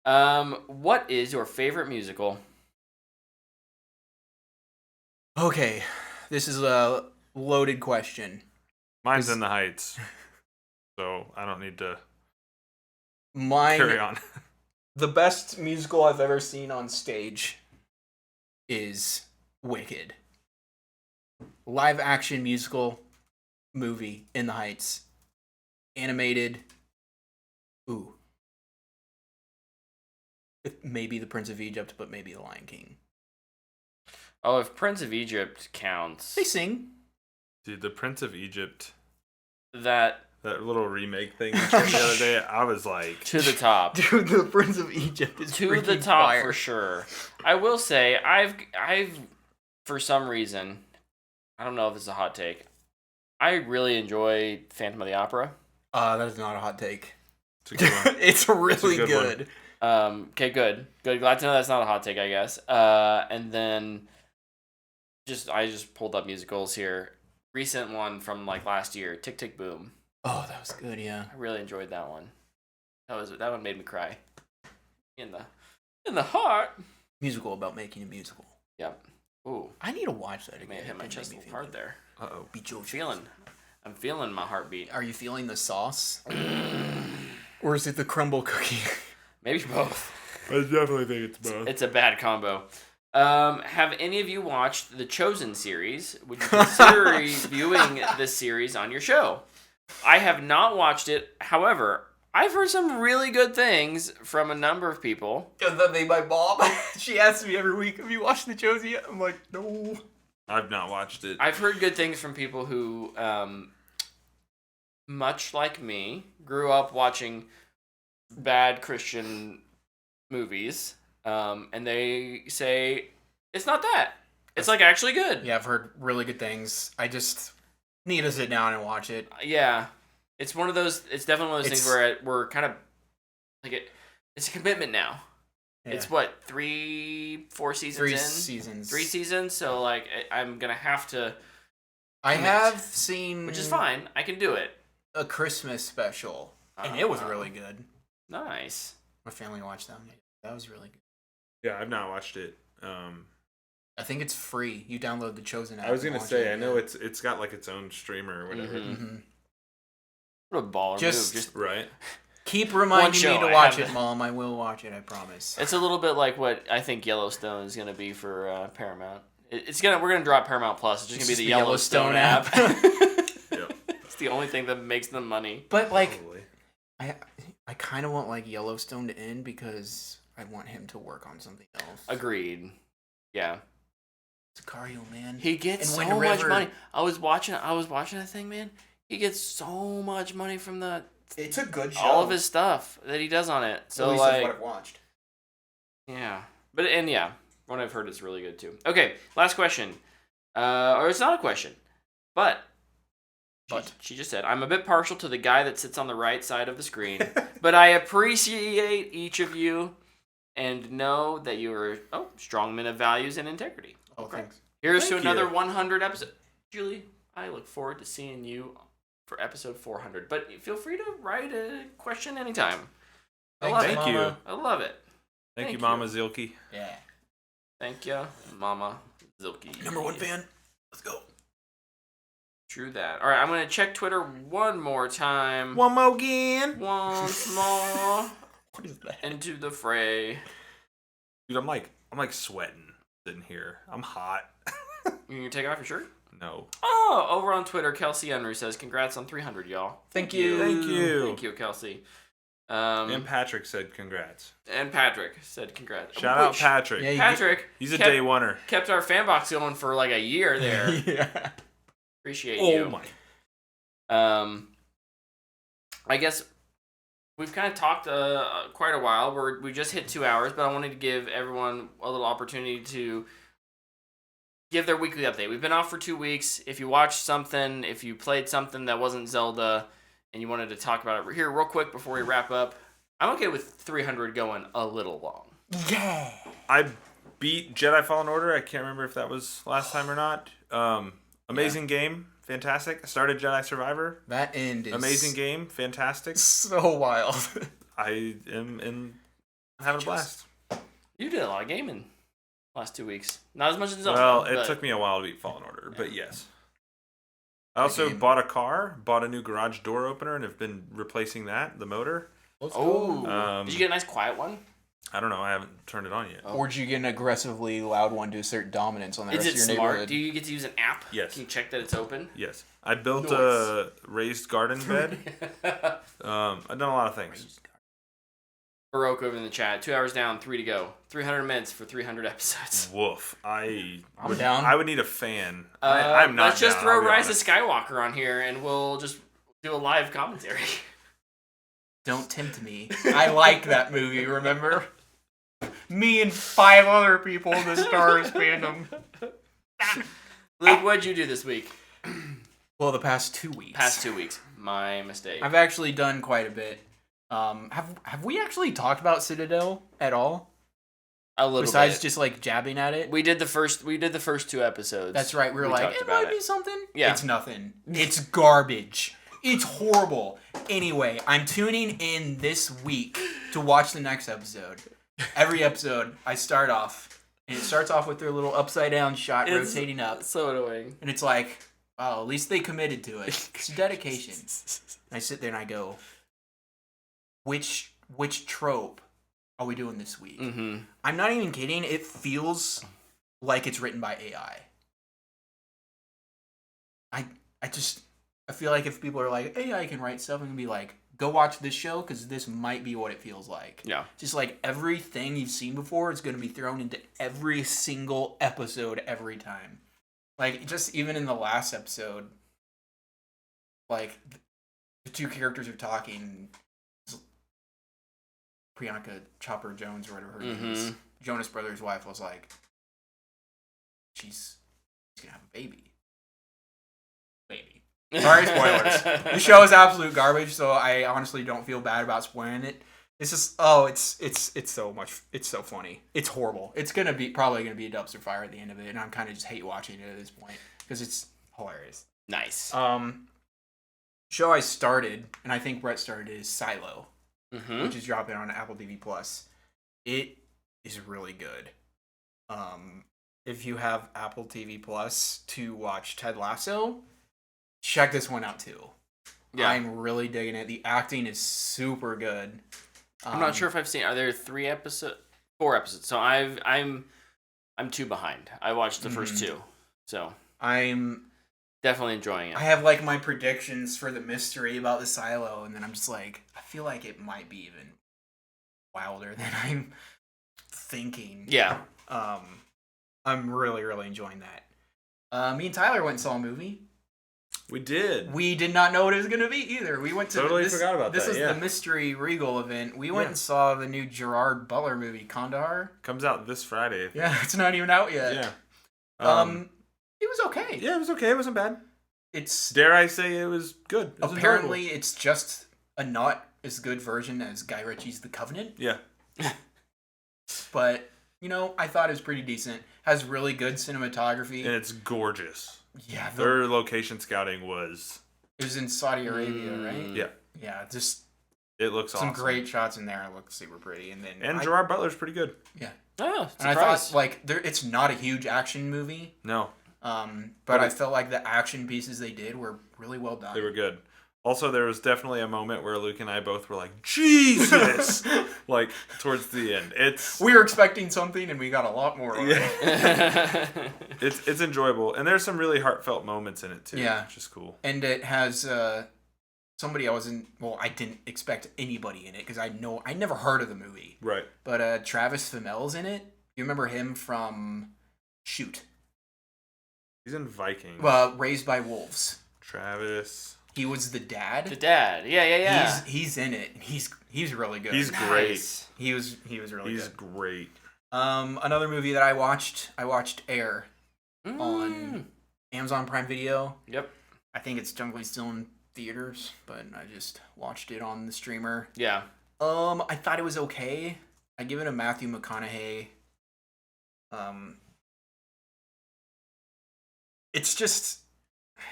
What is your favorite musical? Okay, this is a loaded question. Mine's In the Heights, so I don't need to Mine, carry on. the best musical I've ever seen on stage is Wicked. Live action musical movie In the Heights. Animated. Ooh. Maybe The Prince of Egypt, but maybe The Lion King. Oh, if Prince of Egypt counts, They sing. Dude, the Prince of Egypt, that that little remake thing you showed the other day, I was like, to the top. Dude, The Prince of Egypt is To the freaking top fire. for sure. I will say I've for some reason, I don't know if it's a hot take. I really enjoy Phantom of the Opera. That is not a hot take. it's a good one. It's really good one. good. Okay, good. Glad to know that's not a hot take, I guess. And then I just pulled up musicals here. Recent one from like last year, Tick Tick Boom. Oh, that was good, yeah. I really enjoyed that one. That one made me cry. In the heart. Musical about making a musical. Yep. Ooh. I need to watch that I may again. have hit my It chest a made me little feel hard there. Uh-oh. I'm feeling my heartbeat. Are you feeling the sauce? Or is it the crumble cookie? Maybe both. I definitely think it's both. It's a bad combo. Have any of you watched the Chosen series? Would you consider reviewing this series on your show? I have not watched it. However, I've heard some really good things from a number of people. Because that made my mom. She asks me every week, have you watched The Chosen yet? I'm like, no. I've not watched it. I've heard good things from people who, much like me, grew up watching bad Christian movies, and they say it's not that. It's like actually good. Yeah, I've heard really good things. I just need to sit down and watch it. Yeah, it's one of those. It's definitely one of those It's- things where we're kind of like it's a commitment now. Yeah. It's what 3-4 seasons Three in. seasons. 3 seasons. So like I'm gonna have to, I commit. have seen which is fine. I can do it. a Christmas special, and it was really good. Nice. My family watched that one. That was really good. Yeah, I've not watched it. I think it's free. You download the Chosen app. I was and gonna watch say, it, I know yeah. it's got like its own streamer or whatever. Mhm. Mhm. What a baller Just- move. Just Right. Keep reminding me show to I watch have it, Mom. I will watch it. I promise. it's a little bit like what I think Yellowstone is gonna be for Paramount. We're gonna drop Paramount Plus. It's just It's gonna be just the the Yellowstone, Yellowstone app. Yep. It's the only thing that makes them money. But like, Probably. I kind of want like Yellowstone to end because I want him to work on something else. Agreed. Yeah. Sicario, man. He gets And so Wind much River. money. I was watching that thing, man. He gets so much money from It's a good show. all of his stuff that he does on it. So At least that's like, what I've watched. yeah. But what I've heard is really good too. Okay, last question. Or it's not a question, but she just said, I'm a bit partial to the guy that sits on the right side of the screen, but I appreciate each of you and know that you are strong men of values and integrity. Oh, thanks. Here's Thank to another you. 100 episode. Julie, I look forward to seeing you for episode 400. But feel free to write a question anytime. I love Thank it. you. Mama. I love it. Thank you, Thank Mama you. Zilke. Yeah. Thank you, Mama Zilke. Number one fan. Let's go. True that. All right, I'm gonna check Twitter one more time. One more again. Once more What is that? into the fray. Dude, I'm like sweating sitting here. I'm hot. You gonna take off your shirt? No. Oh, over on Twitter, Kelsey Unruh says, "Congrats on 300, y'all." Thank you. Thank you. Thank you, Kelsey. And Patrick said congrats. And Patrick said, "Congrats." Shout out Which- Patrick. Yeah, you Patrick. He's a kept- day oneer. Kept our Fanbox going for like a year there. yeah. Appreciate Oh you. my. I guess we've kind of talked quite a while. We just hit 2 hours, but I wanted to give everyone a little opportunity to give their weekly update. We've been off for 2 weeks. If you watched something, if you played something that wasn't Zelda, and you wanted to talk about it here real quick before we wrap up, I'm okay with 300 going a little long. Yeah. I beat Jedi Fallen Order. I can't remember if that was last time or not. Amazing game. Fantastic. I started Jedi Survivor. That end is amazing game. Fantastic. so wild. I am having a blast. You did a lot of gaming last 2 weeks. Not as much as Zelda. Well, it took me a while to beat Fallen Order, but yes. I also bought a car, bought a new garage door opener, and have been replacing the motor. Did you get a nice quiet one? I don't know. I haven't turned it on yet. Or did you get an aggressively loud one to assert dominance on the rest of your smart? neighborhood? Do you get to use an app? Yes. Can you check that it's open? Yes. I built a raised garden bed. I've done a lot of things. Baroque over in the chat. 2 hours down, 3 to go. 300 minutes for 300 episodes. Woof. I'm down. I would need a fan. I'm not Let's just down, throw I'll be Rise of honest. Skywalker on here, and we'll just do a live commentary. Don't tempt me. I like that movie, remember? Me and 5 other people in the Star Wars fandom. Luke, what'd you do this week? Well, the past 2 weeks. Past 2 weeks. My mistake. I've actually done quite a bit. Have we actually talked about Citadel at all? A little Besides bit. just like jabbing at it? We did the first 2 episodes. That's right. We were like, talked it about might be something. Yeah. It's nothing. It's garbage. It's horrible. Anyway, I'm tuning in this week to watch the next episode. Every episode, I start off, and it starts off with their little upside down shot rotating up. So annoying. And it's like, oh, at least they committed to it. It's dedication. And I sit there and I go, which trope are we doing this week? Mm-hmm. I'm not even kidding. It feels like it's written by AI. I feel like if people are like, AI can write stuff, I'm going to be like, go watch this show because this might be what it feels like. Yeah. Just like everything you've seen before is going to be thrown into every single episode every time. Like, just even in the last episode, like, the two characters are talking. Priyanka Chopper Jones, or whatever her name is, Jonas Brothers' wife, was like, she's going to have a baby. Sorry, spoilers. The show is absolute garbage, so I honestly don't feel bad about spoiling it. It's just, it's so much, it's so funny. It's horrible. It's probably gonna be a dumpster fire at the end of it, and I'm kind of just hate watching it at this point because it's hilarious. Nice. Show I started, and I think Brett started, is Silo, Mm-hmm. which is dropping on Apple TV Plus. It is really good. If you have Apple TV Plus to watch Ted Lasso, check this one out too. Yeah. I'm really digging it. The acting is super good. I'm not sure if I've seen. Are there 4 episodes? So I'm 2 behind. I watched the first 2, so I'm definitely enjoying it. I have like my predictions for the mystery about the silo, and then I'm just like, I feel like it might be even wilder than I'm thinking. Yeah. I'm really, really enjoying that. Me and Tyler went and saw a movie. We did. We did not know what it was going to be either. We went to forgot about this that. This is the Mystery Regal event. We went and saw the new Gerard Butler movie, Kandahar. Comes out this Friday. Yeah, it's not even out yet. Yeah. It was okay. Yeah, it was okay. It wasn't bad. It's Dare I say it was good. It was apparently enjoyable. it's just a not as good version as Guy Ritchie's The Covenant. Yeah. But, I thought it was pretty decent. Has really good cinematography. And it's gorgeous. Yeah. Their location scouting was... It was in Saudi Arabia, right? Yeah. Yeah, just it looks some awesome. great shots in there. It looks super pretty. And Gerard Butler's pretty good. Yeah. Oh, and I thought, like, it's not a huge action movie. No. But I felt like the action pieces they did were really well done. They were good. Also, there was definitely a moment where Luke and I both were like, Jesus! Like, towards the end. We were expecting something, and we got a lot more of it. It's enjoyable. And there's some really heartfelt moments in it, too. Yeah. Which is cool. And it has somebody I didn't expect anybody in it, because I never heard of the movie. Right. But Travis Fimmell's in it. You remember him from Shoot. He's in Vikings. Raised by Wolves. Travis. He was the dad. The dad. Yeah. He's in it. He's really good. He's great. He was really good. He's great. Another movie that I watched Air. on Amazon Prime Video. Yep. I think it's technically still in theaters, but I just watched it on the streamer. Yeah. I thought it was okay. I give it a Matthew McConaughey. It's just,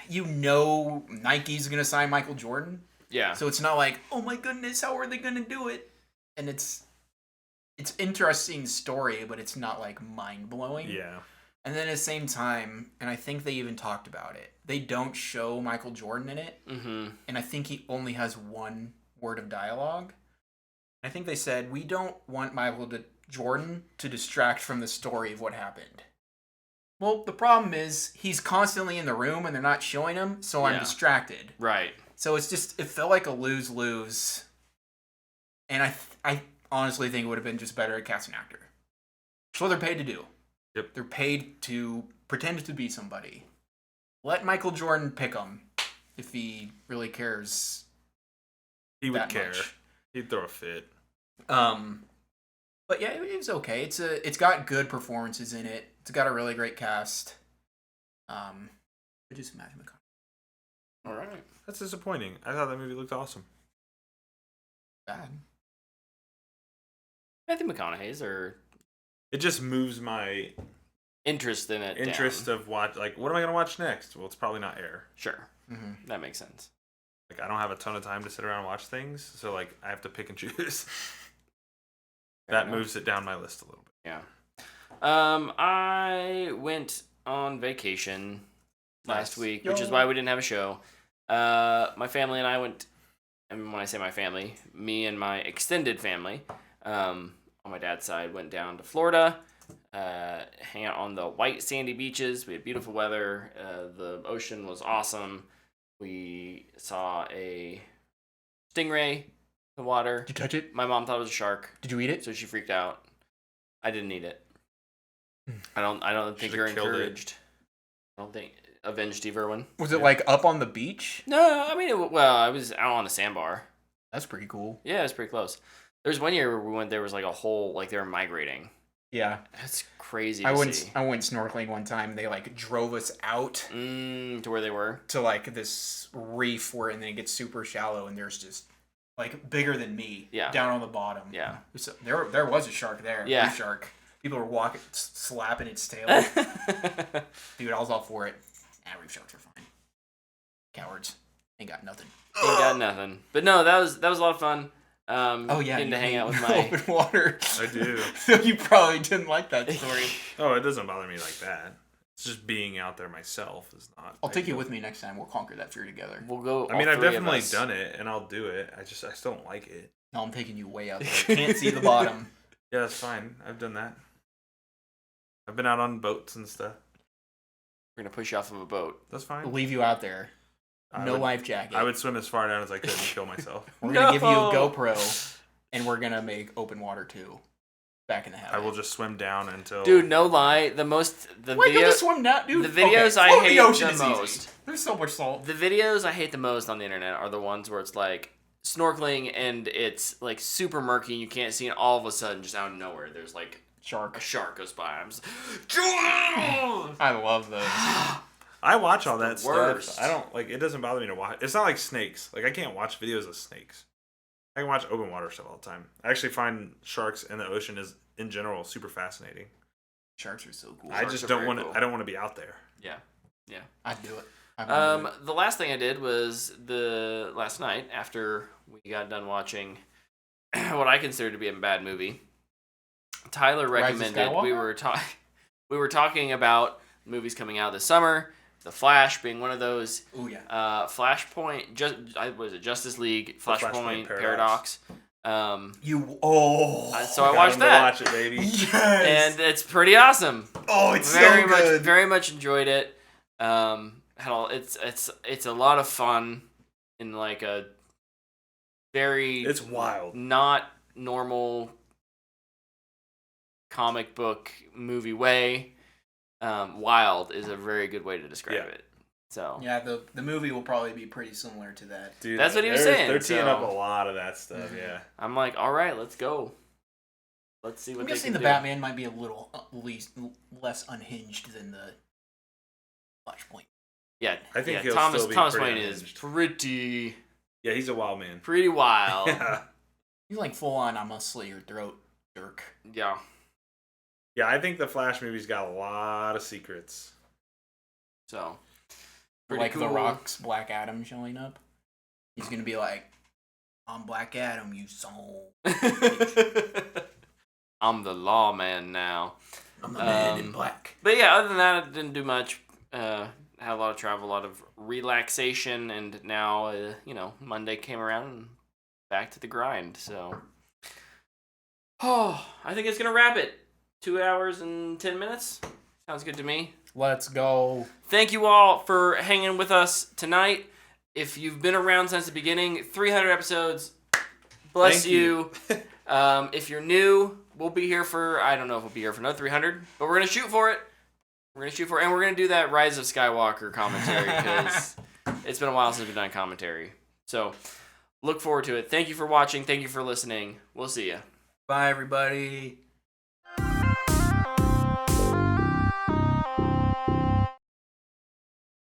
Nike's gonna sign Michael Jordan. Yeah. So it's not like, oh my goodness, how are they gonna do it? And it's interesting story, but it's not like mind blowing. Yeah. And then at the same time, and I think they even talked about it, they don't show Michael Jordan in it. Mm-hmm. And I think he only has one word of dialogue. I think they said, we don't want Jordan to distract from the story of what happened. Well, the problem is he's constantly in the room and they're not showing him, so I'm distracted. Right. So it felt like a lose-lose. And I honestly think it would have been just better to cast an actor. That's what they're paid to do. Yep. They're paid to pretend to be somebody. Let Michael Jordan pick him if he really cares. He would care. Much. He'd throw a fit. But yeah, it was okay. It's got good performances in it. It's got a really great cast. Just Matthew McConaughey. All right. That's disappointing. I thought that movie looked awesome. Bad. Matthew McConaughey's or It just moves my interest in it. interest down. of what am I gonna watch next? Well, it's probably not Air. Sure. Mm-hmm. That makes sense. Like I don't have a ton of time to sit around and watch things, so like I have to pick and choose. That moves it down my list a little bit. Yeah. I went on vacation last week, which is why we didn't have a show. My family and I went, and when I say my family, me and my extended family, on my dad's side, went down to Florida, hang out on the white sandy beaches. We had beautiful weather. The ocean was awesome. We saw a stingray in the water. Did you touch it? My mom thought it was a shark. Did you eat it? So she freaked out. I didn't eat it. I don't think Should've you're killed it. encouraged. I don't think avenge Steve Irwin. Was it like up on the beach? No, I mean, I was out on a sandbar. That's pretty cool. Yeah, it's pretty close. There's one year we went. There was like a whole they were migrating. Yeah, That's crazy. I to went see. snorkeling one time. They like drove us out to where they were. to like this reef where and then it gets super shallow and there's just like bigger than me down on the bottom. Yeah. So there was a shark there. Yeah. A shark. People were walking, slapping its tail. Dude, I was all for it. Reef sharks are fine. Cowards. Ain't got nothing. Ain't got nothing. But no, that was a lot of fun. you Getting to hang out with my open water. I do. So you probably didn't like that story. Oh, it doesn't bother me like that. It's just being out there myself is not. I'll take you with me next time. We'll conquer that fear together. We'll go. I mean, all I've three of definitely us. done it, and I'll do it. I still don't like it. No, I'm taking you way out there. Can't see the bottom. Yeah, that's fine. I've done that. I've been out on boats and stuff. We're gonna push you off of a boat. That's fine. We'll leave you out there. No life jacket. I would swim as far down as I could and kill myself. We're gonna give you a GoPro, and we're gonna make open water too. Back in the habit. I will just swim down until. Dude, no lie. The Why you just swim down, dude? The videos I float in hate ocean the is easy. most. There's so much salt. The videos I hate the most on the internet are the ones where it's like snorkeling and it's like super murky and you can't see, and all of a sudden, just out of nowhere, there's like a Shark. shark goes by. I'm just I love those. I watch all that worst. stuff. I don't like. It doesn't bother me to watch. It's not like snakes. Like I can't watch videos of snakes. I can watch open water stuff all the time. I actually find sharks in the ocean is in general super fascinating. Sharks are so cool. I just don't want to. I don't want to be out there. Yeah. I'd do it. The last thing I did was last night after we got done watching what I consider to be a bad movie. Tyler recommended we were talking about movies coming out this summer. The Flash being one of those. Oh yeah. Flashpoint. Justice League. Flashpoint Paradox. So I watched that. Watch it, baby. Yes. And it's pretty awesome. Oh, it's very so much, good. very much enjoyed it. It's a lot of fun in like a very. It's wild. Not normal comic book movie way. Wild is a very good way to describe it. So yeah, the movie will probably be pretty similar to that. Dude, that's what he was saying. They're teeing so up a lot of that stuff. Yeah. I'm like, all right, let's go. Let's see what I'm they guessing can the do. Batman might be a little less unhinged than the Yeah, I think he'll Thomas still be Thomas pretty Wayne is unhinged. pretty Yeah, he's a wild man. pretty wild. He's like full on. I'm gonna slit your throat, jerk. Yeah. Yeah, I think the Flash movie's got a lot of secrets. So. Like cool. The Rock's Black Adam showing up. He's gonna be like, "I'm Black Adam, you son." I'm the lawman now. I'm the man in black. But yeah, other than that, I didn't do much. Had a lot of travel, a lot of relaxation, and now, Monday came around and back to the grind. So, I think it's going to wrap it. 2 hours and 10 minutes. Sounds good to me. Let's go. Thank you all for hanging with us tonight. If you've been around since the beginning, 300 episodes. Bless you. If you're new, we'll be here for, I don't know if we'll be here for another 300, but we're going to shoot for it. And we're going to do that Rise of Skywalker commentary because it's been a while since we've done commentary. So look forward to it. Thank you for watching. Thank you for listening. We'll see you. Bye, everybody.